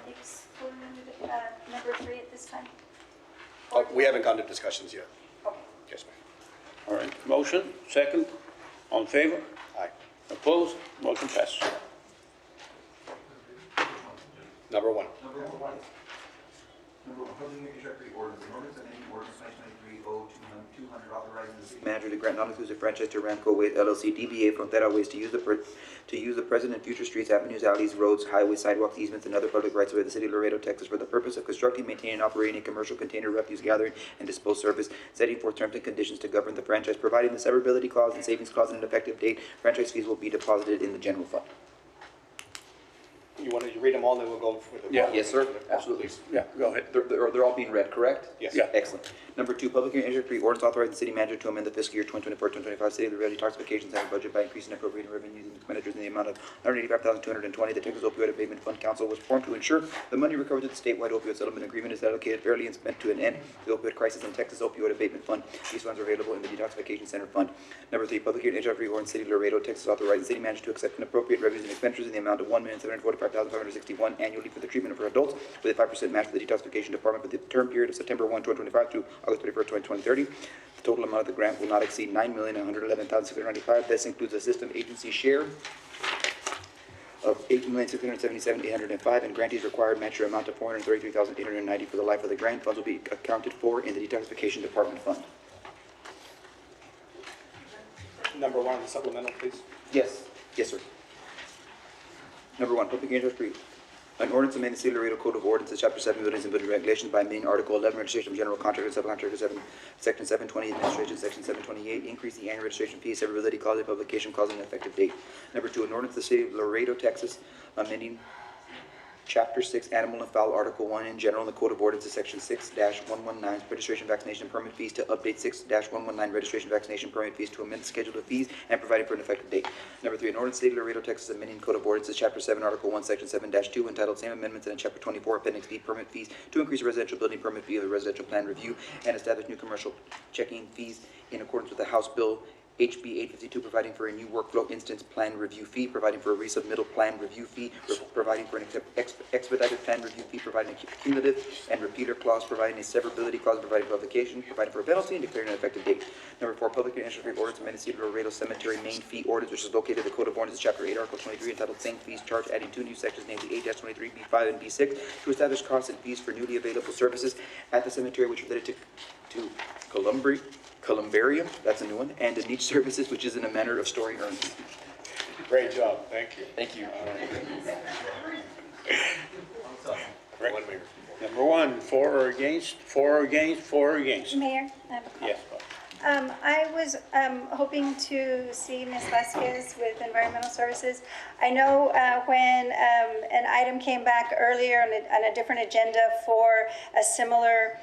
exclude number 3 at this time? We haven't gone to discussions yet. Yes, ma'am. All right. Motion, second. All in favor? Aye. Opposed? Motion passes. Number 1. Number one, public hearing introductory ordinance, an ordinance amending ordinance 2023-0200 authorizing the city manager to grant non-exclusive franchise to Ramco Waste LLC DBA Frontera Waste to use the present and future streets, avenues, alleys, roads, highways, sidewalks, easements, and other public rights of way of the city of Laredo, Texas, for the purpose of constructing, maintaining, and operating a commercial container refuse gathering and disposal service, setting forth terms and conditions to govern the franchise, providing the severability clause and savings clause and an effective date. Franchise fees will be deposited in the general fund. You want to read them all, and then we'll go for the... Yeah. Yes, sir. Absolutely. Yeah, go ahead. They're all being read, correct? Yes. Yeah. Excellent. Number 2, public hearing introductory ordinance authorizing the city manager to amend the fiscal year 2024-2025 City of Laredo detoxification center budget by increasing appropriating revenues and expenditures in the amount of $185,220. The Texas Opioid Abatement Fund Council was formed to ensure the money recovered to the statewide opioid settlement agreement is allocated fairly and spent to an end the opioid crisis in Texas Opioid Abatement Fund. These funds are available in the detoxification center fund. Number 3, public hearing introductory ordinance City of Laredo, Texas authorizing the city manager to accept and appropriate revenues and expenditures in the amount of $1,745,561 annually for the treatment of adults with a 5% match for the detoxification department for the term period of September 1, 2025 through August 31, 2030. The total amount of the grant will not exceed $9,111,695. This includes a system agency share of $8,677,805 and grantees required match amount of $433,890 for the life of the grant. Funds will be accounted for in the detoxification department fund. Number 1 on the supplemental, please. Yes. Yes, sir. Number 1, public introductory. An ordinance amending the City of Laredo Code of Ordinances, Chapter 7, Buildings and Building Regulations by amending Article 11, Registration of General Contractor and Subcontractor 7, Section 720, Administration, Section 728, increase the annual registration fee, severability clause, and publication clause, and an effective date. Number 2, an ordinance of the City of Laredo, Texas, amending Chapter 6, Animal and Fowl, Article 1 in general in the Code of Ordinances, Section 6-119, registration vaccination permit fees to update 6-119 registration vaccination permit fees to amend the schedule of fees and providing for an effective date. Number 3, an ordinance City of Laredo, Texas, amending Code of Ordinances, Chapter 7, Article 1, Section 7-2, entitled Same Amendments, and in Chapter 24, Appendix D, permit fees to increase residential building permit fee of the residential plan review and establish new commercial checking fees in accordance with the House Bill HB 852, providing for a new workflow instance plan review fee, providing for a resubmittal plan review fee, providing for an expedited plan review fee, providing a cumulative and repeater clause, providing a severability clause, providing publication, providing for a penalty, and declaring an effective date. Number 4, public and interest rate ordinance amending City of Laredo Cemetery main fee ordinance, which is located in the Code of Ordinances, Chapter 8, Article 23, entitled Same Fees Charged, adding 2 new sections, namely 8-23, B5, and B6, to establish costs and fees for newly available services at the cemetery which related to columbarium, that's a new one, and the niche services, which is in a manner of storing urns. Great job, thank you. Thank you. Number 1, for or against, for or against, for or against? Mayor, I have a comment. Yes. I was hoping to see Ms. Vasquez with Environmental Services. I know when an item came back earlier on a different agenda for a similar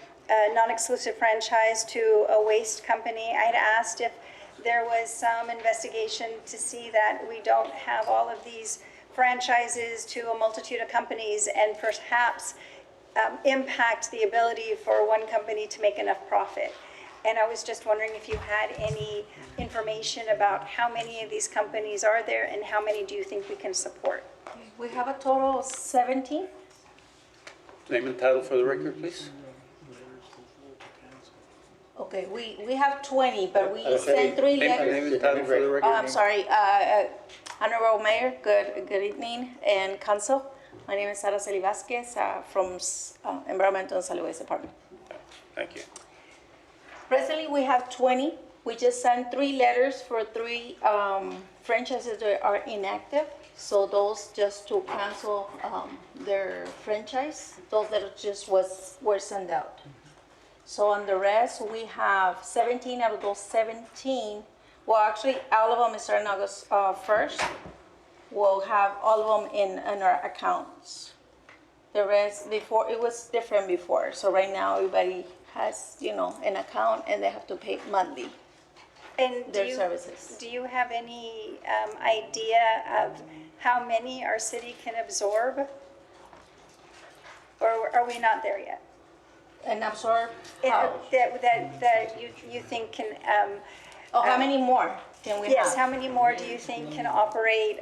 non-exclusive franchise to a waste company, I'd asked if there was some investigation to see that we don't have all of these franchises to a multitude of companies and perhaps impact the ability for one company to make enough profit. And I was just wondering if you had any information about how many of these companies are there and how many do you think we can support? We have a total of 17. Name and title for the record, please. Okay, we have 20, but we sent 3 Name letters. and title for the record. I'm sorry, Honorable Mayor, good evening, and Council. My name is Sara Celi Vasquez from Environmental and Solid Waste Department. Thank you. Presently, we have 20. We just sent 3 letters for 3 franchises that are inactive. So those just to cancel their franchise, those that just were sent out. So on the rest, we have 17 out of those 17. Well, actually, all of them is starting August 1st. We'll have all of them in our accounts. The rest, before, it was different before. So right now, everybody has, an account and they have to pay monthly And their services. do you have any idea of how many our city can absorb? Or are we not there yet? And absorb how? That you think can. How many more can we have? Yes, how many more do you think can operate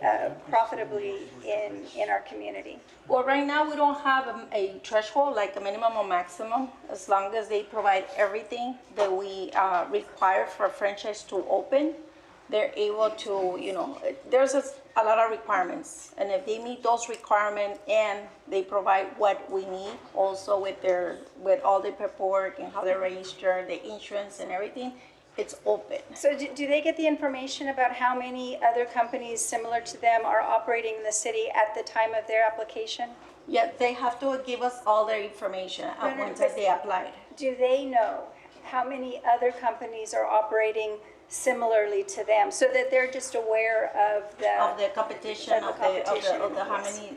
profitably in our community? Well, right now, we don't have a threshold, like a minimum or maximum, as long as they provide everything that we require for a franchise to open. They're able to, there's a lot of requirements. And if they meet those requirements and they provide what we need, also with all the paperwork and how they register, the insurance and everything, it's open. So do they get the information about how many other companies similar to them are operating in the city at the time of their application? Yeah, they have to give us all their information once they applied. Do they know how many other companies are operating similarly to them, so that they're just aware of the competition, of the of the how many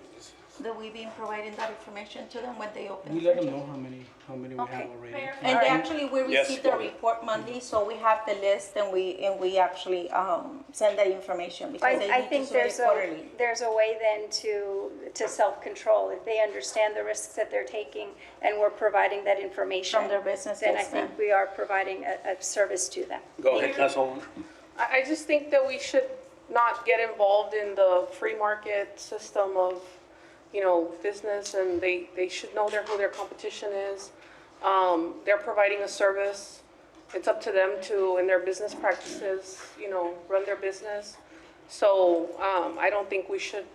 that we've been providing that information to them when they open. We let them know how many we have already. And they actually, we Yes, receive go the ahead. report Monday, so we have the list and we actually send that information because they I need to think submit it quarterly. there's a way then to self-control. If they understand the risks that they're taking and we're providing that information. From their business, Then I yes, think ma'am. we are providing a service to them. Go ahead, Councilwoman. I just think that we should not get involved in the free market system of, business, and they should know who their competition is. They're providing a service. It's up to them to, in their business practices, run their business. So I don't think we should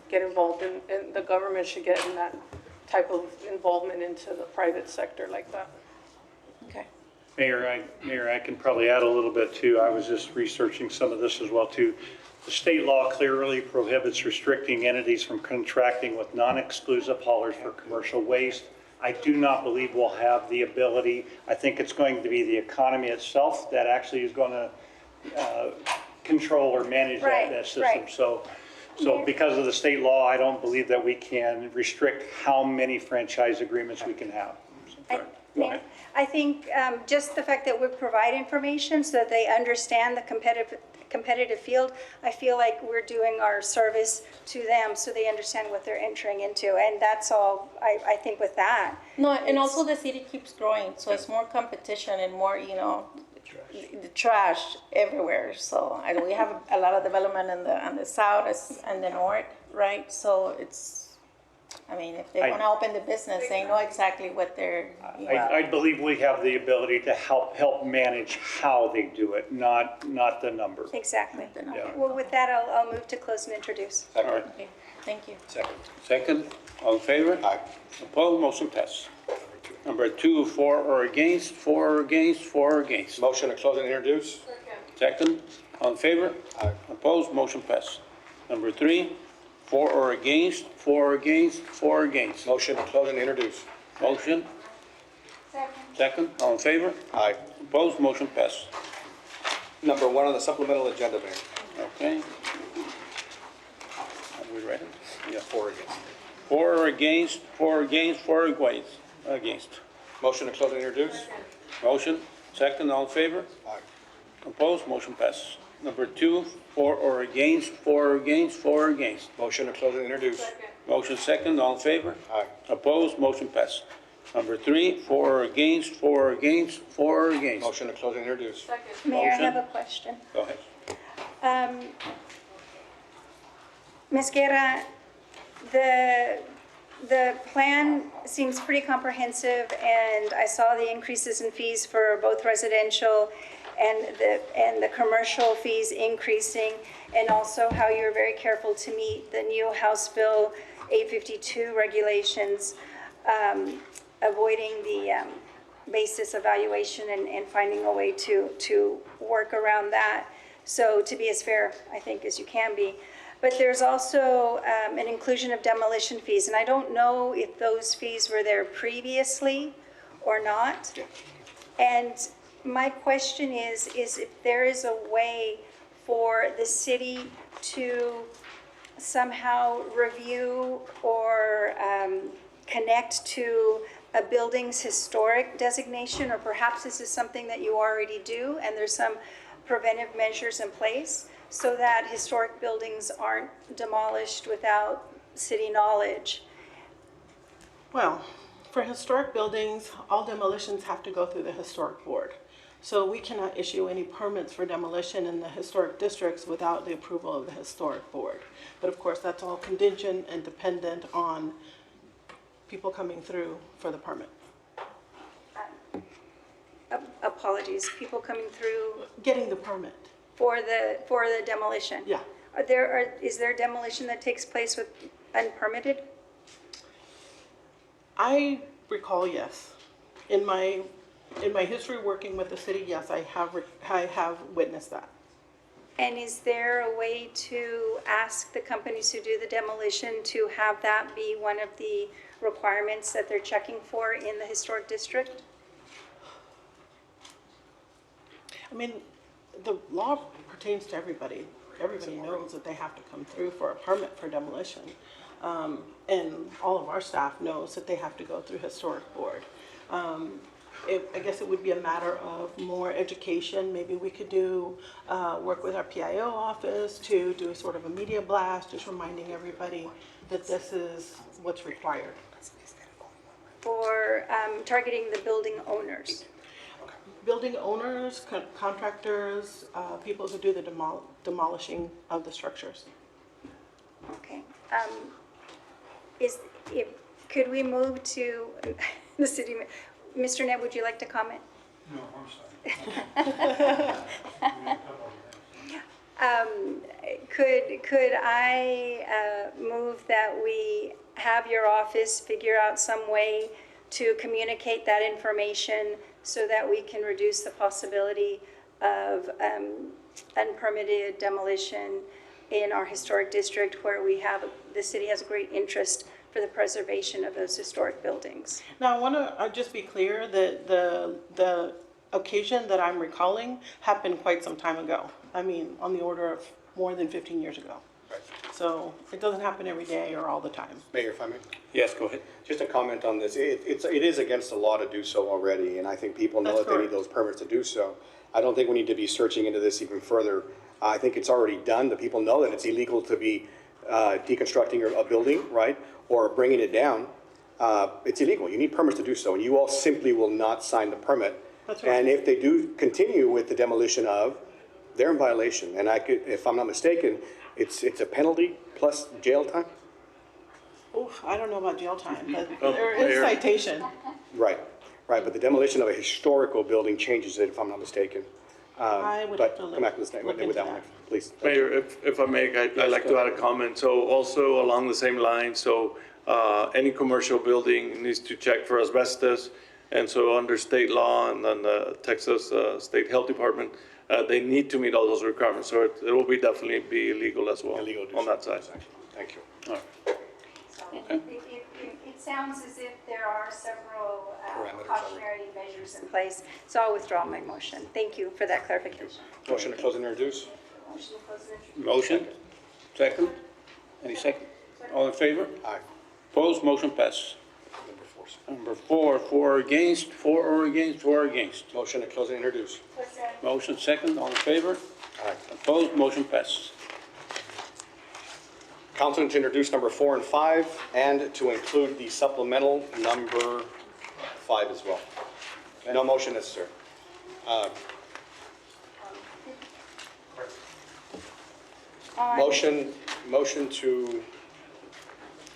get involved in, and the government should get in that type of involvement into the private sector like that. Okay. Mayor, I can probably add a little bit too. I was just researching some of this as well too. The state law clearly prohibits restricting entities from contracting with non-exclusive haulers for commercial waste. I do not believe we'll have the ability. I think it's going to be the economy itself that actually is going to control or manage that system. right. So because of the state law, I don't believe that we can restrict how many franchise agreements we can have. Go ahead. I think just the fact that we provide information so that they understand the competitive field, I feel like we're doing our service to them so they understand what they're entering into. And that's all, I think with that. No, and also the city keeps growing, so it's more competition and more, trash. the trash everywhere. So, and we have a lot of development on the south and the north, right? So it's, I mean, if they want to open the business, they know exactly what they're. I believe we have the ability to help manage how they do it, not the number. Exactly. Yeah. Well, with that, I'll move to close and introduce. All right. Okay, thank you. Second, all in favor? Aye. Opposed, motion passes. Number 2, for or against, for or against, for or against. Motion to close and introduce? Second, all in favor? Aye. Opposed, motion passes. Number 3, for or against, for or against, for or against. Motion to close and introduce? Motion? Second, all in favor? Aye. Opposed, motion passes. Number 1 on the supplemental agenda, Mayor. Okay. Are we ready? Yeah, for or against. For or against, for or against, for or against. Motion to close and introduce? Motion, second, all in favor? Aye. Opposed, motion passes. Number 2, for or against, for or against, for or against. Motion to close and introduce? Motion second, all in favor? Aye. Opposed, motion passes. Number 3, for or against, for or against, for or against. Motion to close and introduce? Mayor, I have Motion. a question. Go ahead. Ms. Guerra, the plan seems pretty comprehensive, and I saw the increases in fees for both residential and the commercial fees increasing, and also how you're very careful to meet the new House Bill 852 regulations, avoiding the basis evaluation and finding a way to work around that. So to be as fair, I think, as you can be. But there's also an inclusion of demolition fees, and I don't know if those fees were there previously or not. And my question is if there is a way for the city to somehow review or connect to a building's historic designation, or perhaps this is something that you already do, and there's some preventive measures in place, so that historic buildings aren't demolished without city knowledge. Well, for historic buildings, all demolitions have to go through the historic board. So we cannot issue any permits for demolition in the historic districts without the approval of the historic board. But of course, that's all contingent and dependent on people coming through for the permit. Apologies, people coming through Getting the permit. for the demolition? Yeah. Is there demolition that takes place with unpermitted? I recall, yes. In my history working with the city, yes, I have witnessed that. And is there a way to ask the companies who do the demolition to have that be one of the requirements that they're checking for in the historic district? I mean, the law pertains to everybody. Everybody knows that they have to come through for a permit for demolition. And all of our staff knows that they have to go through historic board. I guess it would be a matter of more education. Maybe we could work with our PIO office to do sort of a media blast, just reminding everybody that this is what's required. For targeting the building owners? Building owners, contractors, people who do the demolishing of the structures. Okay. Could we move to the city? Mr. Neb, would you like to comment? No, I'm sorry. Could I move that we have your office figure out some way to communicate that information so that we can reduce the possibility of unpermitted demolition in our historic district, where the city has a great interest for the preservation of those historic buildings? Now, I want to just be clear that the occasion that I'm recalling happened quite some time ago. I mean, on the order of more than 15 years ago. So it doesn't happen every day or all the time. Mayor, if I may? Yes, go ahead. Just a comment on this. It is against the law to do so already, and I think people know That's that they need correct. those permits to do so. I don't think we need to be searching into this even further. I think it's already done. The people know that it's illegal to be deconstructing a building, right, or bringing it down. It's illegal. You need permits to do so, and you all simply will not sign the permit That's right. And if they do continue with the demolition of, they're in violation. And I could, if I'm not mistaken, it's a penalty plus jail time? Oof, I don't know about jail time, but Oh, there is Mayor. citation. Right, but the demolition of a historical building changes it, if I'm not mistaken. I would have to But come back to this, look with into that that. one, please. Mayor, if I may, I'd like to add a comment. So also along the same line, so any commercial building needs to check for asbestos. And so under state law and then the Texas State Health Department, they need to meet all those requirements. So it will be definitely be illegal as well on that side. Thank you. All right. It sounds as if there are several Parameters cautionary measures in place, so I'll withdraw my motion. Thank you for that clarification. Motion to close and introduce? Motion to close and introduce. Motion? Second? Any second? All in favor? Aye. Opposed? Motion passes. Number 4, sir. Number 4, four or against? Motion to close and introduce? Motion second, all in favor? Aye. Opposed? Motion passes. Council to introduce number 4 and 5, and to include the supplemental number 5 as well. No motion necessary. Motion to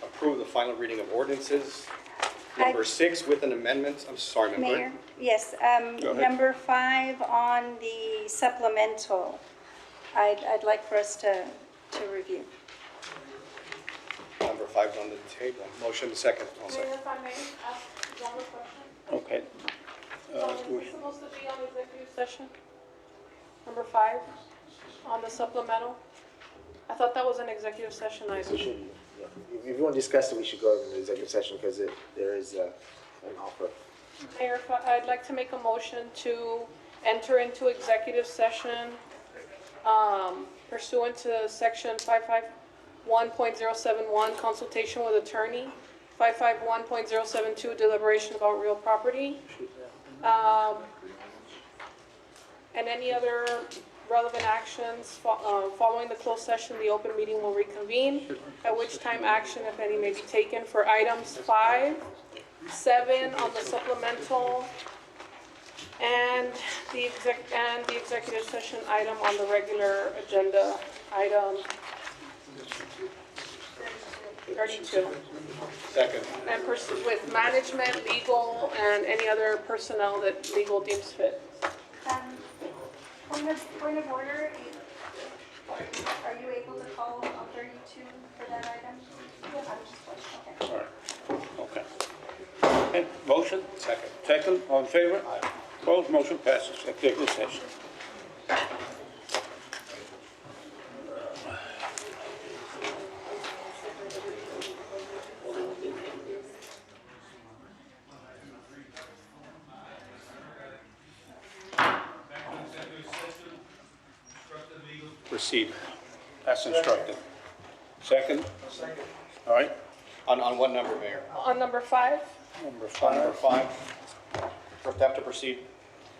approve the final reading of ordinances. Number 6 with an amendment. I'm sorry, Madam Clerk. Mayor, yes, Go ahead. number 5 on the supplemental, I'd like for us to review. Number 5 is on the table. Motion second. I'll second. Mayor, if I may ask one more question? Okay. Is this supposed to be on executive session? Number 5, on the supplemental? I thought that was an executive session item. If you want to discuss it, we should go into executive session because there is an offer. Mayor, I'd like to make a motion to enter into executive session pursuant to section 551.071, consultation with attorney, 551.072, deliberation about real property, and any other relevant actions. Following the closed session, the open meeting will reconvene, at which time action, if any, may be taken for items 5, 7 on the supplemental, and the executive session item on the regular agenda, item 32. Second. And with management, legal, and any other personnel that legal deems fit. Point of order, are you able to call on 32 for that item? I'm just questioning. All right. Okay. Okay, motion? Second. Second, all in favor? Aye. Opposed? Motion passes. Executive session. Proceed as instructed. Second? All right, On what number, Mayor? On number 5, number On number 5. 5. First have to proceed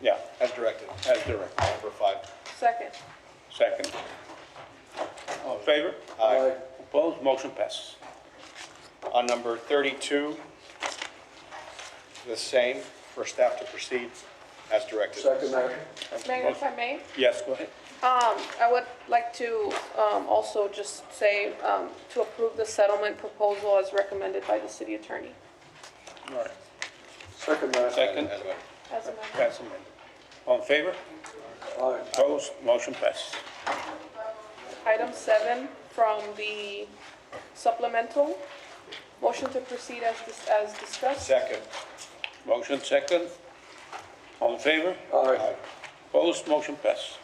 Yeah, as directed. as directed. Number 5. second. Second. All in favor? Aye. Opposed? Motion passes. On number 32, the same, for staff to proceed as directed. Second, Mayor. Mayor, if I may? Yes, go ahead. I would like to also just say to approve the settlement proposal as recommended by the city attorney. All right. Second, Mayor. Second. As well. As amended. That's amended. All in favor? Aye. Opposed? Motion passes. Item 7 from the supplemental. Motion to proceed as discussed. Second. Motion second. All in favor? Aye. Opposed? Motion passes.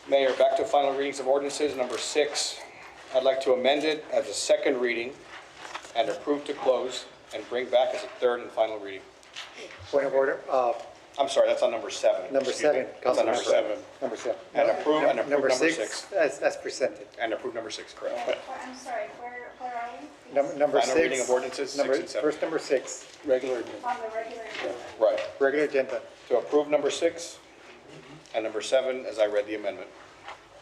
Mayor, back to final readings of ordinances. Number 6, I'd like to amend it as a second reading and approve to close and bring back as a third and final reading. Point of order, I'm sorry, that's on number 7. number Excuse me. 7. That's on number 7. Number 7. And approve number 6. As presented. And approve number 6, correct. I'm sorry, where are we? Number 6. Final reading of ordinances, 6 and 7. First, number 6, Regular agenda. On the regular agenda. Right. regular agenda. To approve number 6 and number 7 as I read the amendment.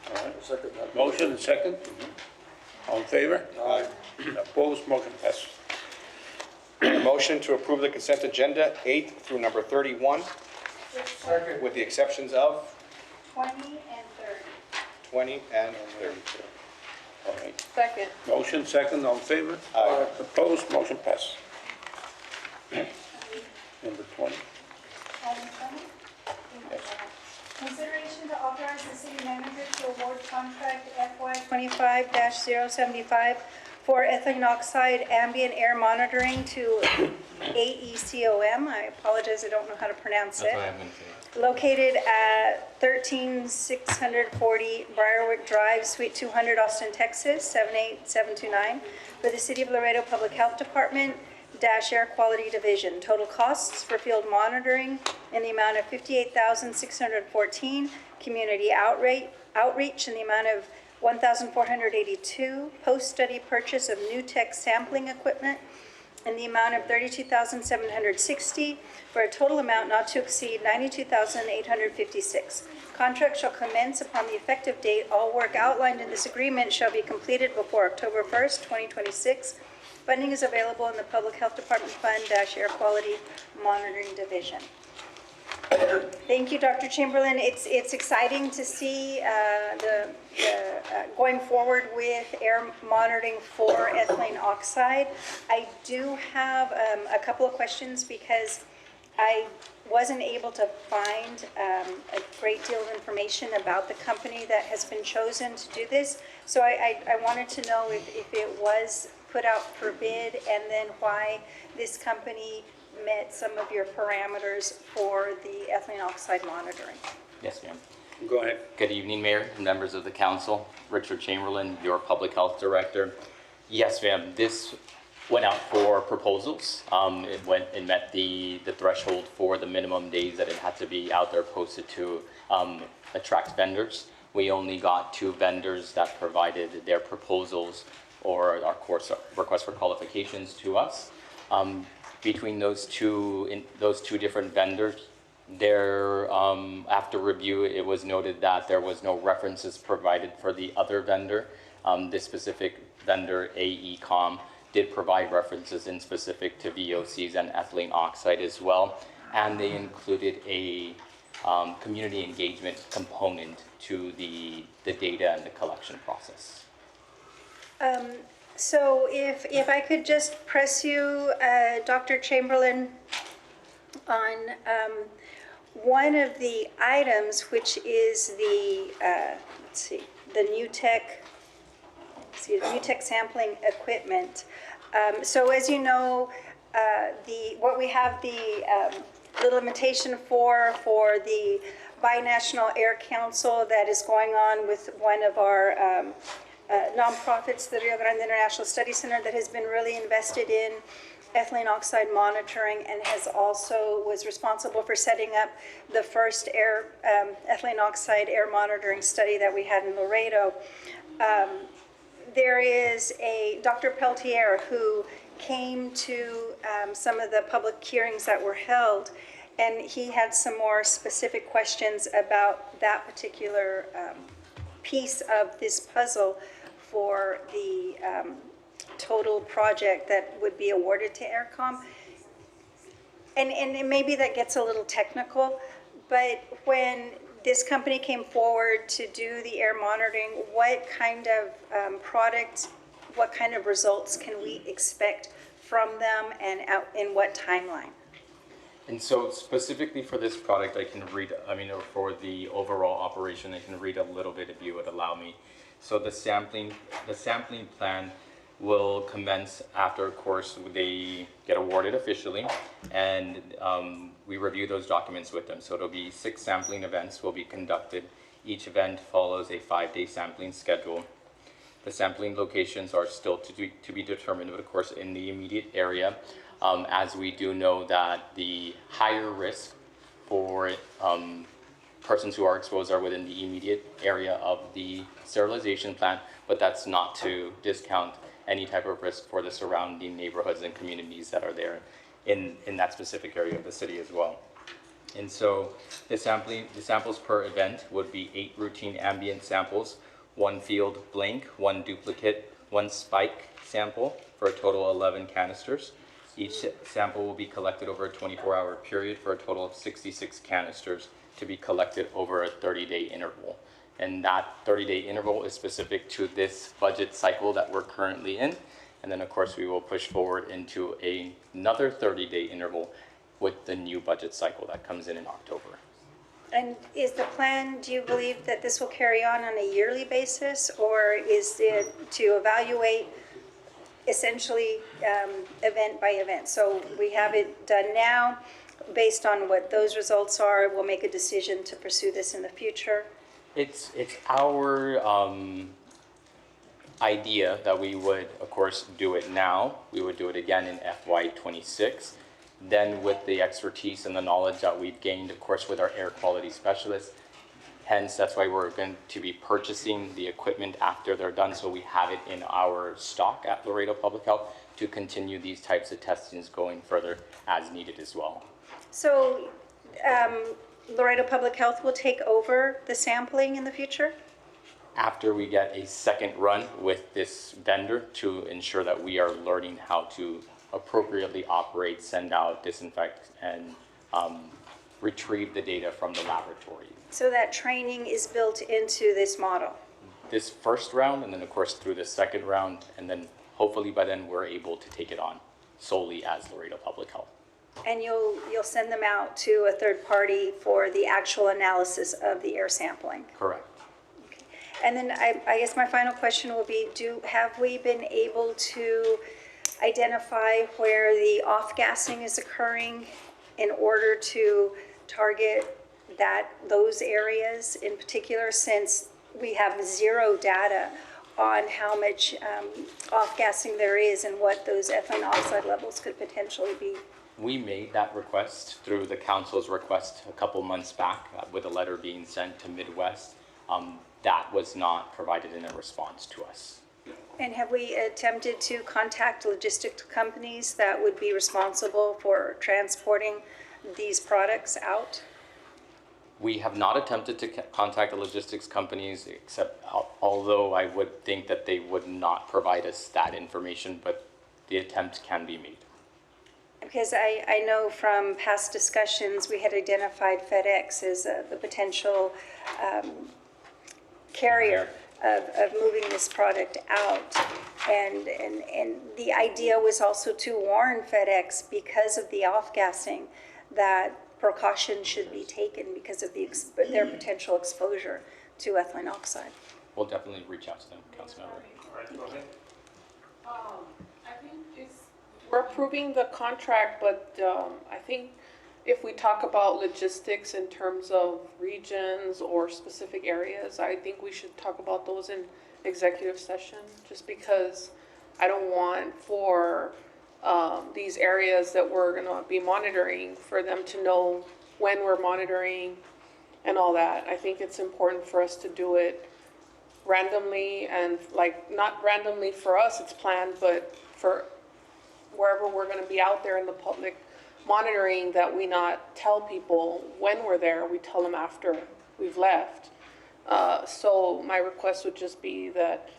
All right. Second, Mayor. Motion and second. All in favor? Aye. Opposed? Motion passes. A motion to approve the consent agenda 8 through number 31 Second. with the exceptions of 20 and 30. 20 and 30. All right. Second. Motion second, all in favor? Aye. Opposed, motion passes. Number 20. Item 20. Consideration to authorize the city manager to award contract FY 25-075 for ethylene oxide ambient air monitoring to AECOM. I apologize, I don't know how to pronounce it. Located at 13640 Briarwood Drive, Suite 200, Austin, Texas, 78729, for the City of Laredo Public Health Department, Air Quality Division. Total costs for field monitoring in the amount of $58,614. Community outreach in the amount of $1,482. Post-study purchase of new tech sampling equipment in the amount of $32,760, for a total amount not to exceed $92,856. Contract shall commence upon the effective date. All work outlined in this agreement shall be completed before October 1st, 2026. Funding is available in the Public Health Department Fund Air Quality Monitoring Division. Thank you, Dr. Chamberlain. It's exciting to see going forward with air monitoring for ethylene oxide. I do have a couple of questions because I wasn't able to find a great deal of information about the company that has been chosen to do this. So I wanted to know if it was put out for bid, and then why this company met some of your parameters for the ethylene oxide monitoring. Yes, ma'am. Go ahead. Good evening, Mayor and members of the council. Richard Chamberlain, your Public Health Director. Yes, ma'am, this went out for proposals. It met the threshold for the minimum days that it had to be out there posted to attract vendors. We only got 2 vendors that provided their proposals or our course request for qualifications to us. Between those two different vendors, after review, it was noted that there was no references provided for the other vendor. This specific vendor, AECOM, did provide references in specific to VOCs and ethylene oxide as well, and they included a community engagement component to the data and the collection process. So if I could just press you, Dr. Chamberlain, on one of the items, which is the, the new tech sampling equipment. So as you know, what we have the limitation for the Binational Air Council that is going on with one of our nonprofits, the Rio Grande International Study Center, that has been really invested in ethylene oxide monitoring and was responsible for setting up the first ethylene oxide air monitoring study that we had in Laredo. There is a Dr. Peltier who came to some of the public hearings that were held, and he had some more specific questions about that particular piece of this puzzle for the total project that would be awarded to AirCom. And maybe that gets a little technical, but when this company came forward to do the air monitoring, what kind of product, what kind of results can we expect from them, and in what timeline? And so specifically for this product, or for the overall operation, I can read a little bit if you would allow me. So the sampling plan will commence after, of course, they get awarded officially, and we review those documents with them. So it'll be 6 sampling events will be conducted. Each event follows a 5-day sampling schedule. The sampling locations are still to be determined, but of course in the immediate area, as we do know that the higher risk for persons who are exposed are within the immediate area of the sterilization plant, but that's not to discount any type of risk for the surrounding neighborhoods and communities that are there in that specific area of the city as well. And so the samples per event would be 8 routine ambient samples, 1 field blank, 1 duplicate, 1 spike sample, for a total of 11 canisters. Each sample will be collected over a 24-hour period for a total of 66 canisters to be collected over a 30-day interval. And that 30-day interval is specific to this budget cycle that we're currently in. And then, of course, we will push forward into another 30-day interval with the new budget cycle that comes in October. And is the plan, do you believe that this will carry on a yearly basis, or is it to evaluate essentially event by event? So we have it done now. Based on what those results are, we'll make a decision to pursue this in the future. It's our idea that we would, of course, do it now. We would do it again in FY26. Then with the expertise and the knowledge that we've gained, of course, with our air quality specialists, hence that's why we're going to be purchasing the equipment after they're done, so we have it in our stock at Laredo Public Health to continue these types of testings going further as needed as well. So Laredo Public Health will take over the sampling in the future? After we get a second run with this vendor to ensure that we are learning how to appropriately operate, send out, disinfect, and retrieve the data from the laboratory. So that training is built into this model? This first round, and then of course through the second round, and then hopefully by then we're able to take it on solely as Laredo Public Health. And you'll send them out to a third party for the actual analysis of the air sampling? Correct. And then I guess my final question will be, have we been able to identify where the off-gassing is occurring in order to target those areas in particular, since we have zero data on how much off-gassing there is and what those ethylene oxide levels could potentially be? We made that request through the council's request a couple months back with a letter being sent to Midwest. That was not provided in a response to us. And have we attempted to contact logistics companies that would be responsible for transporting these products out? We have not attempted to contact the logistics companies, except although I would think that they would not provide us that information, but the attempt can be made. Because I know from past discussions, we had identified FedEx as the potential carrier of moving this product out. And the idea was also to warn FedEx, because of the off-gassing, that precautions should be taken because of their potential exposure to ethylene oxide. We'll definitely reach out to them, Councilmember. I think we're approving the contract, but I think if we talk about logistics in terms of regions or specific areas, I think we should talk about those in executive session, just because I don't want for these areas that we're gonna be monitoring, for them to know when we're monitoring and all that. I think it's important for us to do it randomly, and not randomly for us, it's planned, but for wherever we're gonna be out there in the public monitoring, that we not tell people when we're there, we tell them after we've left. So my request would just be that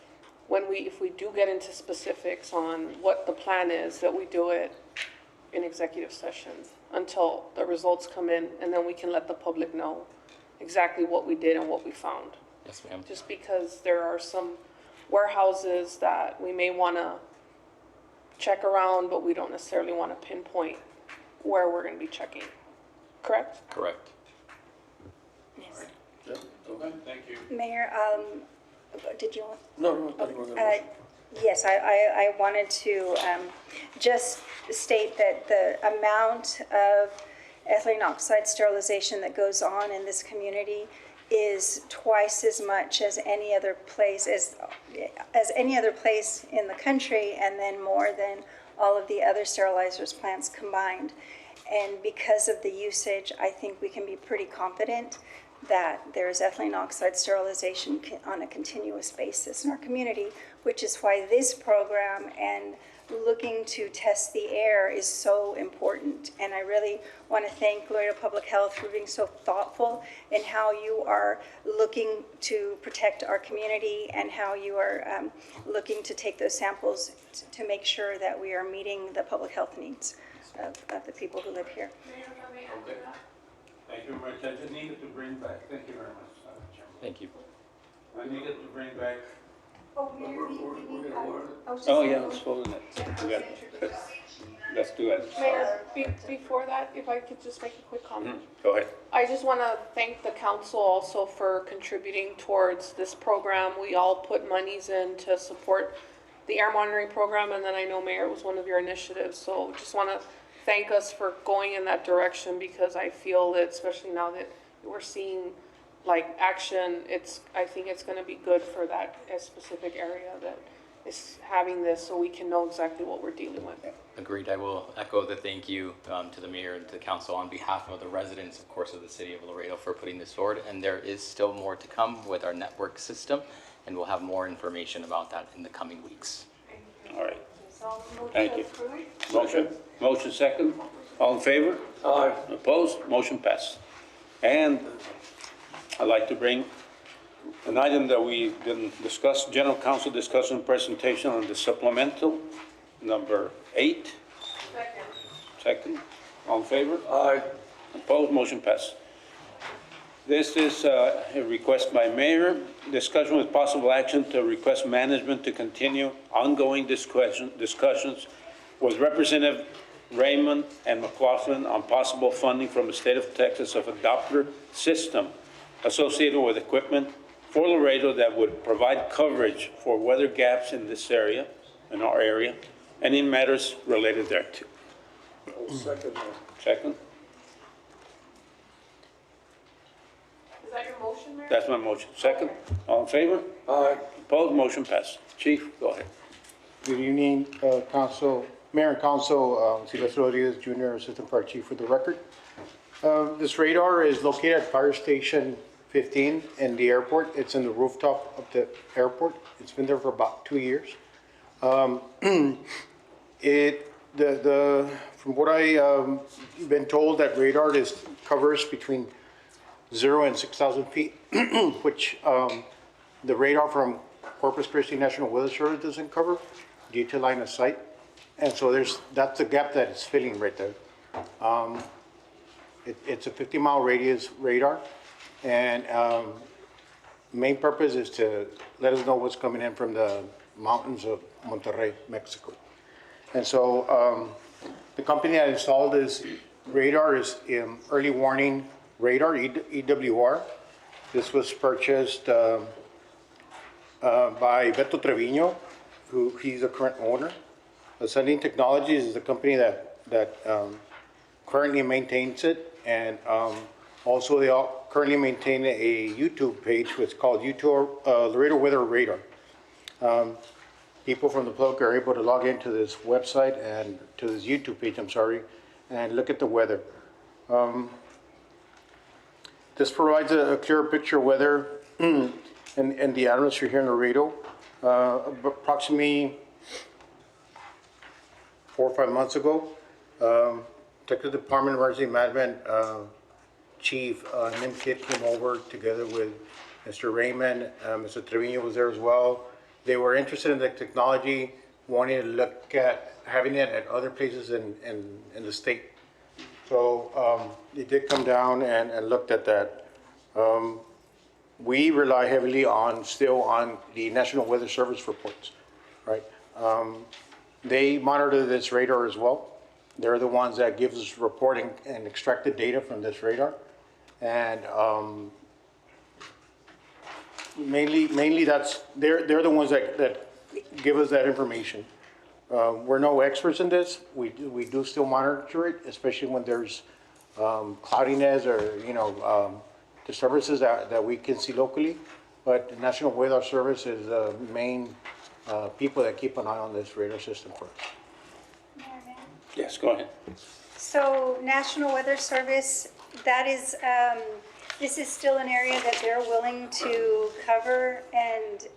if we do get into specifics on what the plan is, that we do it in executive session until the results come in, and then we can let the public know exactly what we did and what we found. Yes, ma'am. Just because there are some warehouses that we may want to check around, but we don't necessarily want to pinpoint where we're going to be checking. Correct? Correct. Yes. Okay, thank you. Mayor, did you want? No. Yes, I wanted to just state that the amount of ethylene oxide sterilization that goes on in this community is twice as much as any other place, as any other place in the country, and then more than all of the other sterilizers plants combined. And because of the usage, I think we can be pretty confident that there's ethylene oxide sterilization on a continuous basis in our community, which is why this program and looking to test the air is so important. And I really want to thank Laredo Public Health for being so thoughtful in how you are looking to protect our community and how you are looking to take those samples to make sure that we are meeting the public health needs of the people who live here. Thank you very much. I just needed to bring back, thank you very much, Chairman. Thank you. I needed to bring back. Oh, yeah, let's vote on it. We got it. Let's do it. Mayor, before that, if I could just make a quick comment. Go ahead. I just want to thank the council also for contributing towards this program. We all put monies in to support the air monitoring program, and then I know, Mayor, it was one of your initiatives. So just want to thank us for going in that direction, because I feel that, especially now that we're seeing like action, I think it's going to be good for that specific area that is having this, so we can know exactly what we're dealing with. Agreed. I will echo the thank you to the mayor and to the council on behalf of the residents, of course, of the city of Laredo for putting this forward. And there is still more to come with our network system, and we'll have more information about that in the coming weeks. All right. Thank you. Motion second. All in favor? Aye. Opposed? Motion passed. And I'd like to bring an item that we didn't discuss, general council discussion and presentation on the supplemental, number 8. Second. All in favor? Aye. Opposed? Motion passed. This is a request by mayor, discussion with possible action to request management to continue ongoing discussions with Representative Raymond and McLaughlin on possible funding from the state of Texas of a Doppler system associated with equipment for Laredo that would provide coverage for weather gaps in this area, in our area, and in matters related thereto. Second. Second? Is that your motion, Mayor? That's my motion. Second? All in favor? Aye. Opposed? Motion passed. Chief, go ahead. Good evening, Council, Mayor and Council, Silvestre Rodriguez Jr., Assistant Fire Chief for the record. This radar is located at Fire Station 15 in the airport. It's in the rooftop of the airport. It's been there for about 2 years. From what I been told, that radar covers between 0 and 6,000 feet, which the radar from Corpus Christi National Weather Service doesn't cover due to line of sight. And so that's the gap that it's filling right there. It's a 50-mile radius radar, and main purpose is to let us know what's coming in from the mountains of Monterrey, Mexico. And so the company that installed this radar is Early Warning Radar, EWR. This was purchased by Beto Trevino, he's the current owner. Ascending Technologies is the company that currently maintains it, and also they currently maintain a YouTube page, which is called Laredo Weather Radar. People from the public are able to log into this website and to this YouTube page, and look at the weather. This provides a clearer picture of weather in the atmosphere here in Laredo. Approximately 4 or 5 months ago, Texas Department of Emergency Management Chief Nim Kit came over together with Mr. Raymond. Mr. Trevino was there as well. They were interested in the technology, wanting to look at having it at other places in the state. So they did come down and looked at that. We rely heavily still on the National Weather Service reports, right? They monitor this radar as well. They're the ones that give us reporting and extract the data from this radar. And mainly they're the ones that give us that information. We're no experts in this. We do still monitor it, especially when there's cloudiness or disturbances that we can see locally. But the National Weather Service is the main people that keep an eye on this radar system for us. Yes, go ahead. So National Weather Service, that is, this is still an area that they're willing to cover and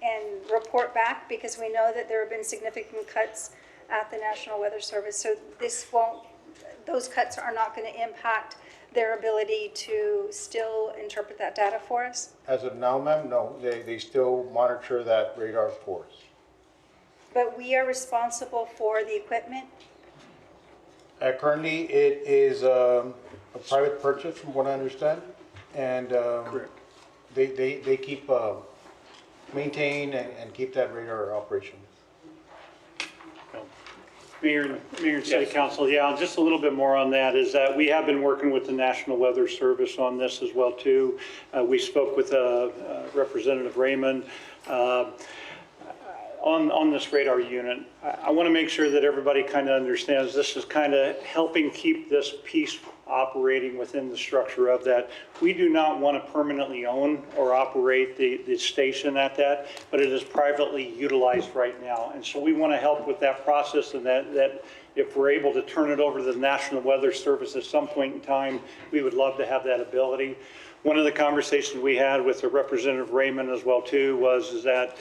report back, because we know that there have been significant cuts at the National Weather Service. So this won't, those cuts are not going to impact their ability to still interpret that data for us? As of now, ma'am, no, they still monitor that radar for us. But we are responsible for the equipment? Currently, it is a private purchase, from what I understand, and they keep, maintain and keep that radar operation. Mayor and City Council, yeah, just a little bit more on that is that we have been working with the National Weather Service on this as well too. We spoke with Representative Raymond on this radar unit. I want to make sure that everybody kind of understands this is kind of helping keep this piece operating within the structure of that. We do not want to permanently own or operate the station at that, but it is privately utilized right now. And so we want to help with that process, and that if we're able to turn it over to the National Weather Service at some point in time, we would love to have that ability. One of the conversations we had with the Representative Raymond as well too was that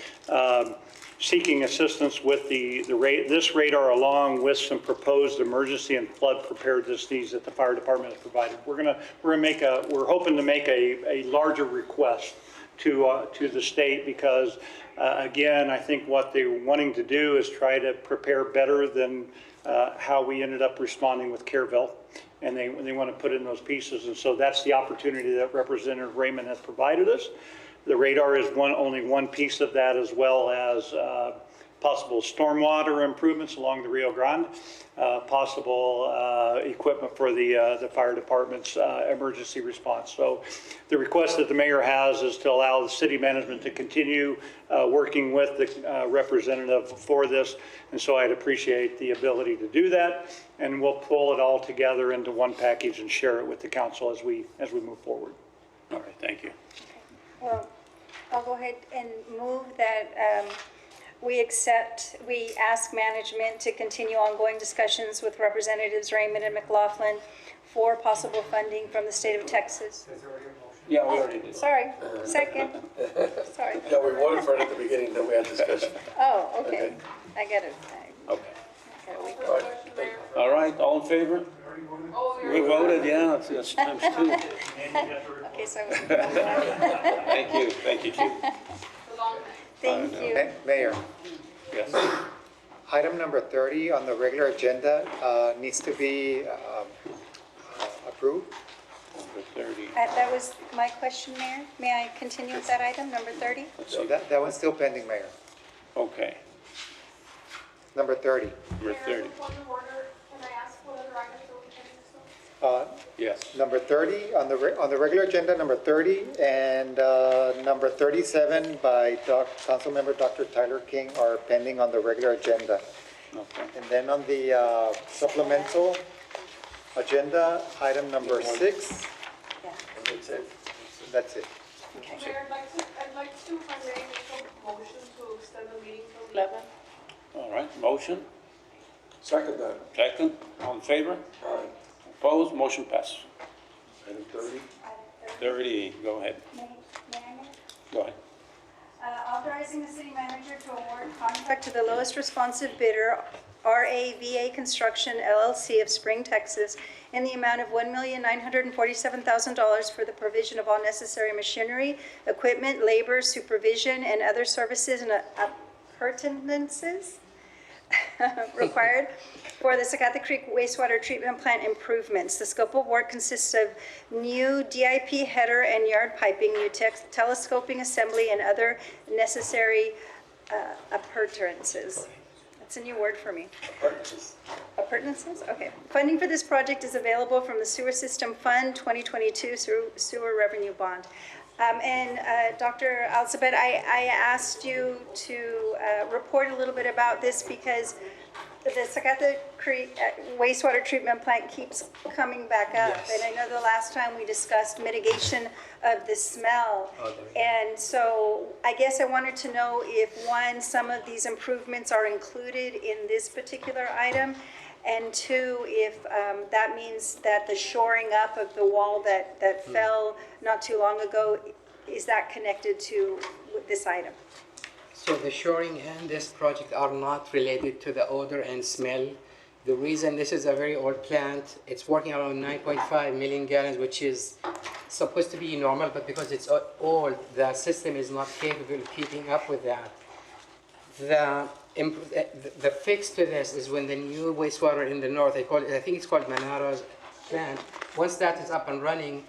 seeking assistance with this radar along with some proposed emergency and flood preparedness needs that the fire department has provided. We're hoping to make a larger request to the state because again, I think what they're wanting to do is try to prepare better than how we ended up responding with Kerrville. And they want to put in those pieces. And so that's the opportunity that Representative Raymond has provided us. The radar is only one piece of that, as well as possible stormwater improvements along the Rio Grande, possible equipment for the fire department's emergency response. So the request that the mayor has is to allow the city management to continue working with the representative for this. And so I'd appreciate the ability to do that. And we'll pull it all together into one package and share it with the council as we move forward. All right, thank you. Well, I'll go ahead and move that we ask management to continue ongoing discussions with Representatives Raymond and McLaughlin for possible funding from the state of Texas. Yeah, we already did. Sorry, second. Sorry. Yeah, we voted for it at the beginning, then we had discussion. Oh, okay. I get it. Okay. All right, all in favor? We voted, yeah, it's times two. Okay, so. Thank you, Chief. Thank you. Mayor, Yes. item number 30 on the regular agenda needs to be approved. Number 30. That was my question, Mayor. May I continue with that item, number 30? So that one's still pending, Mayor. Okay, Number 30. number 30. Yes. Number 30 on the regular agenda, number 30, and number 37 by Councilmember Dr. Tyler King are pending on the regular agenda. Okay. And then on the supplemental agenda, item number 6. That's it. That's it. Mayor, I'd like to, if I may, make a motion to extend the meeting till 11. All right, motion, Second that. second, all in favor? All right. Opposed, motion passes. Item 30. 30, go ahead. Go ahead. Authorizing the city manager to award contract to the lowest responsive bidder, RAVA Construction LLC of Spring, Texas, in the amount of $1,947,000 for the provision of all necessary machinery, equipment, labor, supervision, and other services and appurtenances required for the Secaucus Creek wastewater treatment plant improvements. The scope of work consists of new DIP header and yard piping, new telescoping assembly, and other necessary appurtenances. That's a new word for me. Appurtenances? Okay. Funding for this project is available from the Sewer System Fund 2022 Sewer Revenue Bond. Dr. Alzabet, I asked you to report a little bit about this because the Secaucus Creek wastewater treatment plant keeps coming back up. Yes. And I know the last time we discussed mitigation of the smell. And so I guess I wanted to know if, one, some of these improvements are included in this particular item, and two, if that means that the shoring up of the wall that fell not too long ago, is that connected to this item? So the shoring and this project are not related to the odor and smell. The reason, this is a very old plant, it's working around 9.5 million gallons, which is supposed to be normal, but because it's old, the system is not capable of keeping up with that. The fix to this is when the new wastewater in the north, I think it's called Manara's plant, once that is up and running,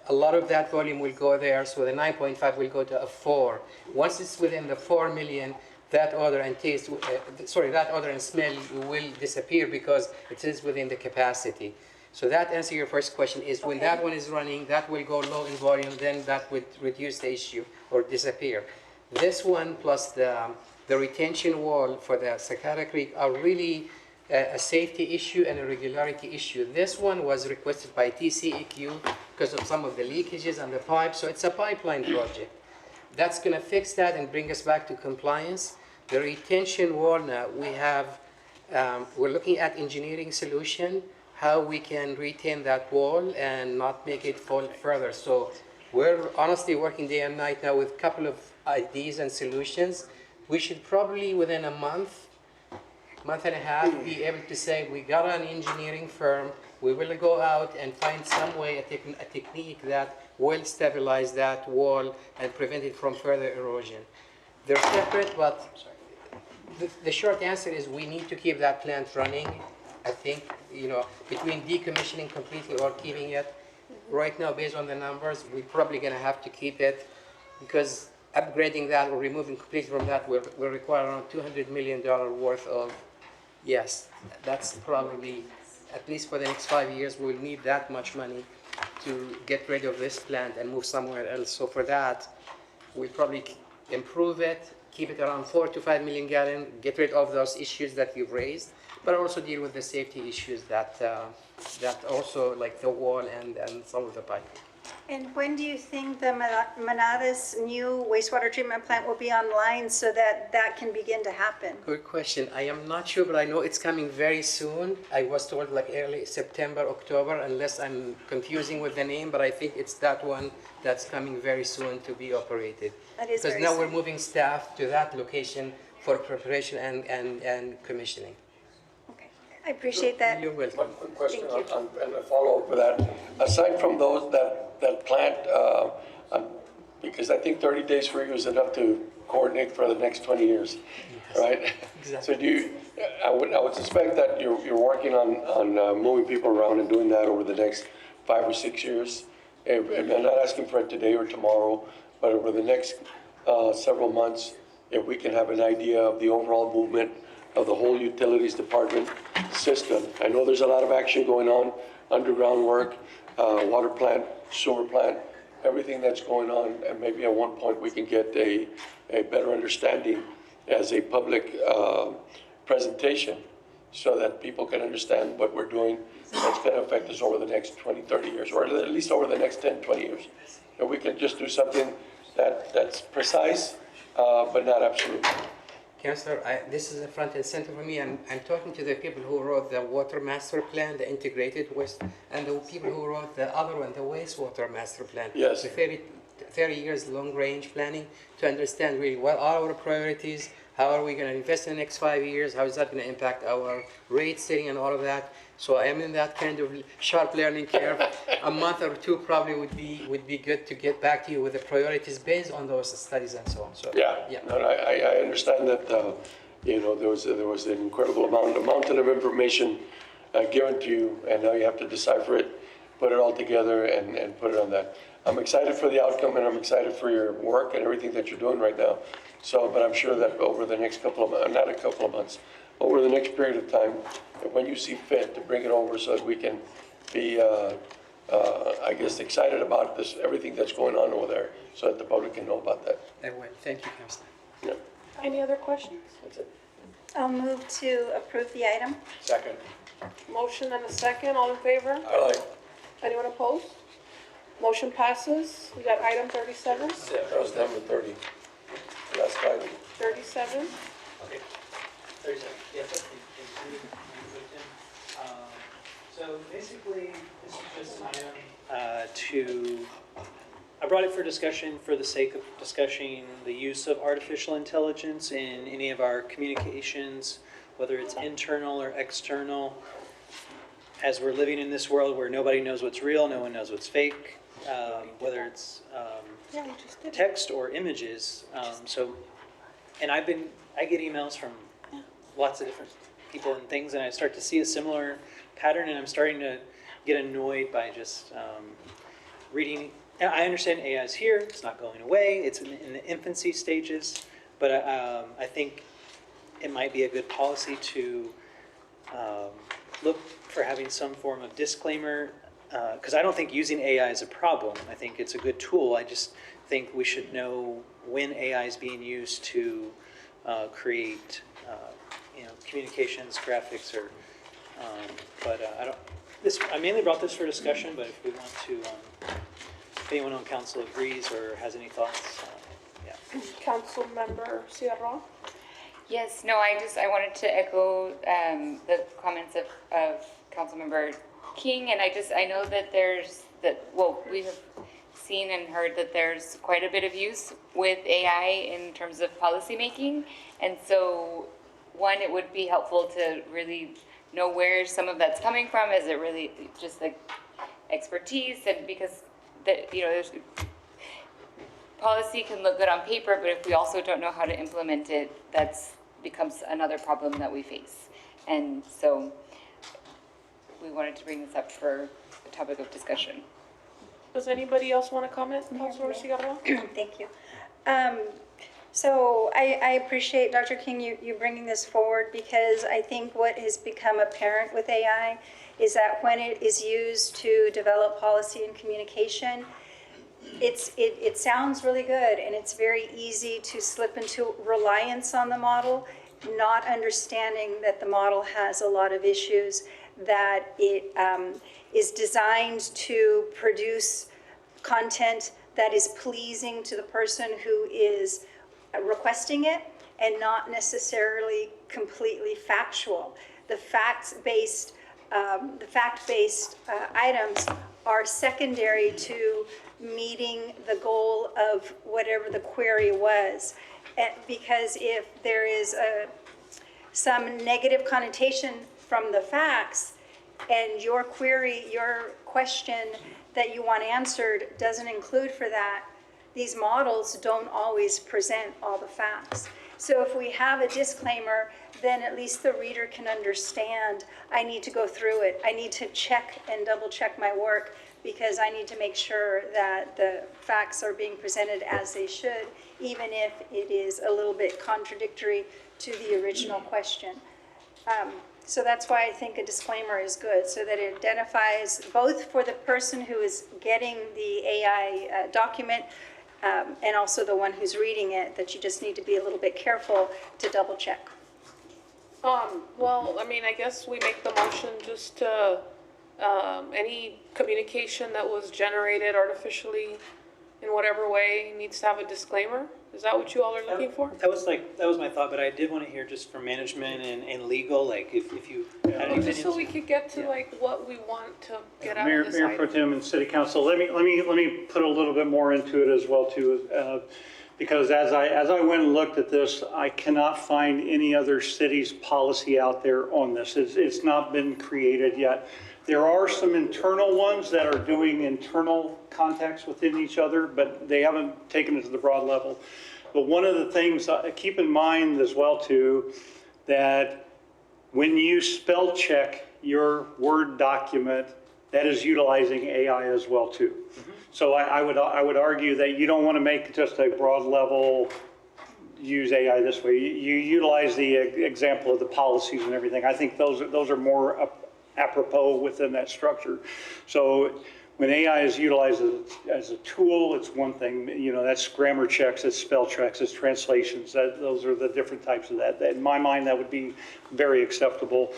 a lot of that volume will go there, so the 9.5 will go to a 4. Once it's within the 4 million, that odor and taste, that odor and smell will disappear because it is within the capacity. So that answer your first question is when that one is running, that will go low in volume, then that would reduce the issue or disappear. This one plus the retention wall for the Sakara Creek are really a safety issue and a regularity issue. This one was requested by TCEQ because of some of the leakages on the pipe, so it's a pipeline project. That's going to fix that and bring us back to compliance. The retention wall now, we're looking at engineering solution, how we can retain that wall and not make it fall further. So we're honestly working day and night now with a couple of ideas and solutions. We should probably within a month and a half, be able to say we got an engineering firm, we will go out and find some way, a technique that will stabilize that wall and prevent it from further erosion. They're separate, but the short answer is we need to keep that plant running. I think, between decommissioning completely or keeping it, right now, based on the numbers, we're probably going to have to keep it because upgrading that or removing completely from that will require around $200 million worth of, yes, that's probably, at least for the next 5 years, we'll need that much money to get rid of this plant and move somewhere else. So for that, we'll probably improve it, keep it around 4 to 5 million gallon, get rid of those issues that you've raised, but also deal with the safety issues that also, like the wall and some of the piping. And when do you think the Manada's new wastewater treatment plant will be online so that can begin to happen? Good question. I am not sure, but I know it's coming very soon. I was told like early September, October, unless I'm confusing with the name, but I think it's that one that's coming very soon to be operated. That is because very now soon. we're moving staff to that location for preparation and commissioning. I appreciate that. You're welcome. One quick question Thank you. and a follow-up with that. Aside from that plant, because I think 30 days for you is enough to coordinate for the next 20 years, right? Exactly. So I would suspect that you're working on moving people around and doing that over the next 5 or 6 years. And I'm not asking for it today or tomorrow, but over the next several months, if we can have an idea of the overall movement of the whole utilities department system. I know there's a lot of action going on, underground work, water plant, sewer plant, everything that's going on, and maybe at one point we can get a better understanding as a public presentation so that people can understand what we're doing that's going to affect us over the next 20, 30 years, or at least over the next 10, 20 years. And we can just do something that's precise, but not absolute. Councillor, this is a front and center for me. I'm talking to the people who wrote the water master plan, the integrated waste, and the people who wrote the other one, the wastewater master plan. Yes. The 30 years long range planning to understand really what are our priorities, how are we going to invest in the next 5 years, how is that going to impact our rate setting and all of that. So I am in that kind of sharp learning curve. A month or two probably would be good to get back to you with the priorities based on those studies and so on. So Yeah. No, I understand that, there was an incredible mountain of information given to you, and now you have to decipher it, put it all together, and put it on that. I'm excited for the outcome, and I'm excited for your work and everything that you're doing right now. So, but I'm sure that over the next not a couple of months, over the next period of time, when you see fit to bring it over so that we can be, I guess, excited about this, everything that's going on over there, so that the public can know about that. I will. Thank you, Councillor. Yeah. Any other questions? That's it. I'll move to approve the item. Second. Motion and a second, all in favor? Aye. Anyone opposed? Motion passes. We got item 37. That was number 30. Last item. 37. Okay. Yes. So basically, this is just an item to I brought it for discussion for the sake of discussing the use of artificial intelligence in any of our communications, whether it's internal or external. As we're living in this world where nobody knows what's real, no one knows what's fake, whether it's text or images. And I get emails from lots of different people and things, and I start to see a similar pattern, and I'm starting to get annoyed by just reading. And I understand AI is here, it's not going away, it's in the infancy stages, but I think it might be a good policy to look for having some form of disclaimer, because I don't think using AI is a problem. I think it's a good tool. I just think we should know when AI is being used to create communications, graphics, or, I mainly brought this for discussion, but if we want to, if anyone on council agrees or has any thoughts, yeah. Council Member Sierra? Yes, no, I wanted to echo the comments of Councilmember King, and I know that we have seen and heard that there's quite a bit of use with AI in terms of policymaking, and so it would be helpful to really know where some of that's coming from. Is it really just like expertise? And because there's policy can look good on paper, but if we also don't know how to implement it, that's becomes another problem that we face. And so we wanted to bring this up for the topic of discussion. Does anybody else want to comment, Councilor Cigarro? Thank you. So I appreciate, Dr. King, you bringing this forward, because I think what has become apparent with AI is that when it is used to develop policy and communication, it sounds really good, and it's very easy to slip into reliance on the model, not understanding that the model has a lot of issues, that it is designed to produce content that is pleasing to the person who is requesting it, and not necessarily completely factual. The fact-based items are secondary to meeting the goal of whatever the query was. Because if there is some negative connotation from the facts, and your query, your question that you want answered doesn't include for that, these models don't always present all the facts. So if we have a disclaimer, then at least the reader can understand, I need to go through it. I need to check and double check my work, because I need to make sure that the facts are being presented as they should, even if it is a little bit contradictory to the original question. So that's why I think a disclaimer is good, so that it identifies both for the person who is getting the AI document, and also the one who's reading it, that you just need to be a little bit careful to double check. Well, I mean, I guess we make the motion just to, any communication that was generated artificially in whatever way needs to have a disclaimer. Is that what you all are looking for? That was my thought, but I did want to hear just from management and legal, like if you had any opinions. Just so we could get to like what we want to get out Mayor of this Pro item. Tem and City Council, let me put a little bit more into it as well too, because as I went and looked at this, I cannot find any other city's policy out there on this. It's not been created yet. There are some internal ones that are doing internal contacts within each other, but they haven't taken it to the broad level. But one of the things, keep in mind as well too, that when you spell check your Word document, that is utilizing AI as well too. So I would argue that you don't want to make just a broad level use AI this way. You utilize the example of the policies and everything. I think those are more apropos within that structure. So when AI is utilized as a tool, it's one thing. That's grammar checks, it's spell checks, it's translations. Those are the different types of that. In my mind, that would be very acceptable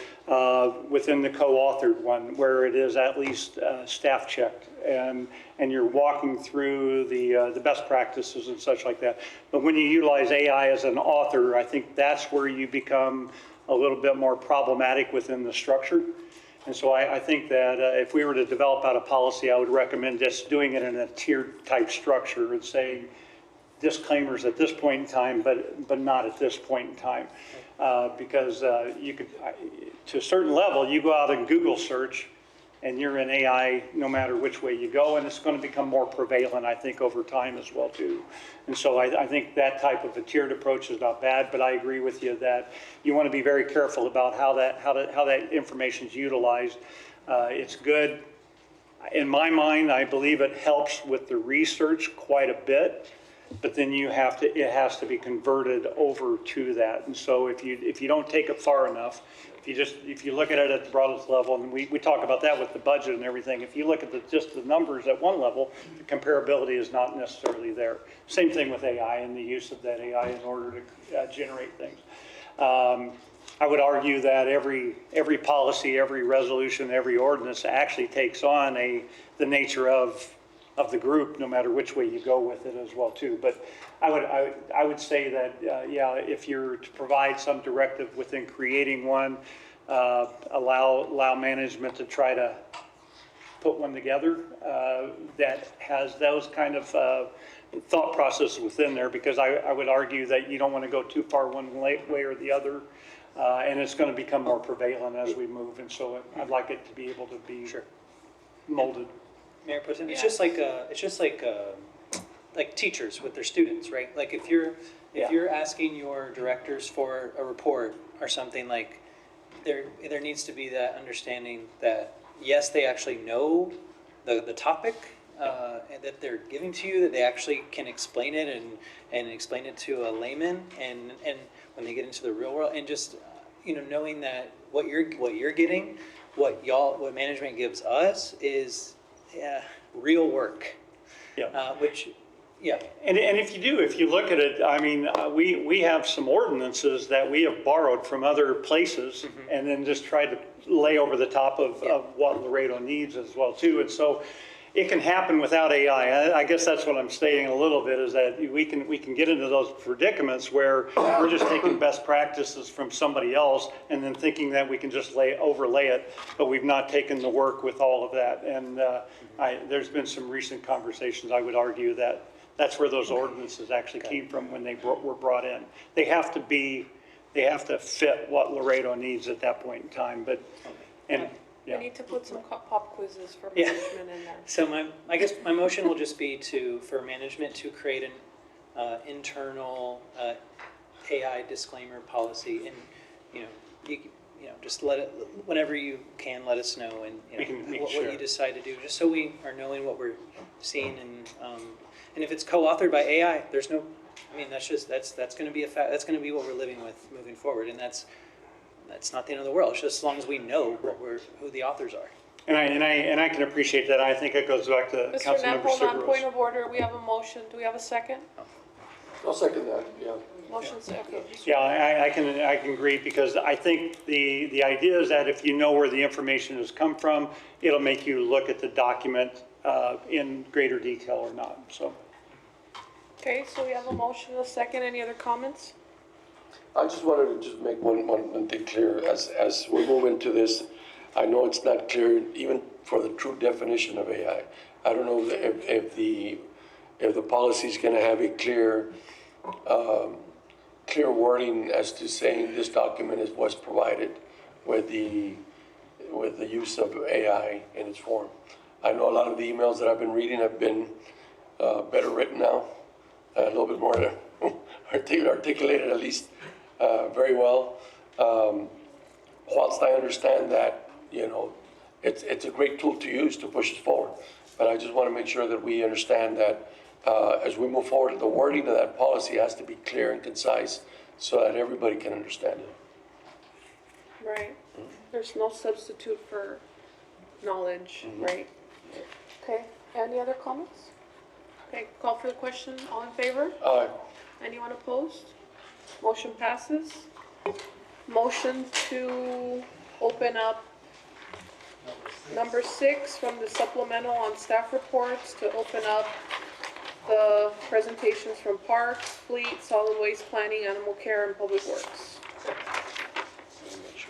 within the co-authored one, where it is at least staff checked, and you're walking through the best practices and such like that. But when you utilize AI as an author, I think that's where you become a little bit more problematic within the structure. And so I think that if we were to develop out a policy, I would recommend just doing it in a tiered type structure and saying disclaimers at this point in time, but not at this point in time. Because you could, to a certain level, you go out and Google search and you're in AI no matter which way you go, and it's going to become more prevalent, I think, over time as well, too. And so I think that type of a tiered approach is not bad, but I agree with you that you want to be very careful about how that information is utilized. It's good. In my mind, I believe it helps with the research quite a bit, but then it has to be converted over to that. And so if you don't take it far enough, if you look at it at the broadest level, and we talk about that with the budget and everything, if you look at just the numbers at one level, the comparability is not necessarily there. Same thing with AI and the use of that AI in order to generate things. I would argue that every policy, every resolution, every ordinance actually takes on the nature of the group, no matter which way you go with it as well too. But I would say that, if you're to provide some directive within creating one, allow management to try to put one together that has those kind of thought processes within there, because I would argue that you don't want to go too far one way or the other. And it's going to become more prevalent as we move. And so I'd like it to be able to be molded. Mayor Pro Tem, it's just like teachers with their students, right? Like if you're asking your directors for a report or something, like there needs to be that understanding that yes, they actually know the topic and that they're giving to you, that they actually can explain it and explain it to a layman, and when they get into the real world, and just knowing that what you're getting, what management gives us is real work. Yeah. And if you look at it, I mean, we have some ordinances that we have borrowed from other places and then just tried to lay over the top of what Laredo needs as well too. And so it can happen without AI. I guess that's what I'm stating a little bit, is that we can get into those predicaments where we're just taking best practices from somebody else and then thinking that we can just overlay it, but we've not taken the work with all of that. And there's been some recent conversations, I would argue, that that's where those ordinances actually came from when they were brought in. They have to fit what Laredo needs at that point in time. We need to put some pop quizzes for management in there. So I guess my motion will just be for management to create an internal AI disclaimer policy, and just whenever you can, let us know, and what you decide to do, just so we are knowing what we're seeing, and if it's co-authored by AI, that's going to be that's going to be what we're living with moving forward, and that's not the end of the world. It's just as long as we know who the authors are. And I can appreciate that. I think it goes back to Mr. Knapp, Councilmember hold on, Cigarros. point of order, we have a motion, do we have a second? I'll second that, yeah. Motion second. Yeah, I can agree, because I think the idea is that if you know where the information has come from, it'll make you look at the document in greater detail or not. So. Okay, so we have a motion, a second, any other comments? I just wanted to make one thing clear as we move into this. I know it's not clear even for the true definition of AI. I don't know if the policy is going to have a clear wording as to saying this document was provided with the use of AI in its form. I know a lot of the emails that I've been reading have been better written now, a little bit more articulated at least. Very well. Whilst I understand that, it's a great tool to use to push us forward. But I just want to make sure that we understand that as we move forward, the wording of that policy has to be clear and concise so that everybody can understand it. Right. There's no substitute for knowledge, right? Okay, any other comments? Okay, call for the question, all in favor? Aye. Anyone opposed? Motion passes. Motion to open up number 6 from the supplemental on staff reports, to open up the presentations from Parks, Fleet, Solid Waste Planning, Animal Care, and Public Works.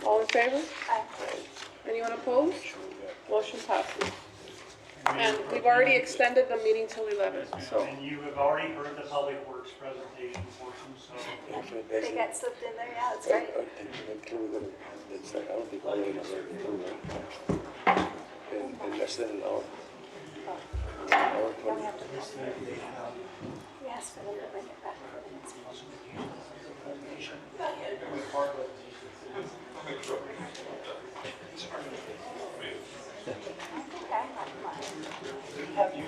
All in favor? Aye. Anyone opposed? Motion passes. And we've already extended the meeting till 11, so. And you have already heard the Public Works presentation portion, so. They got slipped in there, yeah, that's right. It's like, I don't think all of them are through, right? In less than an hour. Hour 20. Yes, for them to bring it back for the next meeting.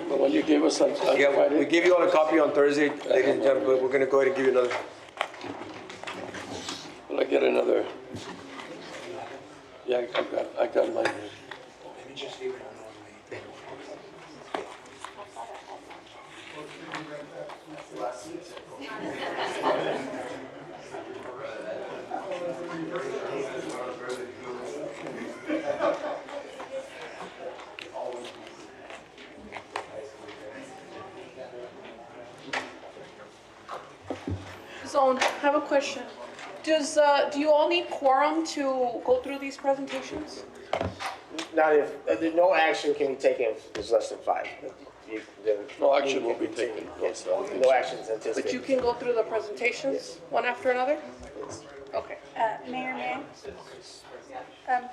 The one you gave us on Friday? We gave you all a copy on Thursday, ladies and gentlemen. We're gonna go ahead and give you another. Will I get another? Yeah, I got mine. Zone, I have a question. Do you all need quorum to go through these presentations? Not if, no action can be taken if there's less than 5. No action will be taken. Yes, no actions But anticipated. you can go through the presentations, one after another? Okay. Mayor, may I?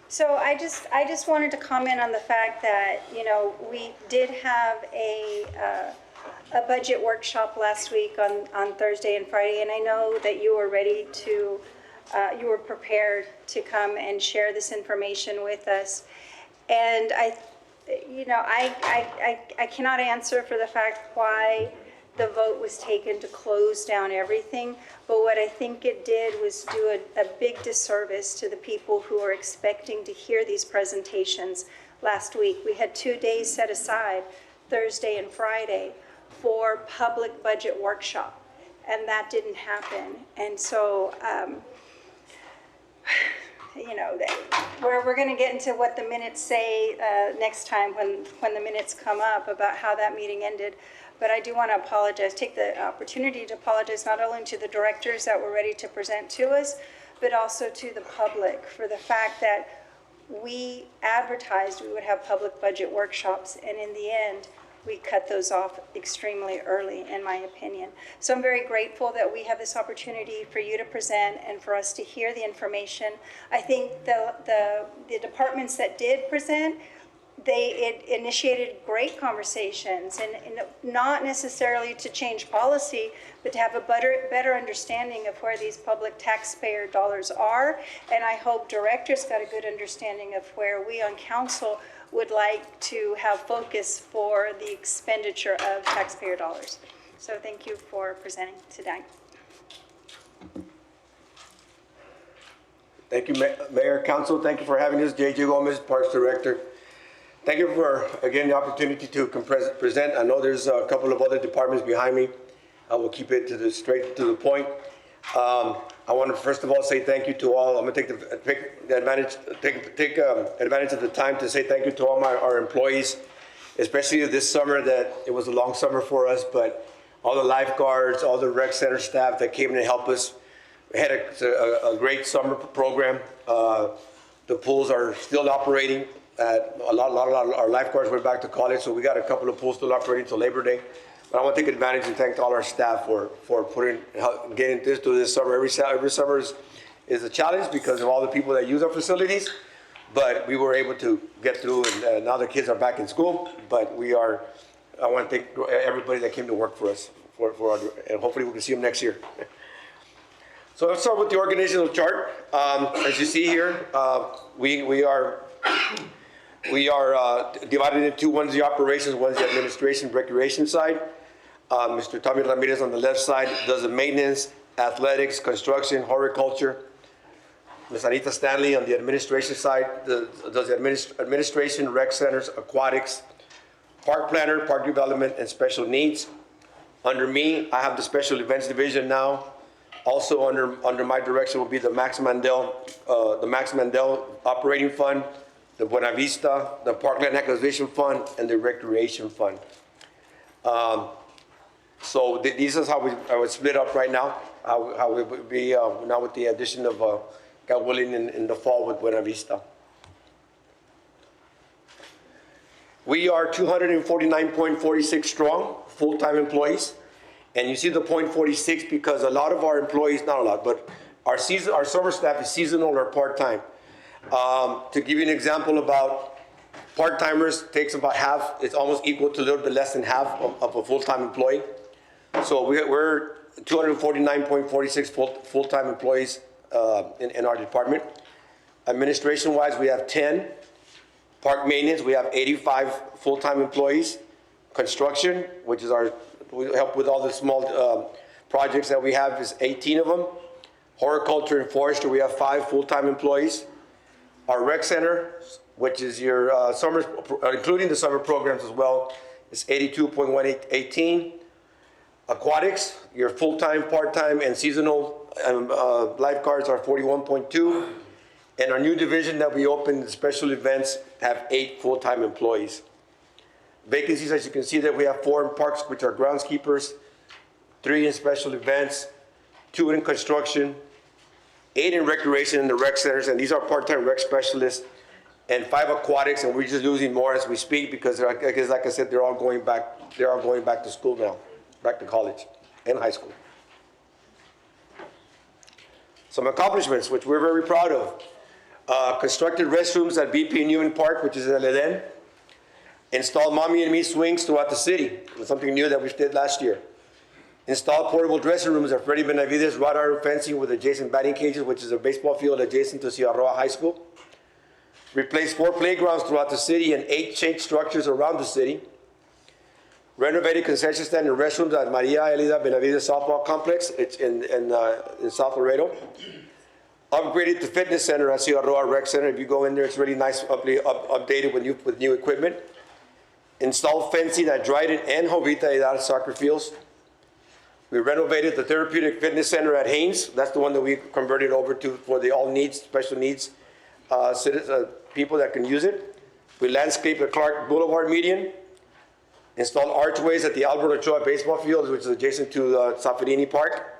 So I just wanted to comment on the fact that, you know, we did have a budget workshop last week on Thursday and Friday, and I know that you were ready to, you were prepared to come and share this information with us. And I cannot answer for the fact why the vote was taken to close down everything, but what I think it did was do a big disservice to the people who are expecting to hear these presentations last week. We had 2 days set aside, Thursday and Friday, for public budget workshop, and that didn't happen. And so, you know, we're going to get into what the minutes say next time when the minutes come up about how that meeting ended. But I do want to apologize, take the opportunity to apologize not only to the directors that were ready to present to us, but also to the public for the fact that we advertised we would have public budget workshops, and in the end, we cut those off extremely early, in my opinion. So I'm very grateful that we have this opportunity for you to present and for us to hear the information. I think the departments that did present, it initiated great conversations, and not necessarily to change policy, but to have a better understanding of where these public taxpayer dollars are. And I hope directors got a good understanding of where we on council would like to have focus for the expenditure of taxpayer dollars. So thank you for presenting today. Thank you, Mayor, Council. Thank you for having us. J.J. Gomez, Parks Director. Thank you for, again, the opportunity to present. I know there's a couple of other departments behind me. I will keep it straight to the point. I want to first of all say thank you to all. I'm going to take advantage of the time to say thank you to all our employees, especially this summer that it was a long summer for us, but all the lifeguards, all the rec center staff that came in to help us. We had a great summer program. The pools are still operating. A lot of our lifeguards went back to college, so we got a couple of pools still operating till Labor Day. But I want to take advantage and thank all our staff for getting this through this summer. Every summer is a challenge because of all the people that use our facilities, but we were able to get through, and now the kids are back in school. But I want to thank everybody that came to work for us, and hopefully we can see them next year. So let's start with the organizational chart. As you see here, we are divided into two. One's the operations, one's the administration, recreation side. Mr. Tommy Ramirez on the left side does the maintenance, athletics, construction, horticulture. Ms. Anita Stanley on the administration side does the administration, rec centers, aquatics, park planner, park development, and special needs. Under me, I have the special events division now. Also under my direction will be the Max Mandel Operating Fund, the Buena Vista, the Parkland Acquisition Fund, and the Recreation Fund. So this is how I would split up right now, how we would be now with the addition of, God willing, in the fall with Buena Vista. We are 249.46 strong, full-time employees. And you see the .46 because a lot of our employees, not a lot, but our summer staff is seasonal or part-time. To give you an example about part-timers, takes about half, it's almost equal to a little bit less than half of a full-time employee. So we're 249.46 full-time employees in our department. Administration-wise, we have 10. Park maintenance, we have 85 full-time employees. Construction, which is we help with all the small projects that we have, is 18 of them. Horticulture and forestry, we have 5 full-time employees. Our rec center, which is your summer, including the summer programs as well, is 82.118. Aquatics, your full-time, part-time, and seasonal lifeguards are 41.2. And our new division that we opened, special events, have 8 full-time employees. Vacancies, as you can see, that we have 4 in parks, which are groundskeepers, 3 in special events, 2 in construction, 8 in recreation in the rec centers, and these are part-time rec specialists, and 5 aquatics, and we're just losing more as we speak because, like I said, they're all going back to school now, back to college and high school. Some accomplishments, which we're very proud of. Constructed restrooms at BP and Newman Park, which is El Eden. Installed Mommy and Me swings throughout the city. It was something new that we did last year. Installed portable dressing rooms at Freddie Benavides wrought iron fencing with adjacent batting cages, which is a baseball field adjacent to Ciarroa High School. Replaced 4 playgrounds throughout the city and 8 shade structures around the city. Renovated concession stand and restrooms at Maria Elida Benavides Softball Complex. It's in South Laredo. Upgraded the fitness center at Ciarroa Rec Center. If you go in there, it's really nice, updated with new equipment. Installed fencing at Dryden and Jovita Hidalgo soccer fields. We renovated the therapeutic fitness center at Haynes. That's the one that we converted over to for the all needs, special needs people that can use it. We landscaped the Clark Boulevard median. Installed archways at the Albert Ochoa baseball field, which is adjacent to Safarini Park.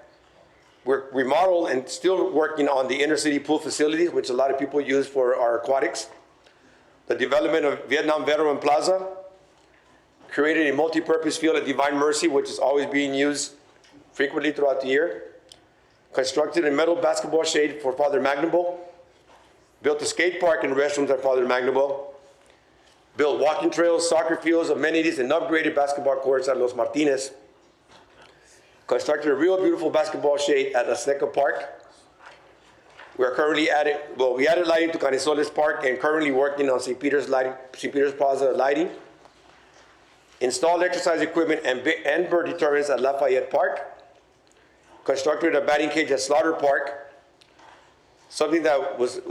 We're remodeled and still working on the intercity pool facilities, which a lot of people use for our aquatics. The development of Vietnam Veteran Plaza. Created a multi-purpose field at Divine Mercy, which is always being used frequently throughout the year. Constructed a metal basketball shade for Father Magnable. Built a skate park and restrooms at Father Magnable. Built walking trails, soccer fields, amenities, and upgraded basketball courts at Los Martinez. Constructed a real beautiful basketball shade at Azteca Park. We are currently we added lighting to Canisoles Park and currently working on St. Peter's Plaza lighting. Installed exercise equipment and bird deterrents at Lafayette Park. Constructed a batting cage at Slaughter Park. Something that was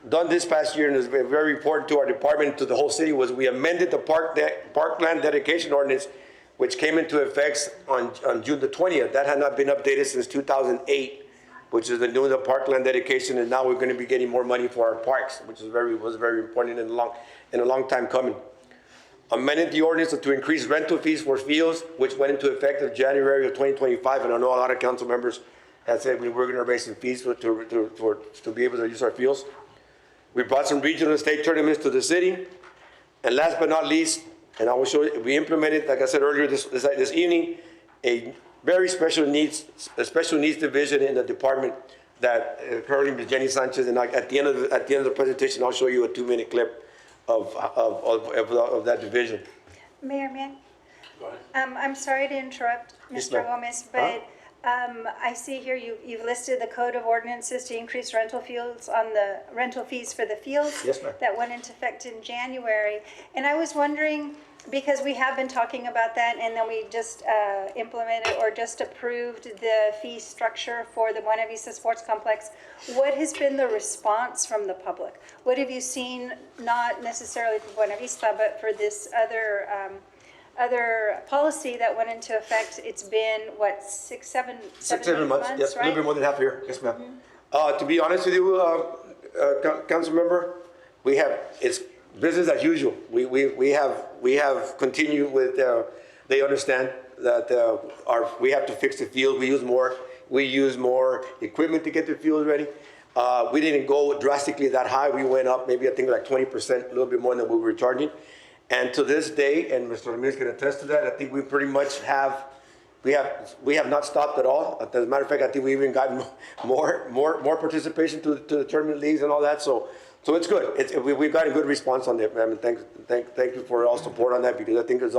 done this past year and is very important to our department and to the whole city was we amended the parkland dedication ordinance, which came into effect on June the 20th. That had not been updated since 2008, which is the new parkland dedication, and now we're going to be getting more money for our parks, which was very important and a long time coming. Amended the ordinance to increase rental fees for fields, which went into effect in January of 2025, and I know a lot of council members have said we were going to raise some fees to be able to use our fields. We brought some regional and state tournaments to the city, and last but not least, and I will show you, we implemented, like I said earlier this evening, a very special needs division in the department that currently Ms. Jenny Sanchez, and at the end of the presentation, I'll show you a 2-minute clip of that division. Mayor, I'm sorry to interrupt, Yes, Mr. ma'am. Gomez, but I see here you've listed the code of ordinances to increase rental fees for the fields. Yes, ma'am. That went into effect in January. And I was wondering, because we have been talking about that, and then we just implemented or just approved the fee structure for the Buena Vista Sports Complex. What has been the response from the public? What have you seen, not necessarily for Buena Vista, but for this other policy that went into effect? It's been, what, 7 months, Yes, a right? little bit more than half a year. Yes, ma'am. To be honest with you, council member, it's business as usual. We have continued with. They understand that we have to fix the field. We use more equipment to get the field ready. We didn't go drastically that high. We went up maybe I think like 20%, a little bit more than we were charging. And to this day, and Mr. Ramirez can attest to that, I think we pretty much we have not stopped at all. As a matter of fact, I think we even got more participation to the tournament leagues and all that. So it's good. We've got a good response on that, ma'am. And thank you for all support on that, because I think it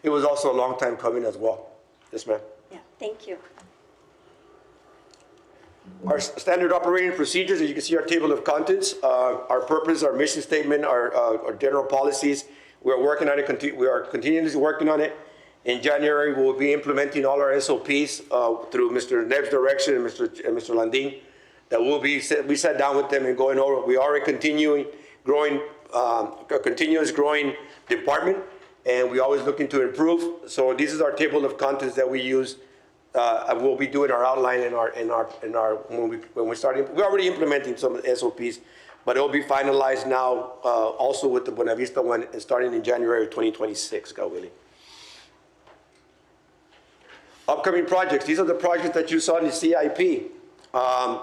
was also a long time coming as well. Yes, ma'am. Yeah, thank you. Our standard operating procedures, as you can see, our table of contents, our purpose, our mission statement, our general policies. We are working on it. We are continuously working on it. In January, we'll be implementing all our SOPs through Mr. Neb's direction and Mr. Landin. That we sat down with them and going over. We are a continuous growing department, and we always looking to improve. So this is our table of contents that we use. We'll be doing our outline when we start. We're already implementing some SOPs, but it will be finalized now also with the Buena Vista one, starting in January of 2026, God willing. Upcoming projects. These are the projects that you saw in the CIP. I'm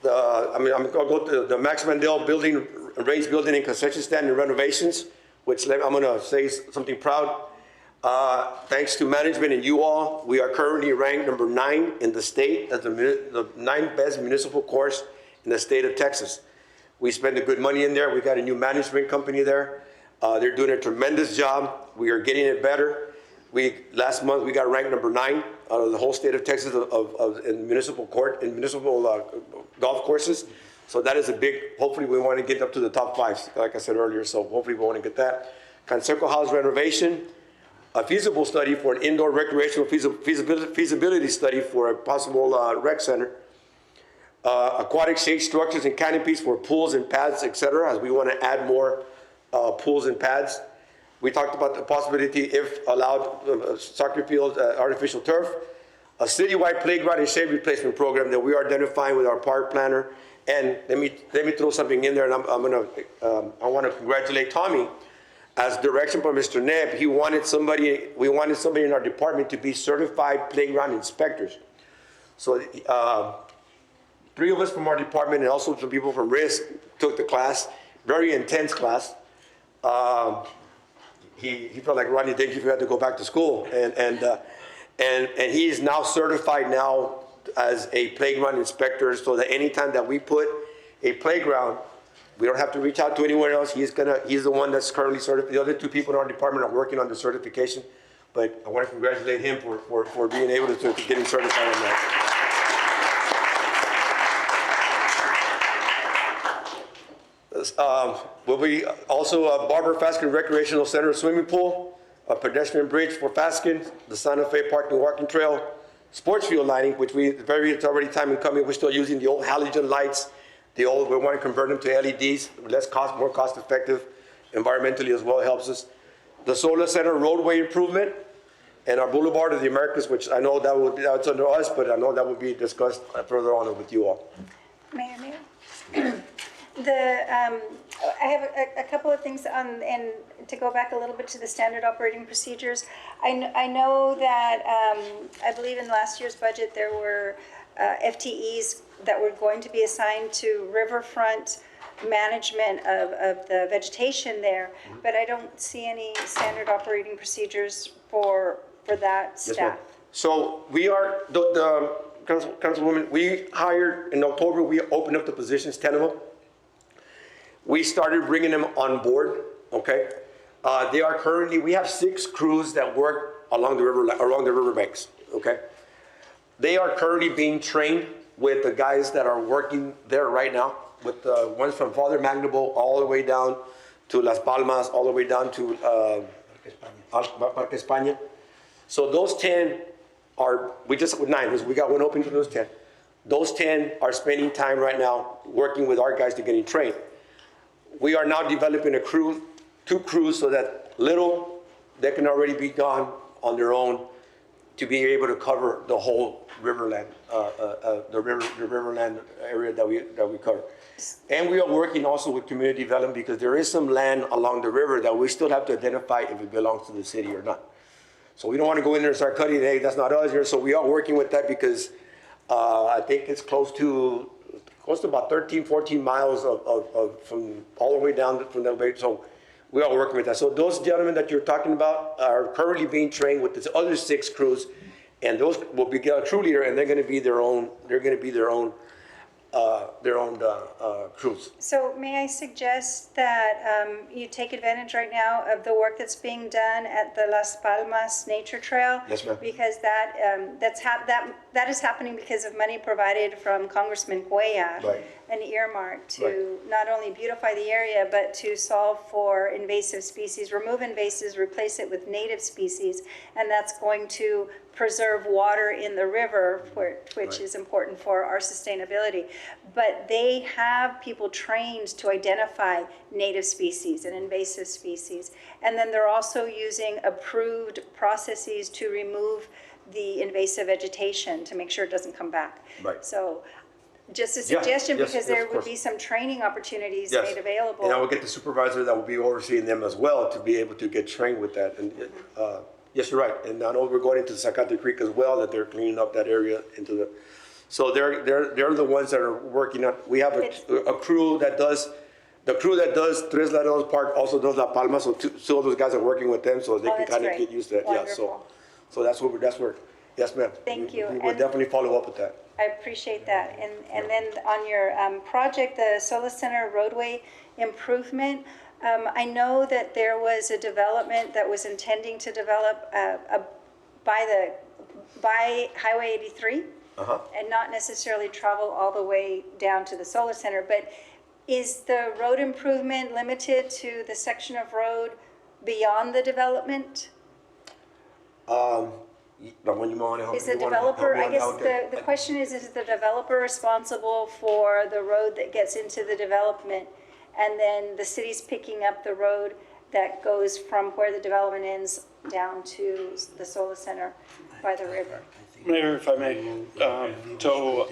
going to go to the Max Mandel building, raised building and concession stand and renovations, which I'm going to say something proud. Thanks to management and you all, we are currently ranked number 9 in the state as the 9th best municipal course in the state of Texas. We spend the good money in there. We got a new management company there. They're doing a tremendous job. We are getting it better. Last month we got ranked number 9 out of the whole state of Texas in municipal golf courses. So that is a big. Hopefully we want to get up to the top 5, like I said earlier. So hopefully we want to get that. Conseco House renovation, a feasible study for an indoor recreational feasibility study for a possible rec center. Aquatic shade structures and canopies for pools and pads, etc. As we want to add more pools and pads. We talked about the possibility, if allowed, soccer field, artificial turf, a citywide playground and shade replacement program that we are identifying with our park planner. And let me throw something in there, and I want to congratulate Tommy. As direction from Mr. Neb, we wanted somebody in our department to be certified playground inspectors. So 3 of us from our department and also some people from RISC took the class, very intense class. He felt like Rodney Dangerfield had to go back to school, and he is now certified now as a playground inspector, so that anytime that we put a playground, we don't have to reach out to anyone else. He's the one that's currently certified. The other 2 people in our department are working on the certification, but I want to congratulate him for being able to get him certified on that. Will be also Barbara Faskin Recreational Center swimming pool, a pedestrian bridge for Faskin, the Santa Fe Park and Walking Trail, sports field lighting, which it's already time in coming. We're still using the old halogen lights. We want to convert them to LEDs, more cost effective, environmentally as well, helps us. The Solar Center roadway improvement, and our Boulevard of the Americas, which I know that's under us, but I know that will be discussed further on with you all. Mayor. I have a couple of things and to go back a little bit to the standard operating procedures. I know that I believe in last year's budget there were FTEs that were going to be assigned to riverfront management of the vegetation there, but I don't see any standard operating procedures for that staff. Yes, so we are, Councilwoman, we hired in October, we opened up the positions, 10 of them. We started bringing them on board, okay? We have 6 crews that work along the riverbanks, okay? They are currently being trained with the guys that are working there right now, with the ones from Father Magnobo all the way down to Las Palmas, all the way down to Parque España. So those 10 we just with 9, we got one open for those 10. Those 10 are spending time right now working with our guys to getting trained. We are now developing 2 crews, so that they can already be gone on their own to be able to cover the whole riverland, the riverland area that we cover. And we are working also with community development, because there is some land along the river that we still have to identify if it belongs to the city or not. So we don't want to go in there and start cutting, hey, that's not us here. So we are working with that, because I think it's close to close to about 13, 14 miles from all the way down from that way. So we are working with that. So those gentlemen that you're talking about are currently being trained with the other 6 crews, and those will be a crew leader, and they're going to be their own. They're going to be their own crews. So may I suggest that you take advantage right now of the work that's being done at the Las Palmas Nature Trail? Yes, ma'am. Because that is happening because of money provided from Congressman Cuellar. Right. An earmark to not only beautify the area, but to solve for invasive species, remove invasives, replace it with native species. And that's going to preserve water in the river, which is important for our sustainability. But they have people trained to identify native species and invasive species. And then they're also using approved processes to remove the invasive vegetation to make sure it doesn't come back. Right. So just a Yeah, suggestion, yes, because yes, there of would course. be some training opportunities Yes. made available. And I will get the supervisor that will be overseeing them as well to be able to get trained with that. And yes, you're right. And I know we're going into Zacate Creek as well, that they're cleaning up that area into the. So they're the ones that are working on. We have a crew that does. The crew that does Tres Laredos Park also does La Palma. So two of those guys are working with them, so they can that's kind of great. get used to that. Yeah. So that's where. Yes, ma'am. Thank you. We will And- definitely follow up with that. I appreciate that. And then on your project, the Sola Center roadway improvement, I know that there was a development that was intending to develop by Highway 83 and not necessarily travel all the way down to the Solar Center. But is the road improvement limited to the section of road beyond the development? Is the developer, I guess the question is the developer responsible for the road that gets into the development? And then the city's picking up the road that goes from where the development ends down to the Solar Center by the river? Mayor, if I may, so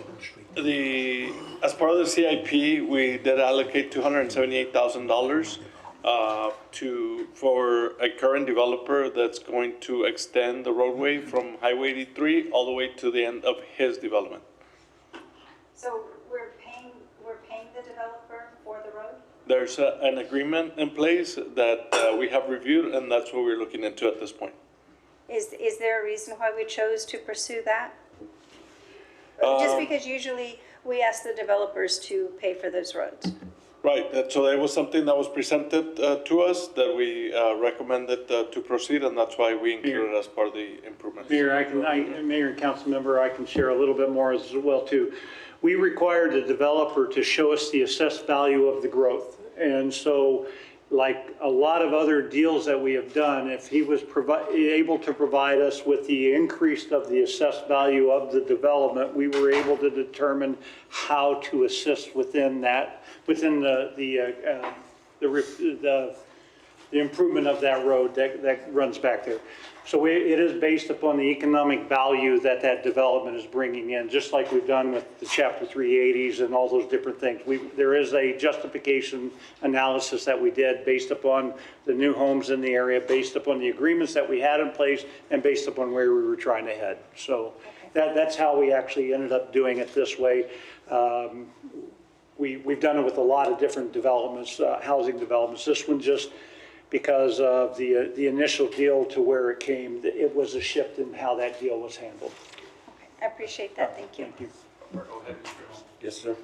as part of the CIP, we did allocate $278,000 for a current developer that's going to extend the roadway from Highway 83 all the way to the end of his development. So we're paying the developer for the road? There's an agreement in place that we have reviewed, and that's what we're looking into at this point. Is there a reason why we chose to pursue that? Just because usually we ask the developers to pay for those roads. Right, so that was something that was presented to us that we recommended to proceed, and that's why we included it as part of the improvements. Mayor, Mayor and council member, I can share a little bit more as well too. We required the developer to show us the assessed value of the growth. And so like a lot of other deals that we have done, if he was able to provide us with the increase of the assessed value of the development, we were able to determine how to assist within that, within the improvement of that road that runs back there. So it is based upon the economic value that that development is bringing in, just like we've done with the Chapter 380s and all those different things. There is a justification analysis that we did based upon the new homes in the area, based upon the agreements that we had in place, and based upon where we were trying to head. So that's how we actually ended up doing it this way. We've done it with a lot of different developments, housing developments. This one just, because of the initial deal to where it came, it was a shift in how that deal was handled. I appreciate that, thank you. Thank you. Yes, sir.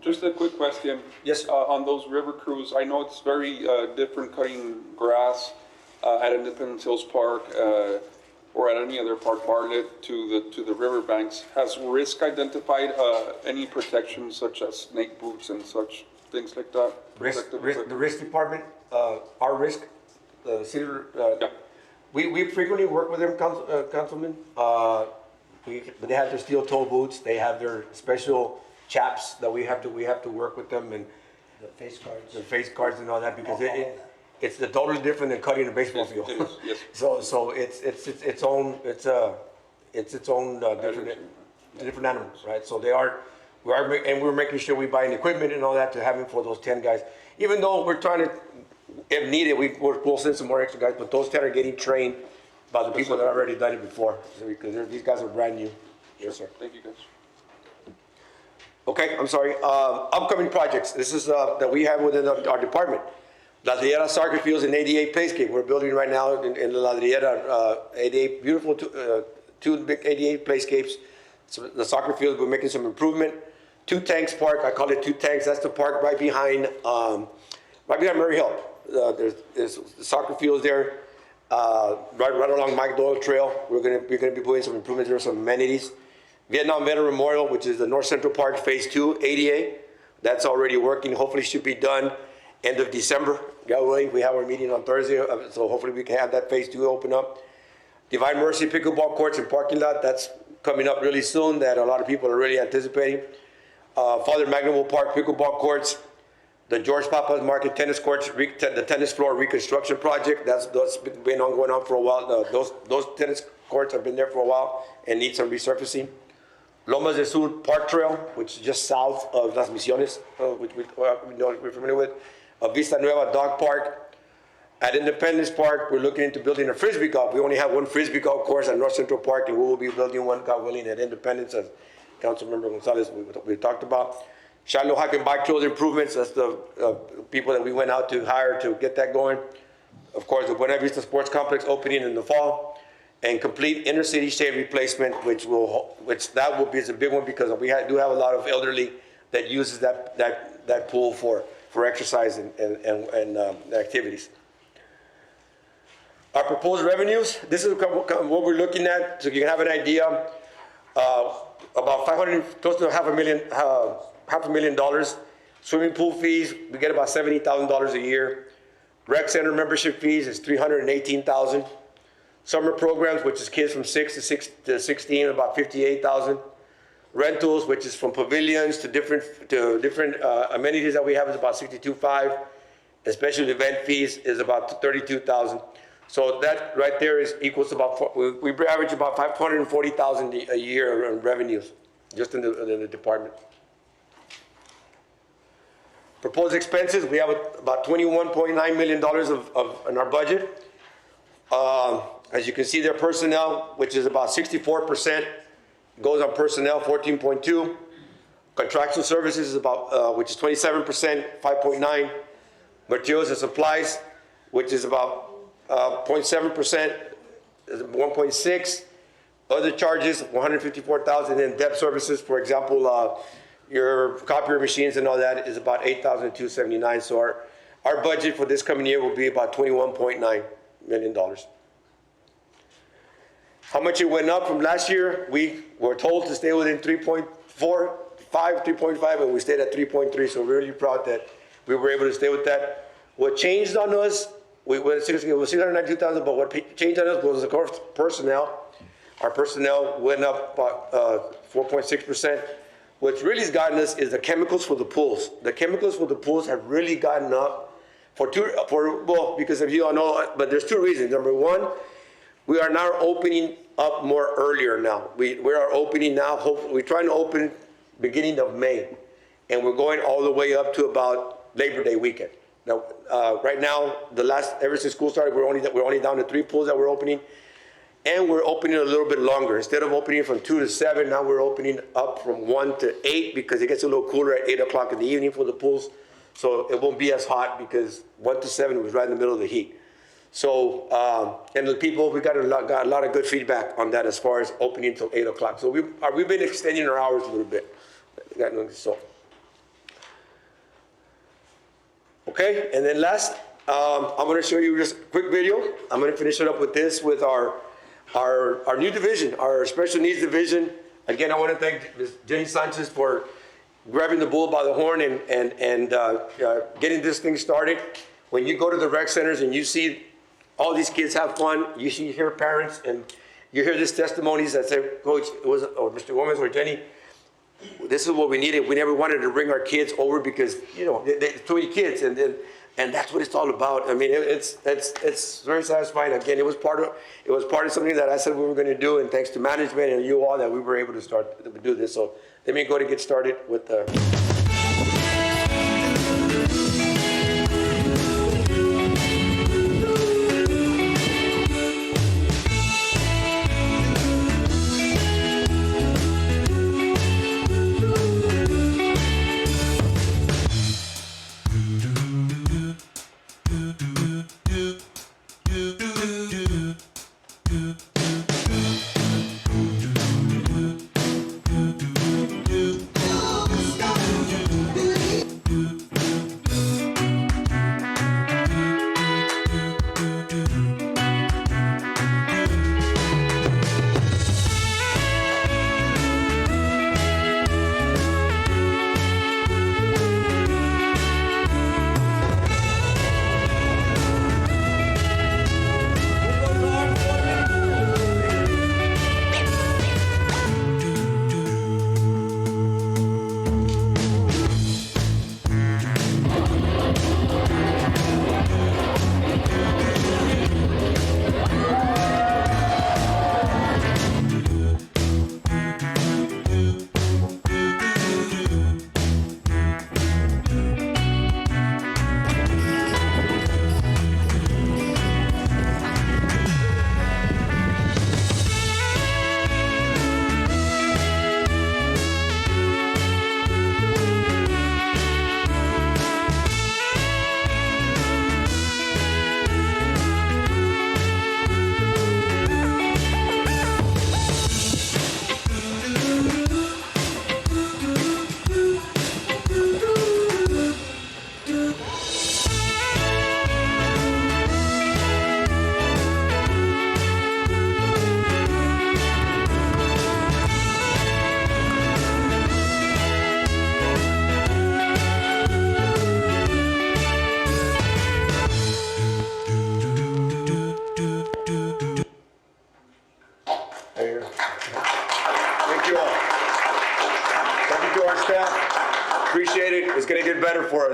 Just a quick question. Yes. On those river cruise, I know it's very different cutting grass at Independence Hills Park or at any other park, Bartlett, to the riverbanks. Has Risk identified any protections such as snake boots and such things like that? The risk department, our risk, the city, we frequently work with them, Councilman. They have their steel toe boots. They have their special chaps that we have to work with them, and the face guards and all that, because it's totally different than cutting a baseball field. It is, yes. So it's its own different animals, right? So we're making sure we buy an equipment and all that to have it for those 10 guys. Even though we're trying to, if needed, we'll send some more extra guys, but those 10 are getting trained by the people that have already done it before, because these guys are brand new. Yes, sir. Thank you, guys. Okay, I'm sorry. Upcoming projects. This is that we have within our department. La Ladriera Soccer Fields and 88 Playscape. We're building right now in La Ladriera 88 beautiful two big 88 Playscapes. So the soccer field, we're making some improvement. Two Tanks Park. I call it Two Tanks. That's the park right behind Murray Hill. There's the soccer fields there. Right along Mike Doyle Trail. We're gonna be putting some improvements there, some amenities. Vietnam Veteran Memorial, which is the North Central Park Phase 2 ADA. That's already working. Hopefully should be done end of December. God willing, we have our meeting on Thursday, so hopefully we can have that Phase 2 open up. Divine Mercy Pickleball Courts and Parking Lot, that's coming up really soon, that a lot of people are really anticipating. Father Magnoble Park Pickleball Courts, the George Papas Market Tennis Courts, the tennis floor reconstruction project, that's been going on for a while. Those tennis courts have been there for a while and need some resurfacing. Lomas del Sur Park Trail, which is just south of Las Misiones, which we're familiar with. Vista Nueva Dog Park. At Independence Park, we're looking into building a Frisbee golf. We only have one Frisbee golf course at North Central Park, and we will be building one, God willing, at Independence, as Councilmember Gonzalez we talked about. Shiloh Hike and Bike Trails improvements, that's the people that we went out to hire to get that going. Of course, the Buena Vista Sports Complex opening in the fall. And complete inner city shade replacement, which that will be a big one because we do have a lot of elderly that uses that pool for exercise and activities. Our proposed revenues, this is what we're looking at, so you can have an idea. About close to $500,000. Swimming pool fees, we get about $70,000 a year. Rec center membership fees is $318,000. Summer programs, which is kids from 6 to 16, about $58,000. Rentals, which is from pavilions to different amenities that we have, is about $62,500. And special event fees is about $32,000. So that right there equals about, we average about $540,000 a year in revenues, just in the department. Proposed expenses, we have about $21.9 million in our budget. As you can see there, personnel, which is about 64%, goes on personnel, 14.2. Contractual services is about, which is 27%, 5.9. Materials and supplies, which is about 0.7%, 1.6. Other charges, 154,000. And debt services, for example, your copier machines and all that is about 8,279. So our budget for this coming year will be about $21.9 million. How much it went up from last year? We were told to stay within 3.5, and we stayed at 3.3. So we're really proud that we were able to stay with that. What changed on us, it was 692,000, but what changed on us was, of course, personnel. Our personnel went up about 4.6%. What's really gotten us is the chemicals for the pools. The chemicals for the pools have really gotten up because of you all know, but there's two reasons. Number one, we are now opening up more earlier now. We are opening now, we're trying to open beginning of May, and we're going all the way up to about Labor Day weekend. Now, right now, ever since school started, we're only down to 3 pools that we're opening, and we're opening a little bit longer. Instead of opening from 2 to 7, now we're opening up from 1 to 8 because it gets a little cooler at 8 o'clock in the evening for the pools, so it won't be as hot because 1 to 7 was right in the middle of the heat. So, and the people, we got a lot of good feedback on that as far as opening until 8 o'clock. So we've been extending our hours a little bit. So, okay, and then last, I'm going to show you just a quick video. I'm going to finish it up with this, with our new division, our special needs division. Again, I want to thank Ms. Jenny Sanchez for grabbing the bull by the horn and getting this thing started. When you go to the rec centers and you see all these kids have fun, you hear parents and you hear these testimonies that say, Coach, or Mr. Gomez or Jenny, this is what we needed. We never wanted to bring our kids over because, there's too many kids, and that's what it's all about. I mean, it's very satisfying. Again, it was part of something that I said we were going to do, and thanks to management and you all that we were able to start to do this. So let me go ahead and get started with the.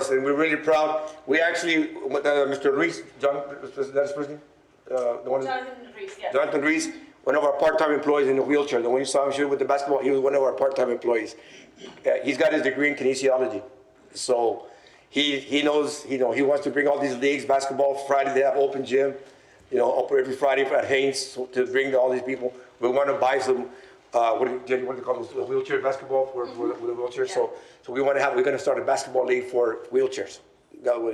ours, and we're really proud. We actually, Mr. Ruiz, John, that's his person? The one. Jonathan Reese, yes. Jonathan Reese, one of our part-time employees in the wheelchair. The one you saw him shoot with the basketball, he was one of our part-time employees. He's got his degree in kinesiology. So he knows, he wants to bring all these leagues, basketball, Friday they have open gym, open every Friday at Haynes to bring all these people. We want to buy some, Jenny, what do you call this, wheelchair basketball for the wheelchair? Yeah. So we're going to start a basketball league for wheelchairs.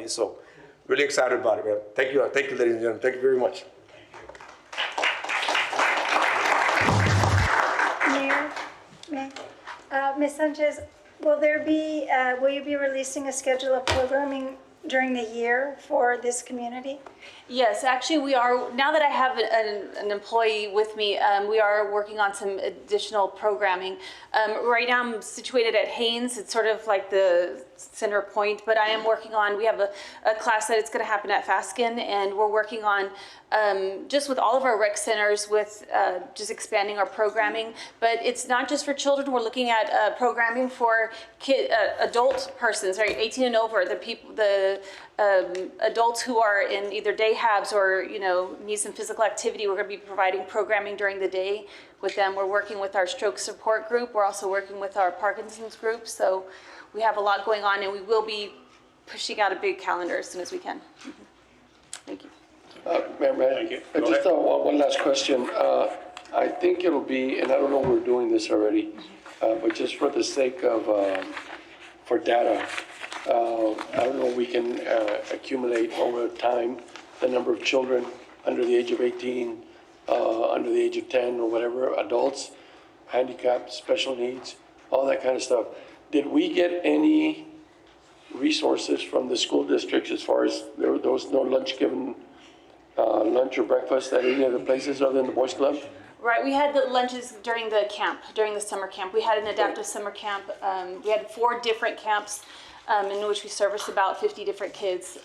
So really excited about it, man. Thank you, ladies and gentlemen. Thank you very much. Mayor, Ms. Sanchez, will you be releasing a schedule of programming during the year for this community? Yes, actually, we are, now that I have an employee with me, we are working on some additional programming. Right now, I'm situated at Haynes. It's sort of like the center point, but I am working on, we have a class that it's going to happen at Faskin, and we're working on just with all of our rec centers with just expanding our programming. But it's not just for children. We're looking at programming for adult persons, right, 18 and over, the adults who are in either day habs or need some physical activity. We're going to be providing programming during the day with them. We're working with our stroke support group. We're also working with our Parkinson's group. So we have a lot going on, and we will be pushing out a big calendar as soon as we can. Thank you. Mayor, thank you. Just one last question. I think it'll be, and I don't know if we're doing this already, but just for the sake of, for data, I don't know if we can accumulate over time the number of children under the age of 18, under the age of 10 or whatever, adults, handicapped, special needs, all that kind of stuff. Did we get any resources from the school districts as far as there was no lunch given, lunch or breakfast at any of the places other than the Boys Club? Right, we had the lunches during the camp, during the summer camp. We had an adaptive summer camp. We had 4 different camps in which we serviced about 50 different kids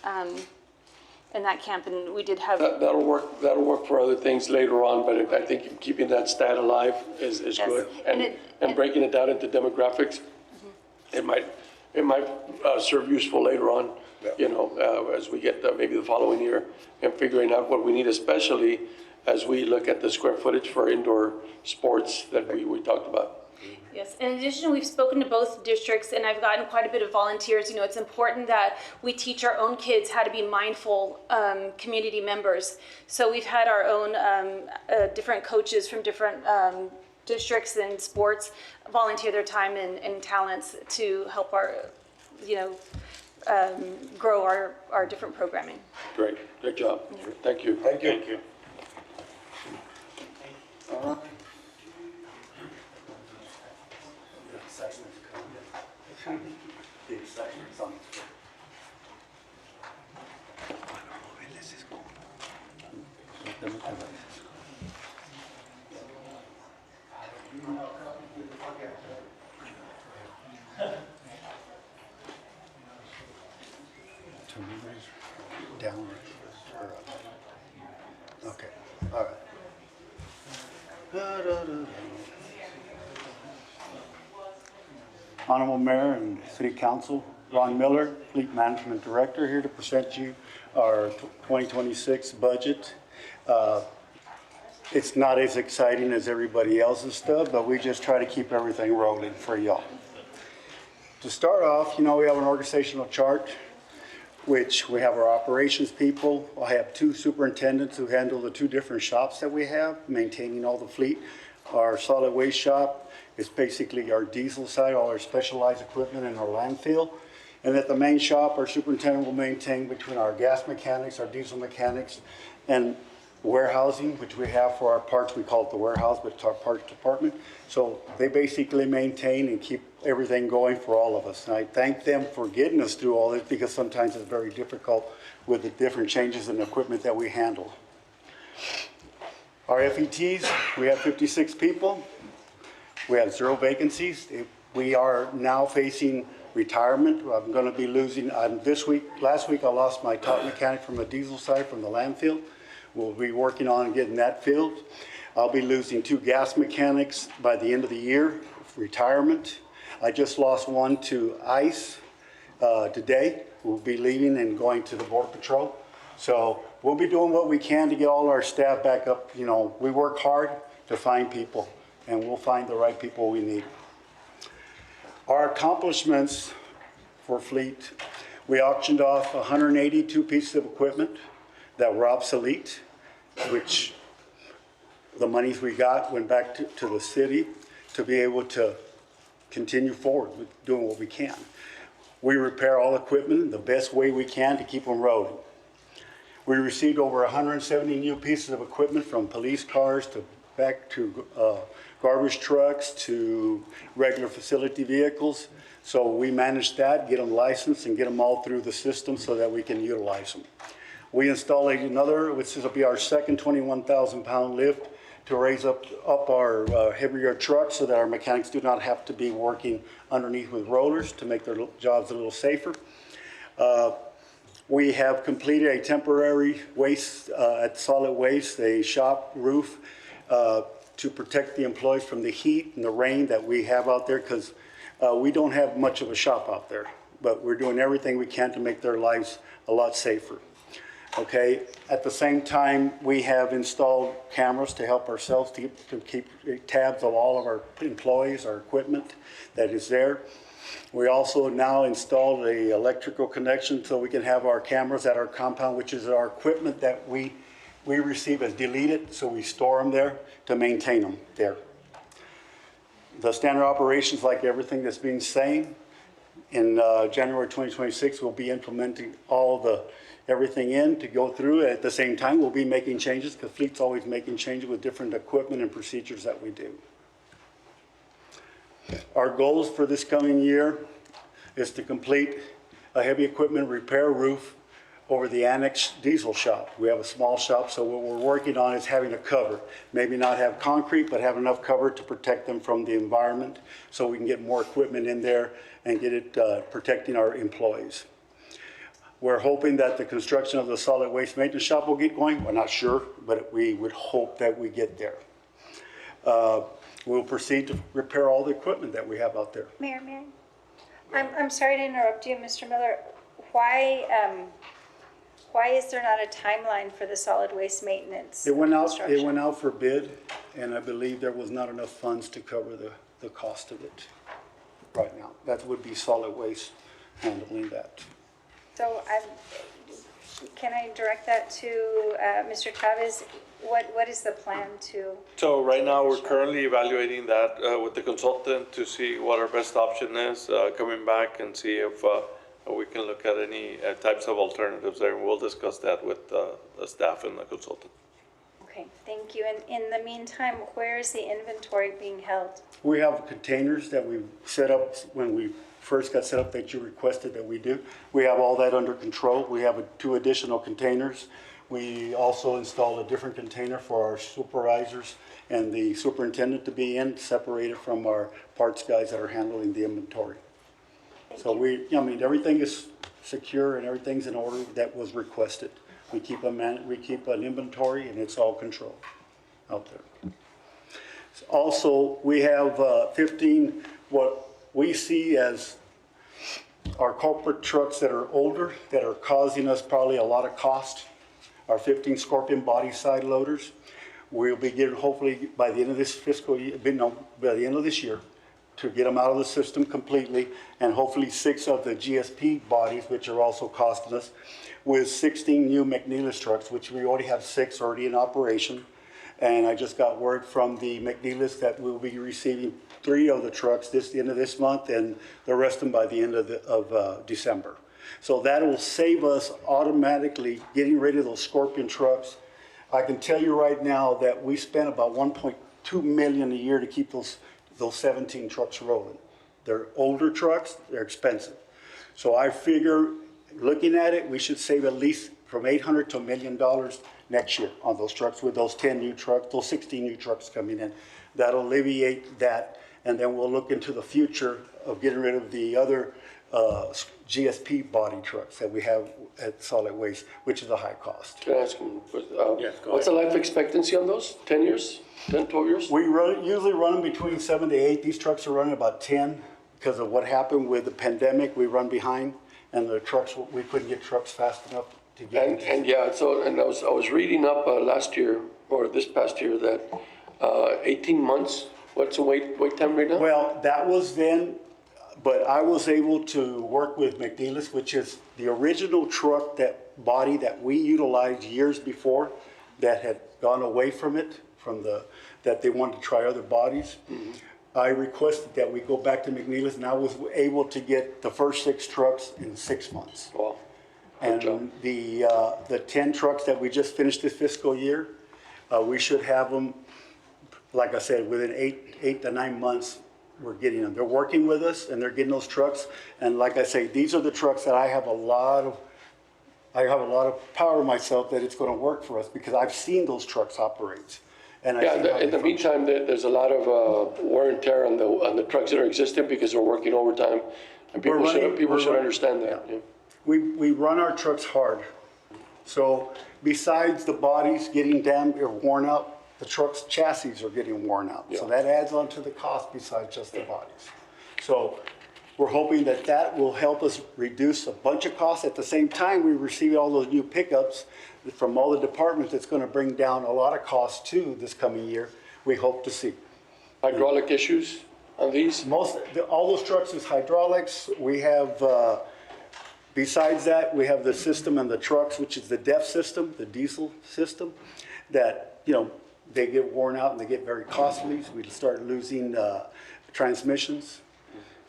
in that camp, and we did have. That'll work for other things later on, but I think keeping that stat alive is yes. Good. And breaking it down into demographics, it might serve useful later on, as we get maybe the following year and figuring out what we need, especially as we look at the square footage for indoor sports that we talked about. Yes, in addition, we've spoken to both districts, and I've gotten quite a bit of volunteers. It's important that we teach our own kids how to be mindful community members. So we've had our own different coaches from different districts and sports volunteer their time and talents to help our, grow our different programming. Great, good job. Yeah. Thank you. Thank you. Thank you. Down or up? Okay, all right. Honorable Mayor and City Council, Ron Miller, Fleet Management Director, here to present you our 2026 budget. It's not as exciting as everybody else's stuff, but we just try to keep everything rolling for y'all. To start off, we have an organizational chart, which we have our operations people. I have 2 superintendents who handle the 2 different shops that we have, maintaining all the fleet. Our solid waste shop is basically our diesel side, all our specialized equipment in our landfill. And at the main shop, our superintendent will maintain between our gas mechanics, our diesel mechanics, and warehousing, which we have for our parts. We call it the warehouse, but it's our parts department. So they basically maintain and keep everything going for all of us. And I thank them for getting us through all this, because sometimes it's very difficult with the different changes in equipment that we handle. Our FETs, we have 56 people. We have 0 vacancies. We are now facing retirement. I'm going to be losing, last week I lost my top mechanic from the diesel side from the landfill. We'll be working on getting that filled. I'll be losing 2 gas mechanics by the end of the year, retirement. I just lost one to ICE, today. We'll be leaving and going to the Border Patrol. So we'll be doing what we can to get all our staff back up. You know, we work hard to find people, and we'll find the right people we need. Our accomplishments for fleet, we auctioned off 182 pieces of equipment that were obsolete, which the monies we got went back to the city to be able to continue forward with doing what we can. We repair all equipment the best way we can to keep them rolling. We received over 170 new pieces of equipment, from police cars to back to garbage trucks to regular facility vehicles. So we managed that, get them licensed and get them all through the system so that we can utilize them. We installed another, which will be our second 21,000-pound lift to raise up our heavier trucks so that our mechanics do not have to be working underneath with rollers to make their jobs a little safer. We have completed a temporary waste at Solid Waste, a shop roof to protect the employees from the heat and the rain that we have out there, because we don't have much of a shop out there, but we're doing everything we can to make their lives a lot safer. Okay, at the same time, we have installed cameras to help ourselves to keep tabs of all of our employees, our equipment that is there. We also now installed a electrical connection so we can have our cameras at our compound, which is our equipment that we receive as deleted, so we store them there to maintain them there. The standard operations, like everything that's being saying, in January 2026, we'll be implementing everything in to go through. At the same time, we'll be making changes, because fleet's always making changes with different equipment and procedures that we do. Our goals for this coming year is to complete a heavy equipment repair roof over the annex diesel shop. We have a small shop, so what we're working on is having a cover. Maybe not have concrete, but have enough cover to protect them from the environment, so we can get more equipment in there and get it protecting our employees. We're hoping that the construction of the solid waste maintenance shop will get going. We're not sure, but we would hope that we get there. We'll proceed to repair all the equipment that we have out there. Mayor, I'm sorry to interrupt you, Mr. Miller. Why is there not a timeline for the solid waste maintenance? It went construction? out for bid, and I believe there was not enough funds to cover the cost of it right now. That would be solid waste handling that. So can I direct that to Mr. Chavez? What is the plan to? So right now, we're currently evaluating that with the consultant to see what our best option is, coming back and see if we can look at any types of alternatives there. And we'll discuss that with the staff and the consultant. Okay, thank you. And in the meantime, where is the inventory being held? We have containers that we set up when we first got set up that you requested that we do. We have all that under control. We have 2 additional containers. We also installed a different container for our supervisors and the superintendent to be in, separated from our parts guys that are handling the inventory. So everything is secure and everything's in order that was requested. We keep an inventory, and it's all controlled out there. Also, we have 15 what we see as our corporate trucks that are older, that are causing us probably a lot of cost. Our 15 Scorpion body side loaders. We'll be getting, hopefully by the end of this fiscal year, by the end of this year, to get them out of the system completely, and hopefully 6 of the GSP bodies, which are also costing us, with 16 new McNeilus trucks, which we already have 6 already in operation. And I just got word from the McNeilus that we'll be receiving 3 of the trucks the end of this month, and the rest of them by the end of December. So that will save us automatically getting rid of those Scorpion trucks. I can tell you right now that we spend about $1.2 million a year to keep those 17 trucks rolling. They're older trucks, they're expensive. So I figure, looking at it, we should save at least from $800 to $1 million next year on those trucks with those 10 new trucks, those 16 new trucks coming in. That'll alleviate that, and then we'll look into the future of getting rid of the other GSP body trucks that we have at solid waste, which is a high cost. Can I ask him, what's the life expectancy on those? 10 years? 10, 12 years? We usually run them between 7 to 8. These trucks are running about 10 because of what happened with the pandemic. We run behind. and the trucks, we couldn't get trucks fast enough to get into. And yeah, so, and I was reading up last year, or this past year, that 18 months, what's the wait time right now? Well, that was then, but I was able to work with McNeilus, which is the original truck, that body that we utilized years before, that had gone away from it, that they wanted to try other bodies. I requested that we go back to McNeilus, and I was able to get the first 6 trucks in 6 months. Wow. And the 10 trucks that we just finished this fiscal year, we should have them, like I said, within 8 to 9 months, we're getting them. They're working with us and they're getting those trucks. And like I say, these are the trucks that I have a lot of power myself that it's going to work for us, because I've seen those trucks operate. And Yeah, in the meantime, there's a lot of wear and tear on the trucks that are existing because they're working overtime. And people should understand that. Yeah. We run our trucks hard. So besides the bodies getting damaged or worn out, the truck's chassis are getting worn out. So that adds on to the cost besides just the bodies. So we're hoping that that will help us reduce a bunch of costs. At the same time, we receive all those new pickups from all the departments. It's going to bring down a lot of costs too this coming year, we hope to see. Hydraulic issues on these? All those trucks is hydraulics. We have, besides that, we have the system in the trucks, which is the DEF system, the diesel system, that, they get worn out and they get very costly. So we start losing transmissions.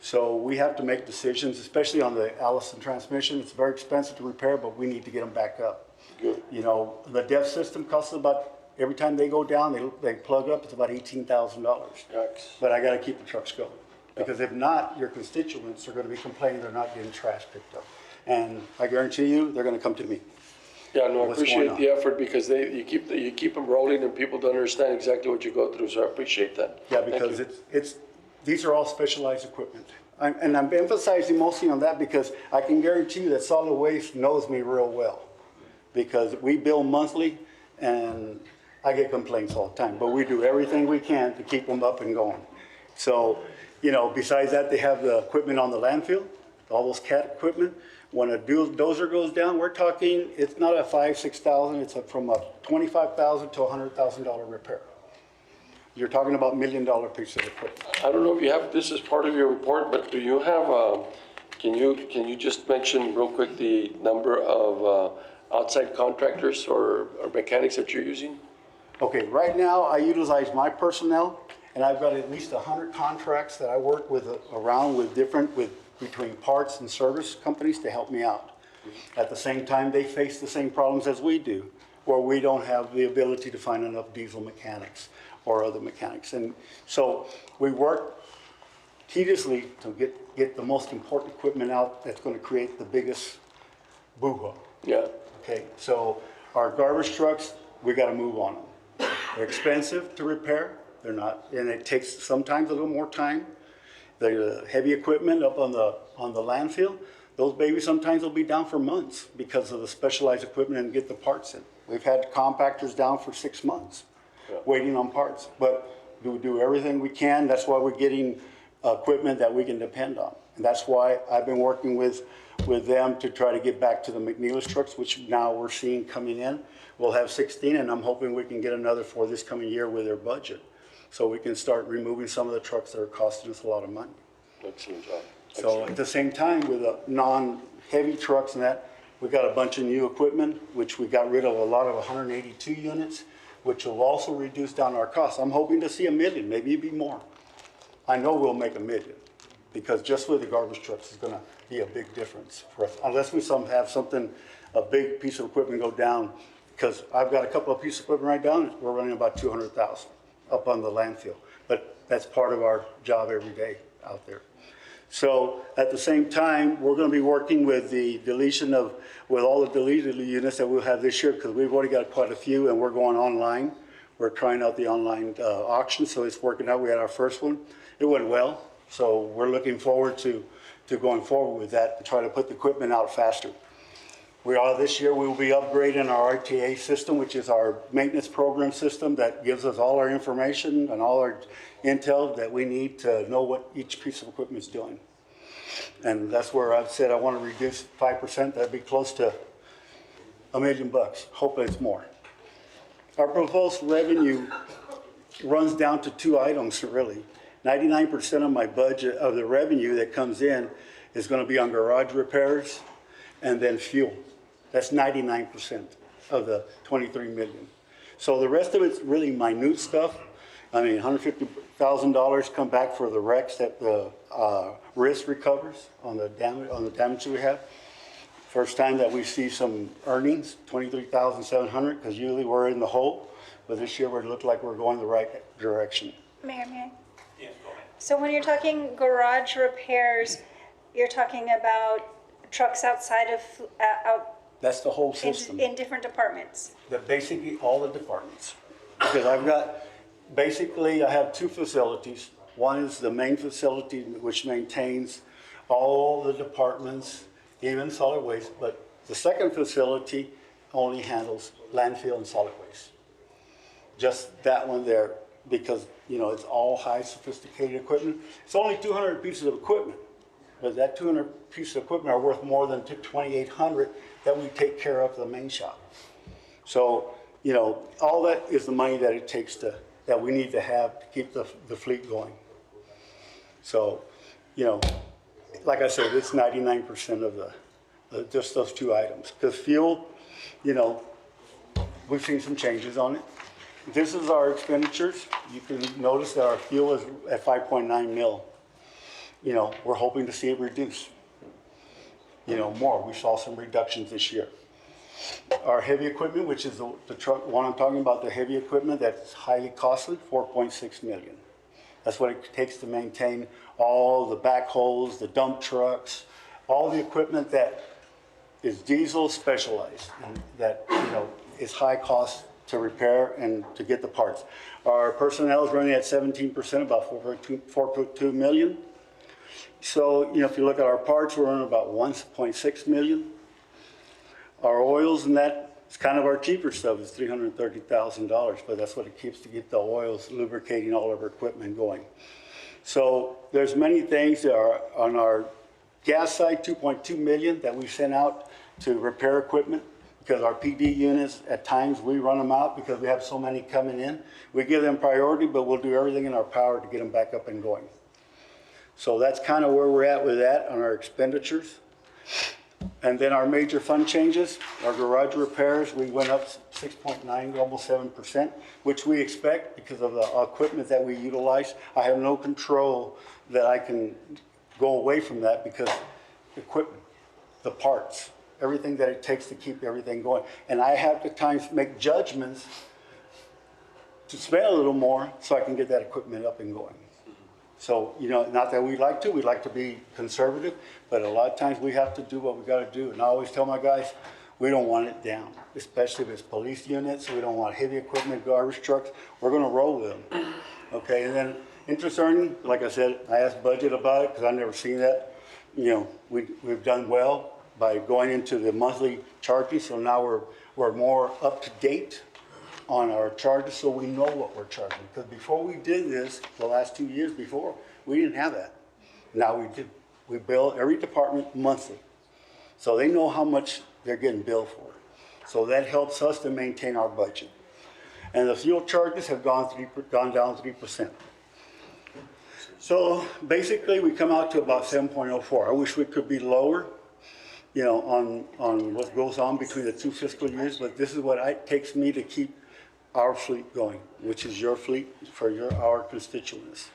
So we have to make decisions, especially on the Allison transmission. It's very expensive to repair, but we need to get them back up. Good. The DEF system costs about, every time they go down, they plug up, it's about $18,000. But I got to keep the trucks going. Because if not, your constituents are going to be complaining they're not getting trash picked up. And I guarantee you, they're going to come to me. Yeah, no, I What's appreciate going the effort because you keep them rolling and people don't understand exactly what you go through, so I appreciate that. Yeah, Thank because you. these are all specialized equipment. And I'm emphasizing mostly on that because I can guarantee you that solid waste knows me real well. Because we bill monthly and I get complaints all the time, but we do everything we can to keep them up and going. So, besides that, they have the equipment on the landfill, all those CAT equipment. When a dozer goes down, we're talking, it's not a $5,000, $6,000, it's from a $25,000 to $100,000 repair. You're talking about $1 million pieces of equipment. I don't know if you have this as part of your report, but do you have, can you just mention real quick the number of outside contractors or mechanics that you're using? Okay, right now I utilize my personnel and I've got at least 100 contracts that I work with around with between parts and service companies to help me out. At the same time, they face the same problems as we do, where we don't have the ability to find enough diesel mechanics or other mechanics. And so we work tediously to get the most important equipment out that's going to create the biggest boo-hoo. Yeah. Okay, so our garbage trucks, we got to move on them. They're expensive to repair. They're not, and it takes sometimes a little more time. The heavy equipment up on the landfill, those babies sometimes will be down for months because of the specialized equipment and get the parts in. We've had compactors down for 6 months waiting on parts, but we do everything we can. That's why we're getting equipment that we can depend on. And that's why I've been working with them to try to get back to the McNeilus trucks, which now we're seeing coming in. We'll have 16, and I'm hoping we can get another for this coming year with their budget. So we can start removing some of the trucks that are costing us a lot of money. Excellent job. So at the same time, with the non-heavy trucks and that, we got a bunch of new equipment, which we got rid of a lot of 182 units, which will also reduce down our costs. I'm hoping to see $1 million, maybe it'd be more. I know we'll make $1 million because just with the garbage trucks is gonna be a big difference for us. Unless we have something, a big piece of equipment go down, because I've got a couple of pieces of equipment right down, we're running about 200,000 up on the landfill. But that's part of our job every day out there. So at the same time, we're going to be working with the deletion with all the deleted units that we'll have this year, because we've already got quite a few and we're going online. We're trying out the online auction, so it's working out. We had our first one. It went well. So we're looking forward to going forward with that and try to put the equipment out faster. This year we will be upgrading our RTA system, which is our maintenance program system that gives us all our information and all our intel that we need to know what each piece of equipment is doing. And that's where I've said I want to reduce 5%. That'd be close to $1 million. Hopefully it's more. Our proposed revenue runs down to two items, really. 99% of my budget, of the revenue that comes in, is going to be on garage repairs and then fuel. That's 99% of the 23 million. So the rest of it's really minute stuff. I mean, $150,000 come back for the wrecks that the risk recovers on the damage we have. First time that we see some earnings, 23,700, because usually we're in the hole, but this year we look like we're going the right direction. Mayor, may I? So when you're talking garage repairs, you're talking about trucks outside of, That's the whole system. in different departments? Basically all the departments. Because I've got, basically I have two facilities. One is the main facility which maintains all the departments, even solid waste, but the second facility only handles landfill and solid waste. Just that one there, because, you know, it's all high sophisticated equipment. It's only 200 pieces of equipment, but that 200 pieces of equipment are worth more than 2,800 that we take care of the main shop. So, you know, all that is the money that it takes to, that we need to have to keep the fleet going. So, you know, like I said, it's 99% of just those two items. Because fuel, you know, we've seen some changes on it. This is our expenditures. You can notice that our fuel is at 5.9 mil. You know, we're hoping to see it reduce, you know, more. We saw some reductions this year. Our heavy equipment, which is the truck, one I'm talking about, the heavy equipment that's highly costly, 4.6 million. That's what it takes to maintain all the backhoes, the dump trucks, all the equipment that is diesel specialized and that, you know, is high cost to repair and to get the parts. Our personnel is running at 17%, about 4.2 million. So, you know, if you look at our parts, we're running about 1.6 million. Our oils and that, it's kind of our cheaper stuff, is $330,000, but that's what it keeps to get the oils lubricating all of our equipment going. So there's many things that are on our gas side, 2.2 million that we sent out to repair equipment because our PD units, at times we run them out because we have so many coming in. We give them priority, but we'll do everything in our power to get them back up and going. So that's kind of where we're at with that on our expenditures. And then our major fund changes, our garage repairs, we went up 6.9, almost 7%, which we expect because of the equipment that we utilize. I have no control that I can go away from that because equipment, the parts, everything that it takes to keep everything going. And I have to times make judgments to spend a little more so I can get that equipment up and going. So, you know, not that we'd like to be conservative, but a lot of times we have to do what we got to do. And I always tell my guys, we don't want it down, especially if it's police units. We don't want heavy equipment, garbage trucks. We're going to roll with them. Okay, and then interest earning, like I said, I asked Budget about it because I've never seen that. You know, we've done well by going into the monthly charges, so now we're more up to date on our charges, so we know what we're charging. Because before we did this, the last 2 years before, we didn't have that. Now we do. We bill every department monthly, so they know how much they're getting billed for. So that helps us to maintain our budget. And the fuel charges have gone down 3%. So basically, we come out to about 7.04. I wish we could be lower, you know, on what goes on between the two fiscal years, but this is what it takes me to keep our fleet going, which is your fleet for our constituents.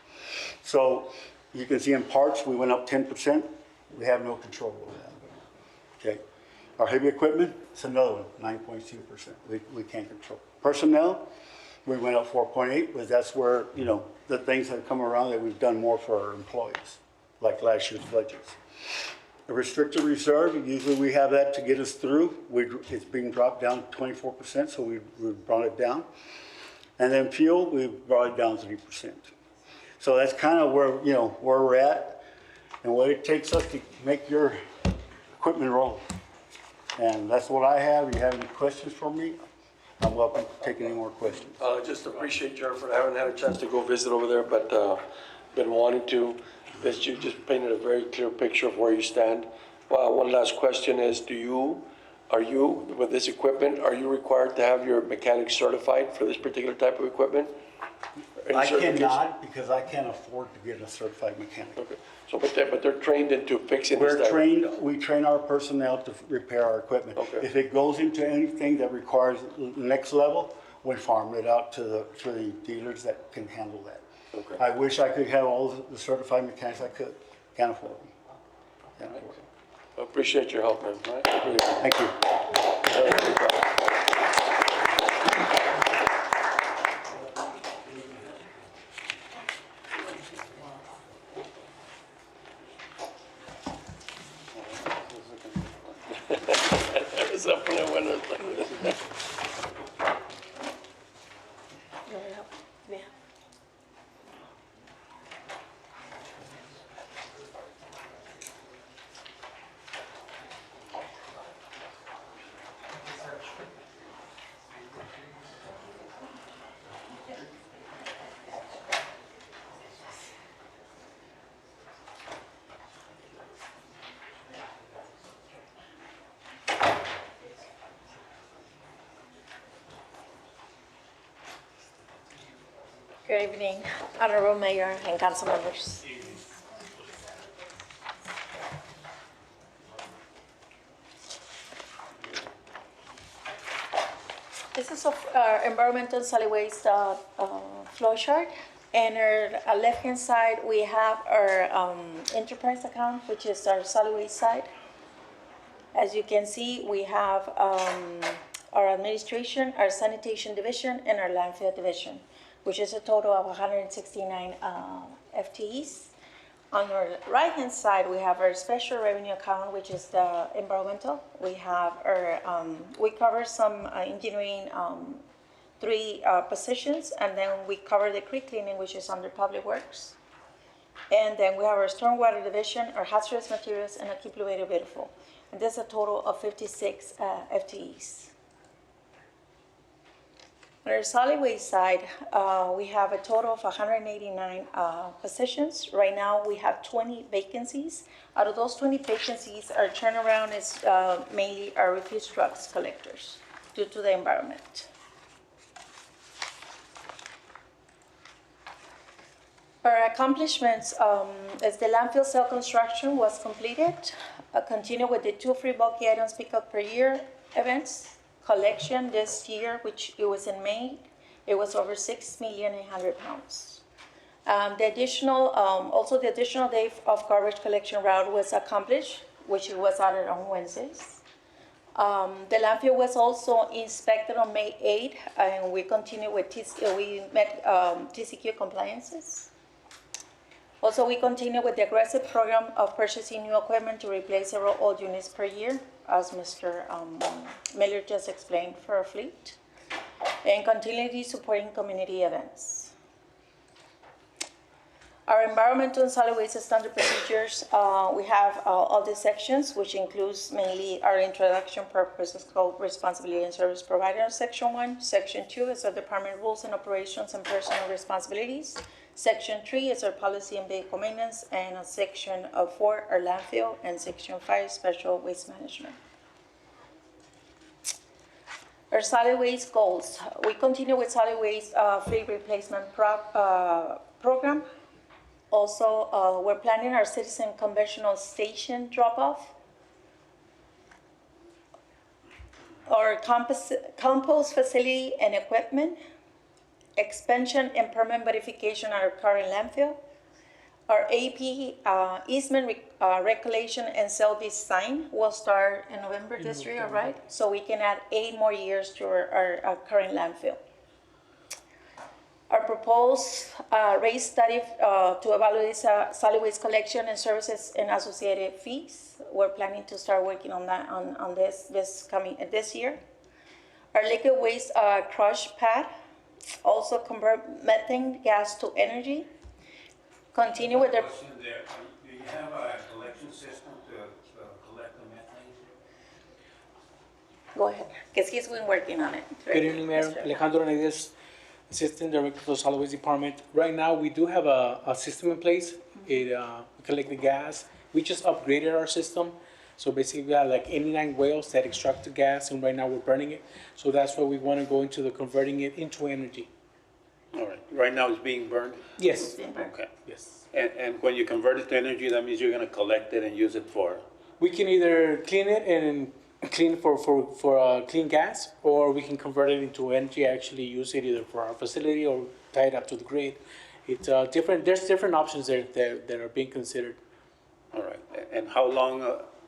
So you can see in parts, we went up 10%. We have no control over that. Okay. Our heavy equipment, it's another one, 9.2%. We can't control. Personnel, we went up 4.8, but that's where, you know, the things have come around that we've done more for our employees, like last year's budgets. A restricted reserve, usually we have that to get us through. It's being dropped down to 24%, so we brought it down. And then fuel, we brought it down 3%. So that's kind of where, you know, where we're at and what it takes us to make your equipment roll. And that's what I have. If you have any questions for me, I'm welcome to take any more questions. Just appreciate, Jennifer. I haven't had a chance to go visit over there, but been wanting to. that you just painted a very clear picture of where you stand. Well, one last question is, are you, with this equipment, are you required to have your mechanic certified for this particular type of equipment? Any I certification? cannot because I can't afford to get a certified mechanic. Okay. So, but they're trained into fixing this type? We train our personnel to repair our equipment. Okay. If it goes into anything that requires next level, we farm it out to the dealers that can handle that. Okay. I wish I could have all the certified mechanics I could. Can't afford them. Can't afford them. I appreciate your help, man. All right? Thank you. Esa pone buena. Good evening, Honorable Mayor and council members. This is our environmental solid waste flow chart. And our left-hand side, we have our enterprise account, which is our solid waste side. As you can see, we have our administration, our sanitation division, and our landfill division, which is a total of 169 FTEs. On our right-hand side, we have our special revenue account, which is the environmental. We have our, we cover some engineering, 3 positions, and then we cover the creek cleaning, which is under public works. And then we have our stormwater division, our hazardous materials, and our Keep Laredo Beautiful. And there's a total of 56 FTEs. On our solid waste side, we have a total of 189 positions. Right now, we have 20 vacancies. Out of those 20 vacancies, our turnaround is mainly our refuse trucks collectors due to the environment. Our accomplishments is the landfill cell construction was completed. Continue with the 2 free bulky items pickup per year events. Collection this year, which it was in May, it was over 6,800,000 pounds. The additional, also the additional day of garbage collection route was accomplished, which it was added on Wednesdays. The landfill was also inspected on May 8th, and we continue with we met TCQ compliances. Also, we continue with the aggressive program of purchasing new equipment to replace several old units per year, as Mr. Miller just explained, for our fleet, and continually supporting community events. Our environmental and solid waste standard procedures, we have all the sections, which includes mainly our introduction purposes called responsibility and service provider, Section 1. Section 2 is our department rules and operations and personal responsibilities. Section 3 is our policy and vehicle maintenance, and Section 4, our landfill, and Section 5, special waste management. Our solid waste goals. We continue with solid waste fleet replacement program. Also, we're planning our citizen conventional station drop-off. Our compost facility and equipment. Expansion and permanent modification at our current landfill. Our AP easement regulation and cell design will start in November this year, right? So we can add 8 more years to our current landfill. Our proposed rate study to evaluate solid waste collection and services and associated fees. We're planning to start working on that on this year. Our liquid waste crush pad. Also convert methane gas to energy. Continue with the... Do you have a collection system to collect the methane? Go ahead, because he's been working on it. Good evening, Mayor. Alejandro Neguez. Assistant Director for the Solid Waste Department. Right now, we do have a system in place. We collect the gas. We just upgraded our system. So basically, we have like 89 wells that extract the gas, and right now we're burning it. So that's why we want to go into the converting it into energy. All right. Right now it's being burned? Yes. Okay. Yes. And when you convert it to energy, that means you're going to collect it and use it for? We can either clean it and clean for clean gas, or we can convert it into energy, actually use it either for our facility or tie it up to the grid. It's different. There's different options there that are being considered. All right. And how long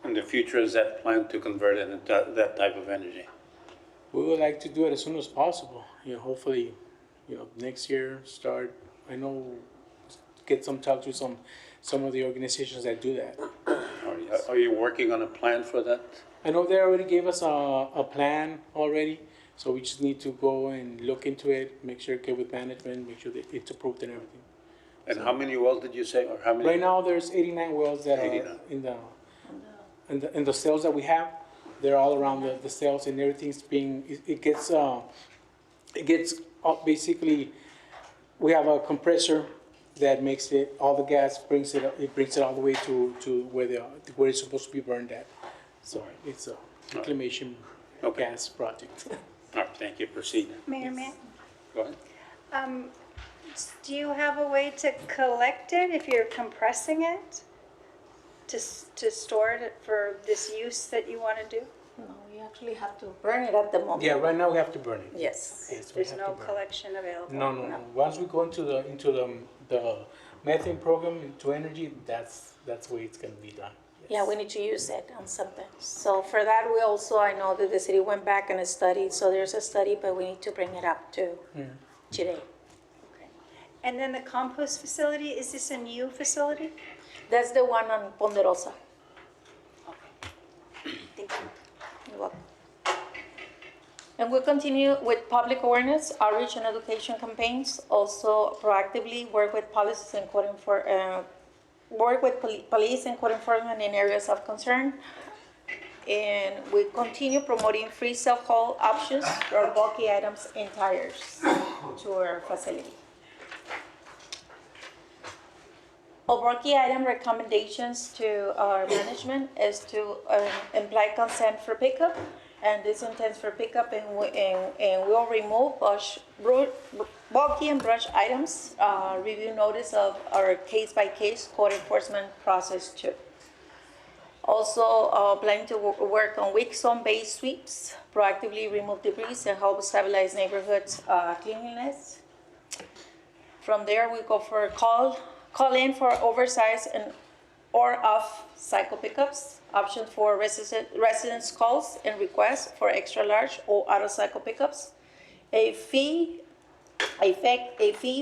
in the future is that plan to convert it into that type of energy? We would like to do it as soon as possible. Hopefully, next year start. I know, get some talk to some of the organizations that do that. Are you working on a plan for that? I know they already gave us a plan already, so we just need to go and look into it, make sure get with management, make sure that it's approved and everything. And how many wells did you say, or how many? Right now, there's 89 wells that 89. are in the cells that we have. They're all around the cells, and everything's being. It gets basically. We have a compressor that makes it all the gas brings it all the way to where it's supposed to be burned at. So it's a reclamation gas project. All right, thank you. Proceed. Mayor, may Go ahead. I- do you have a way to collect it if you're compressing it? To store it for this use that you want to do? No, you actually have to burn it at the moment. Yeah, right now we have to burn it. Yes. Yes, we There's have no to burn it. collection available? No. Once we go into the methane program, into energy, that's the way it's gonna be done. Yeah, we need to use it on something. So for that, I know that the city went back and studied, so there's a study, but we need to bring it up to today. And then the compost facility, is this a new facility? That's the one on Ponderosa. Thank you. You're welcome. And we'll continue with public awareness, outreach, and education campaigns. Also, proactively work with policies and police and code enforcement in areas of concern. And we continue promoting free self-haul options for bulky items and tires to our facility. Our bulky item recommendations to our management is to imply consent for pickup, and this intends for pickup, and we'll remove bulky and brush items. Review notice of our case-by-case code enforcement process too. Also, planning to work on weak zone-based sweeps, proactively remove debris and help stabilize neighborhoods' cleanliness. From there, we go for call in for oversized or off-cycle pickups, options for residents' calls and requests for extra large or out-of-cycle pickups. A fee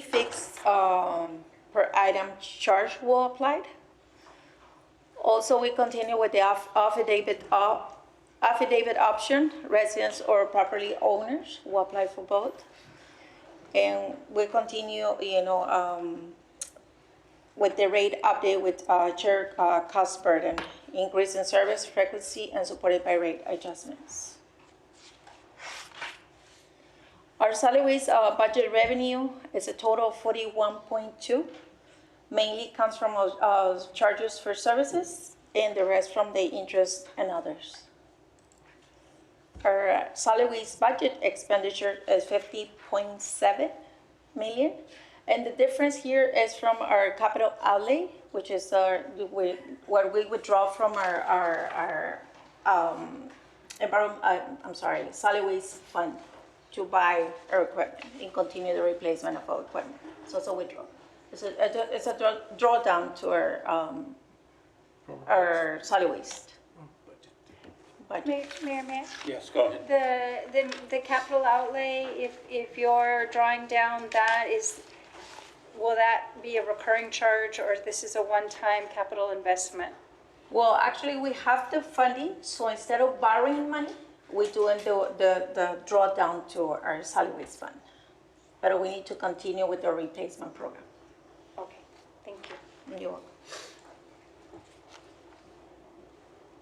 fixed per item charge will apply. Also, we continue with the affidavit option. Residents or property owners will apply for both. And we continue, with the rate update with Chair Cuthbert, increase in service frequency and supported by rate adjustments. Our solid waste budget revenue is a total of 41.2. Mainly comes from charges for services, and the rest from the interest and others. Our solid waste budget expenditure is 50.7 million. And the difference here is from our capital outlay, which is what we withdraw from our solid waste fund to buy our equipment and continue the replacement of our equipment. So it's a withdrawal. It's a drawdown to our solid waste. Mayor, may I? Yes, go ahead. The capital outlay, if you're drawing down that, will that be a recurring charge, or this is a one-time capital investment? Well, actually, we have the funding, so instead of borrowing money, we're doing the drawdown to our solid waste fund. But we need to continue with the replacement program. Okay, thank you. You're welcome.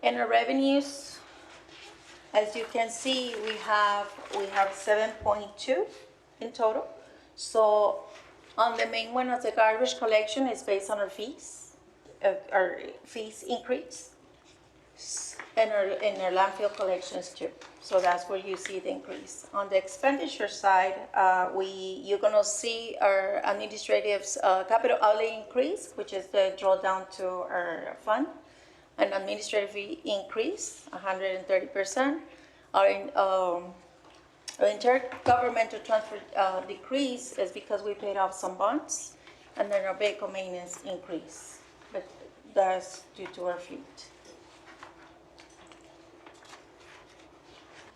And our revenues, as you can see, we have 7.2 in total. So on the main one of the garbage collection is based on our fees increase. And our landfill collections too. So that's where you see the increase. On the expenditure side, you're gonna see our administrative capital outlay increase, which is the drawdown to our fund. An administrative fee increase, 130%. Our intergovernmental transfer decrease is because we paid off some bonds, and then our vehicle maintenance increase, but that's due to our fleet.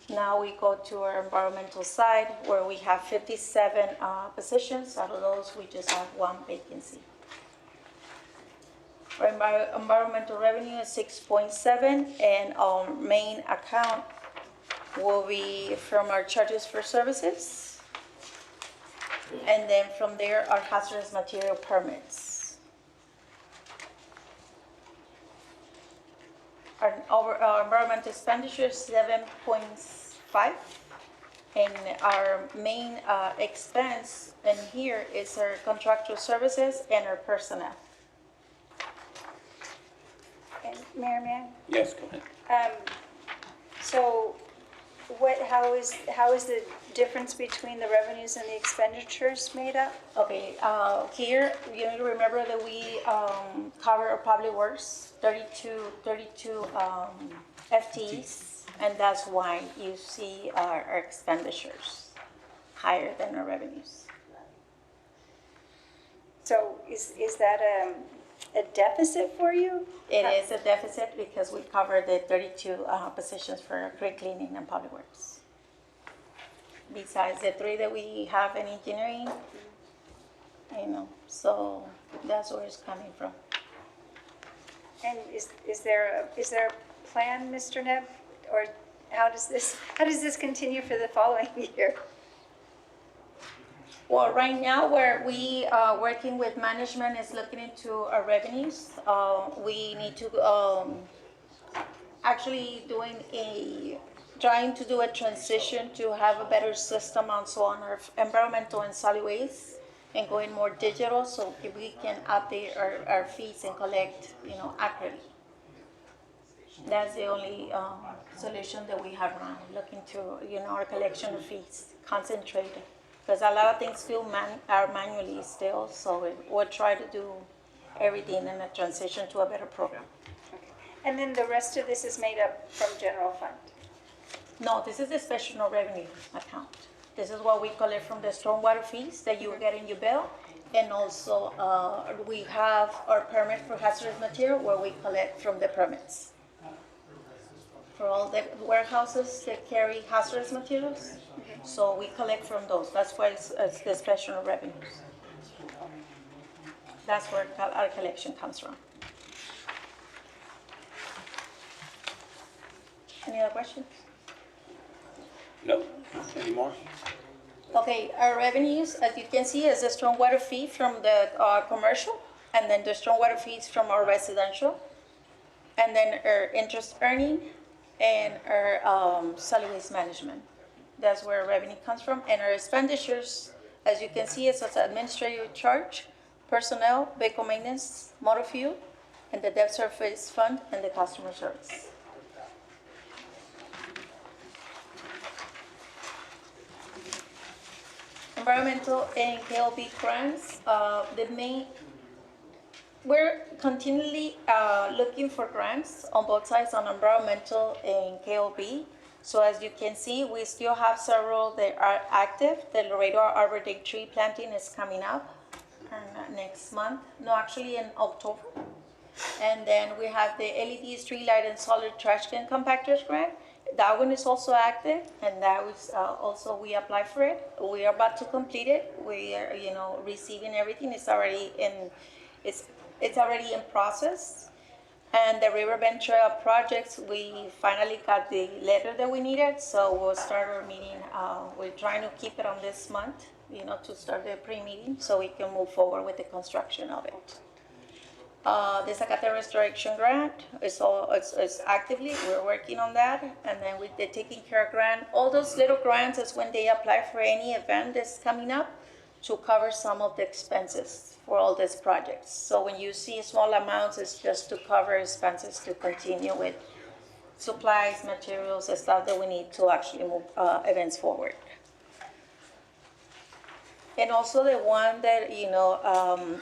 Now we go to our environmental side, where we have 57 positions. Out of those, we just have one vacancy. Our environmental revenue is 6.7, and our main account will be from our charges for services, and then from there, our hazardous material permits. Our environmental expenditure is 7.5, and our main expense in here is our contractual services and our personnel. And Mayor Mann? Yes, go ahead. So how is the difference between the revenues and the expenditures made up? Okay, here, you need to remember that we cover our public works, 32 FTEs, and that's why you see our expenditures higher than our revenues. So is that a deficit for you? It is a deficit because we cover the 32 positions for creek cleaning and public works. Besides the 3 that we have in engineering, so that's where it's coming from. And is there a plan, Mr. Neb? Or how does this continue for the following year? Well, right now, where we are working with management is looking into our revenues. We need to actually trying to do a transition to have a better system also on our environmental and solid waste, and going more digital, so we can update our fees and collect, accurately. That's the only solution that we have now, looking to, our collection of fees, concentrated. Because a lot of things still are manually still, so we'll try to do everything in a transition to a better program. Okay. And then the rest of this is made up from general fund? No, this is the special revenue account. This is what we collect from the stormwater fees that you get in your bill. And also, we have our permit for hazardous material where we collect from the permits. For all the warehouses that carry hazardous materials, so we collect from those. That's why it's the special revenues. That's where our collection comes from. Any other questions? No, anymore? Okay, our revenues, as you can see, is the stormwater fee from the commercial, and then the stormwater fees from our residential, and then our interest earning, and our solid waste management. That's where our revenue comes from. And our expenditures, as you can see, it's an administrative charge, personnel, vehicle maintenance, motor fuel, and the debt service fund, and the customer service. Environmental and KLB grants, we're continually looking for grants on both sides, on environmental and KLB. So as you can see, we still have several that are active. The Laredo Arbor Day tree planting is coming up next month. No, actually in October. And then we have the LED street light and solar trash can compactors grant. That one is also active, and that was also, we applied for it. We are about to complete it. We are, receiving everything. It's already in process. And the Riverbend Trail projects, we finally got the letter that we needed, so we'll start our meeting. We're trying to keep it on this month, to start the pre-meeting, so we can move forward with the construction of it. The Zacate Restoration Grant is actively, we're working on that. And then with the Taking Care grant, all those little grants is when they apply for any event that's coming up. to cover some of the expenses for all these projects. So when you see small amounts, it's just to cover expenses to continue with supplies, materials, and stuff that we need to actually move events forward. And also the one that,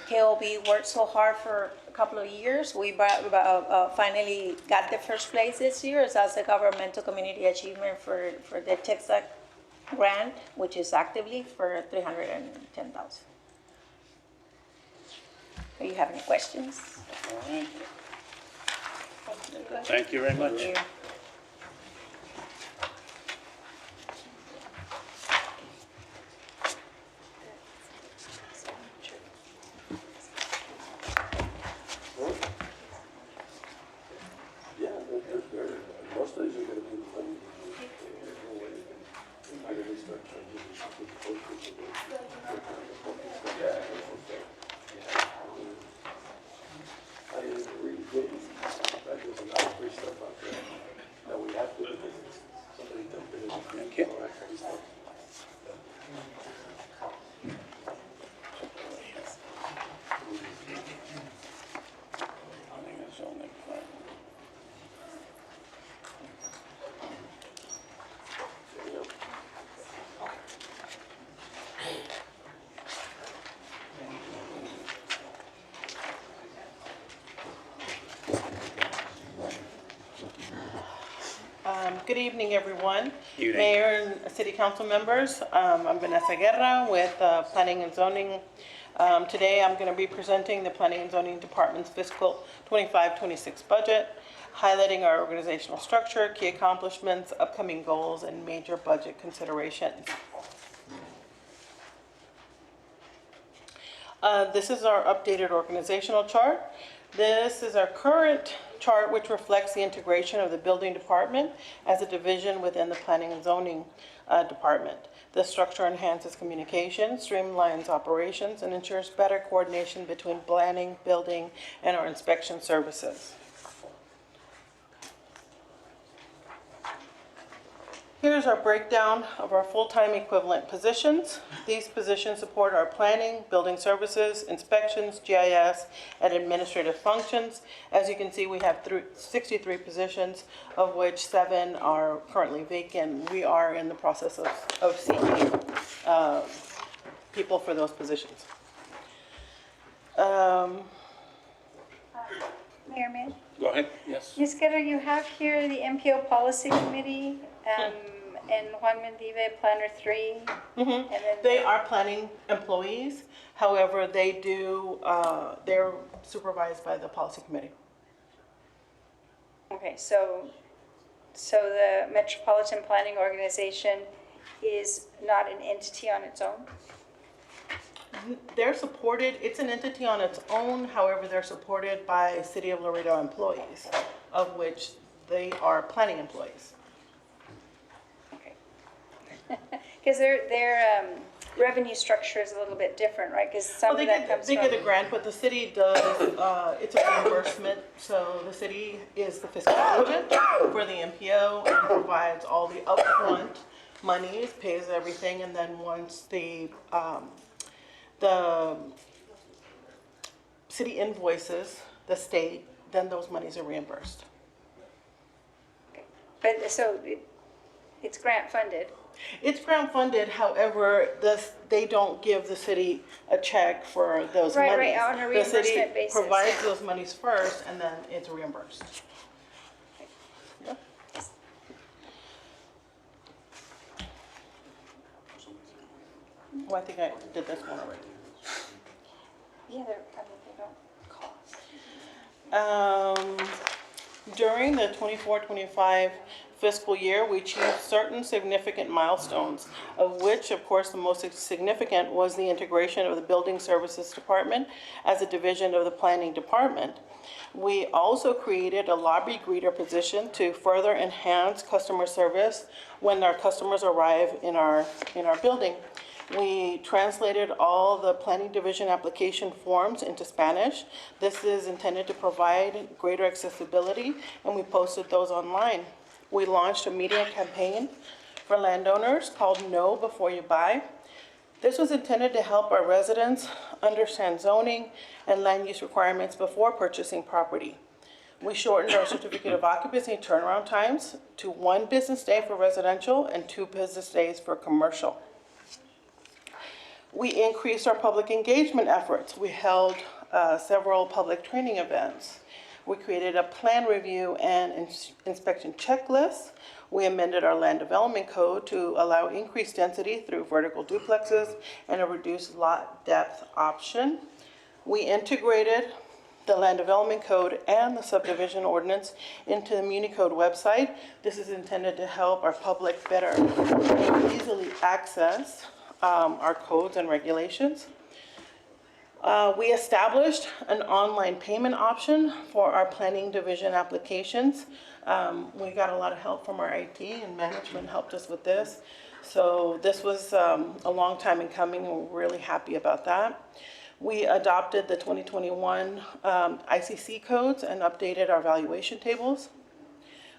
KOB worked so hard for a couple of years. We finally got the first place this year. It's as a governmental community achievement for the TICSA grant, which is actively for $310,000. Do you have any questions? All right. Thank you very much. Thank you. Most of these are gonna be money. I didn't read it. There's a lot of free stuff out there that we have to do. Somebody dumped it in. Thank you. I think that's all next time. Good evening, everyone. Evening. Mayor and City Council members. I'm Vanessa Guerra with Planning and Zoning. Today, I'm going to be presenting the Planning and Zoning Department's fiscal 25-26 budget, highlighting our organizational structure, key accomplishments, upcoming goals, and major budget considerations. This is our updated organizational chart. This is our current chart, which reflects the integration of the building department as a division within the planning and zoning department. This structure enhances communication, streamlines operations, and ensures better coordination between planning, building, and our inspection services. Here's our breakdown of our full-time equivalent positions. These positions support our planning, building services, inspections, GIS, and administrative functions. As you can see, we have 63 positions, of which 7 are currently vacant. We are in the process of seeking people for those positions. Mayor, ma'am? Go ahead, yes. Ms. Guerra, you have here the MPO Policy Committee, and Juan Mendive, Planner 3. And then They are planning employees. However, they do, they're supervised by the policy committee. Okay, so the Metropolitan Planning Organization is not an entity on its own? They're supported, it's an entity on its own, however, they're supported by City of Laredo employees, of which they are planning employees. Because their revenue structure is a little bit different, right? Because some of that comes from... They get a grant, but the city does, it's a reimbursement, so the city is the fiscal agent for the MPO and provides all the upfront monies, pays everything, and then once the city invoices the state, then those monies are reimbursed. But so it's grant funded? It's grant funded, however, they don't give the city a check for those monies. Right, on a reimbursement basis. The city provides those monies first, and then it's reimbursed. Yeah. Well, I think I did this one already. Yeah, they don't cost. During the 24-25 fiscal year, we achieved certain significant milestones, of which, of course, the most significant was the integration of the Building Services Department as a division of the Planning Department. We also created a lobby greeter position to further enhance customer service when our customers arrive in our building. We translated all the planning division application forms into Spanish. This is intended to provide greater accessibility, and we posted those online. We launched a media campaign for landowners called Know Before You Buy. This was intended to help our residents understand zoning and land use requirements before purchasing property. We shortened our certificate of occupancy turnaround times to 1 business day for residential and 2 business days for commercial. We increased our public engagement efforts. We held several public training events. We created a plan review and inspection checklist. We amended our land development code to allow increased density through vertical duplexes and a reduced lot depth option. We integrated the land development code and the subdivision ordinance into the MuniCode website. This is intended to help our public better easily access our codes and regulations. We established an online payment option for our planning division applications. We got a lot of help from our IT, and management helped us with this. So this was a long time in coming, and we're really happy about that. We adopted the 2021 ICC codes and updated our valuation tables.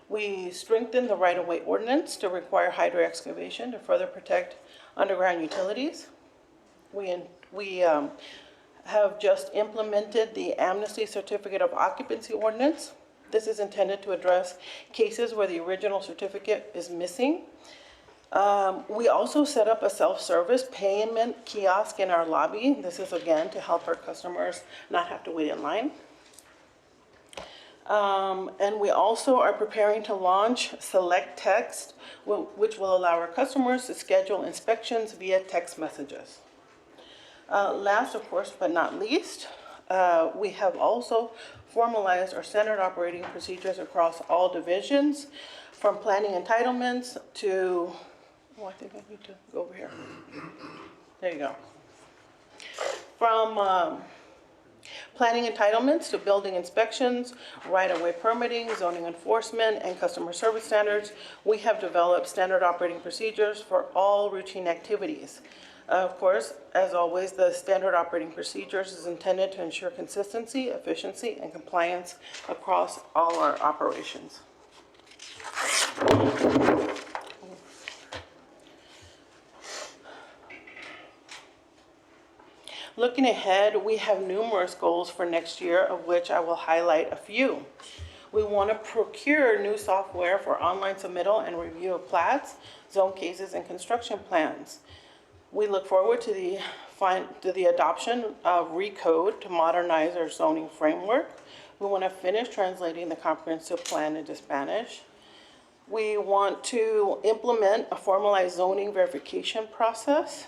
We strengthened the right-of-way ordinance to require hydro excavation to further protect underground utilities. We have just implemented the amnesty certificate of occupancy ordinance. This is intended to address cases where the original certificate is missing. We also set up a self-service payment kiosk in our lobby. This is again to help our customers not have to wait in line. And we also are preparing to launch Select Text, which will allow our customers to schedule inspections via text messages. Last, of course, but not least, we have also formalized our standard operating procedures across all divisions, from planning entitlements to, oh, I think I need to go over here. There you go. From planning entitlements to building inspections, right-of-way permitting, zoning enforcement, and customer service standards, we have developed standard operating procedures for all routine activities. Of course, as always, the standard operating procedures is intended to ensure consistency, efficiency, and compliance across all our operations. Looking ahead, we have numerous goals for next year, of which I will highlight a few. We want to procure new software for online submittal and review of plats, zone cases, and construction plans. We look forward to the adoption of Recode to modernize our zoning framework. We want to finish translating the comprehensive plan into Spanish. We want to implement a formalized zoning verification process.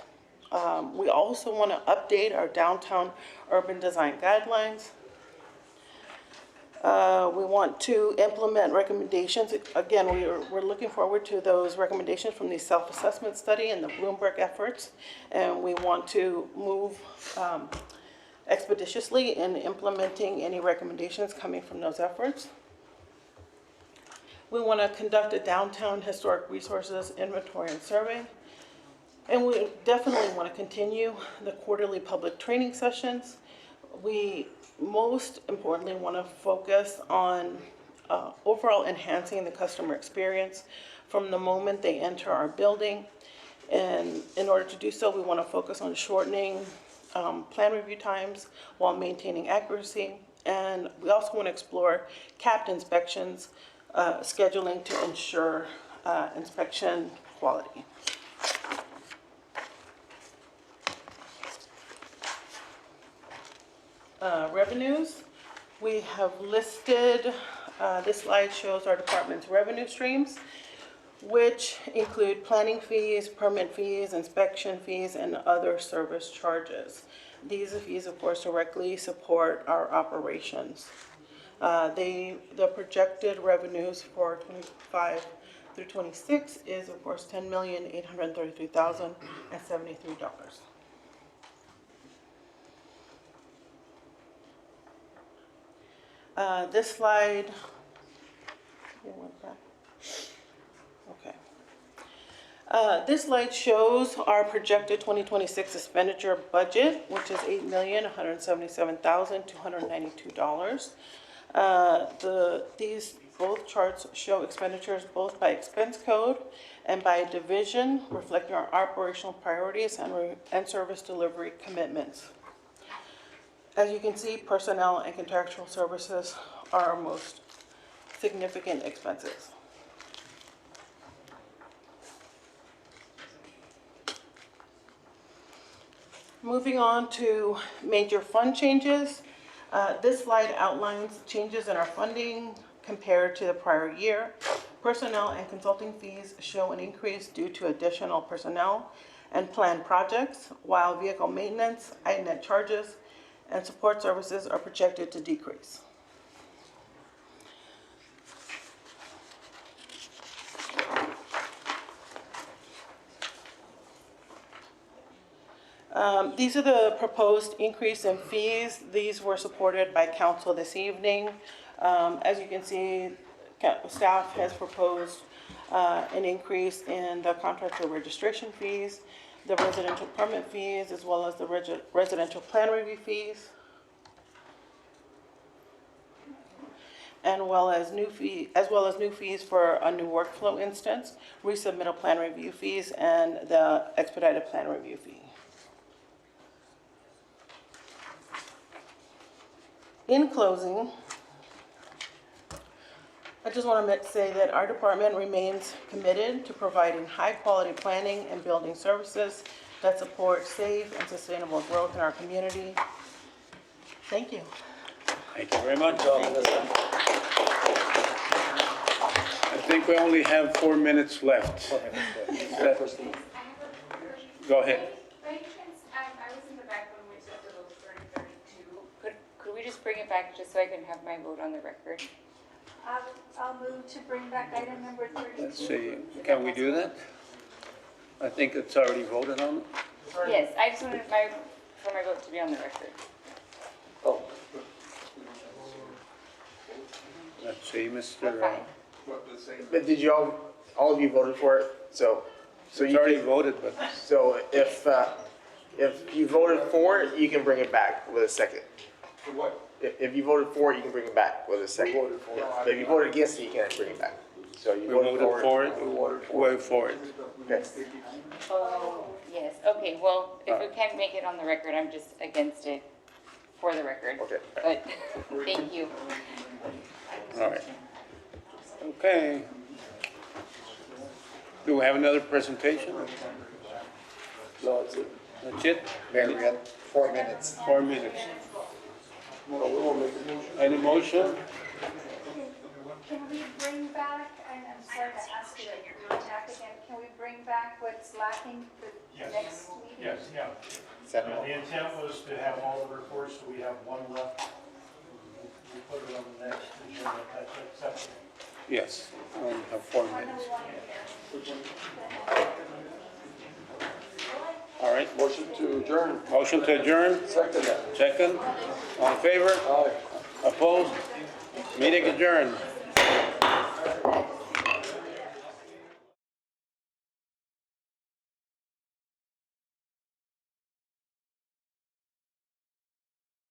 We also want to update our downtown urban design guidelines. We want to implement recommendations. Again, we're looking forward to those recommendations from the self-assessment study and the Bloomberg efforts. And we want to move expeditiously in implementing any recommendations coming from those efforts. We want to conduct a downtown historic resources inventory and survey. And we definitely want to continue the quarterly public training sessions. We most importantly want to focus on overall enhancing the customer experience from the moment they enter our building. And in order to do so, we want to focus on shortening plan review times while maintaining accuracy. And we also want to explore capped inspections, scheduling to ensure inspection quality. Revenues, we have listed, this slide shows our department's revenue streams, which include planning fees, permit fees, inspection fees, and other service charges. These fees, of course, directly support our operations. The projected revenues for 25 through 26 is, of course, $10,833,073. This slide, okay. This slide shows our projected 2026 expenditure budget, which is $8,177,292. Both charts show expenditures both by expense code and by division, reflecting our operational priorities and service delivery commitments. As you can see, personnel and contractual services are our most significant expenses. Moving on to major fund changes. This slide outlines changes in our funding compared to the prior year. Personnel and consulting fees show an increase due to additional personnel and planned projects, while vehicle maintenance, INET charges, and support services are projected to decrease. These are the proposed increase in fees. These were supported by council this evening. As you can see, staff has proposed an increase in the contractor registration fees, the residential permit fees, as well as the residential plan review fees, as well as new fees for a new workflow instance, resubmittal plan review fees, and the expedited plan review fee. In closing, I just want to say that our department remains committed to providing high-quality planning and building services that support safe and sustainable growth in our community. Thank you. Thank you very much. I think we only have 4 minutes left. Go ahead. I was in the back when we said the vote 30-32. Could we just bring it back just so I can have my vote on the record? I'll move to bring back item number 32. Let's see, can we do that? I think it's already voted on. Yes, I just wanted for my vote to be on the record. Let's see, Mr. We're fine. But did you all of you voted for it? So It's you already can- voted, but So if you voted for it, you can bring it back with a second. For what? If you voted for it, you can bring it back with a second. voted for it. Yeah. But if you voted against it, you can't bring it back. So you we voted voted for it. for Vote for it. Okay. Oh, yes, okay, well, if we can't make it on the record, I'm just against it for the record. Okay. But, thank you. All right. Okay. Do we have another presentation? No, it's it. That's it? Mayor, we got 4 minutes. 4 minutes. No, we won't make a motion. Any motion? Can we bring back, and I'm sorry to ask you to attack again, can we bring back what's lacking for the next meeting? Yes, yeah. The intent was to have all the reports, so we have one left. We put it on the next agenda, that's acceptable. Yes, we only have 4 minutes. All right, Motion to adjourn. motion to adjourn, Second that. second. All in favor? Aye. Opposed? Meeting adjourned.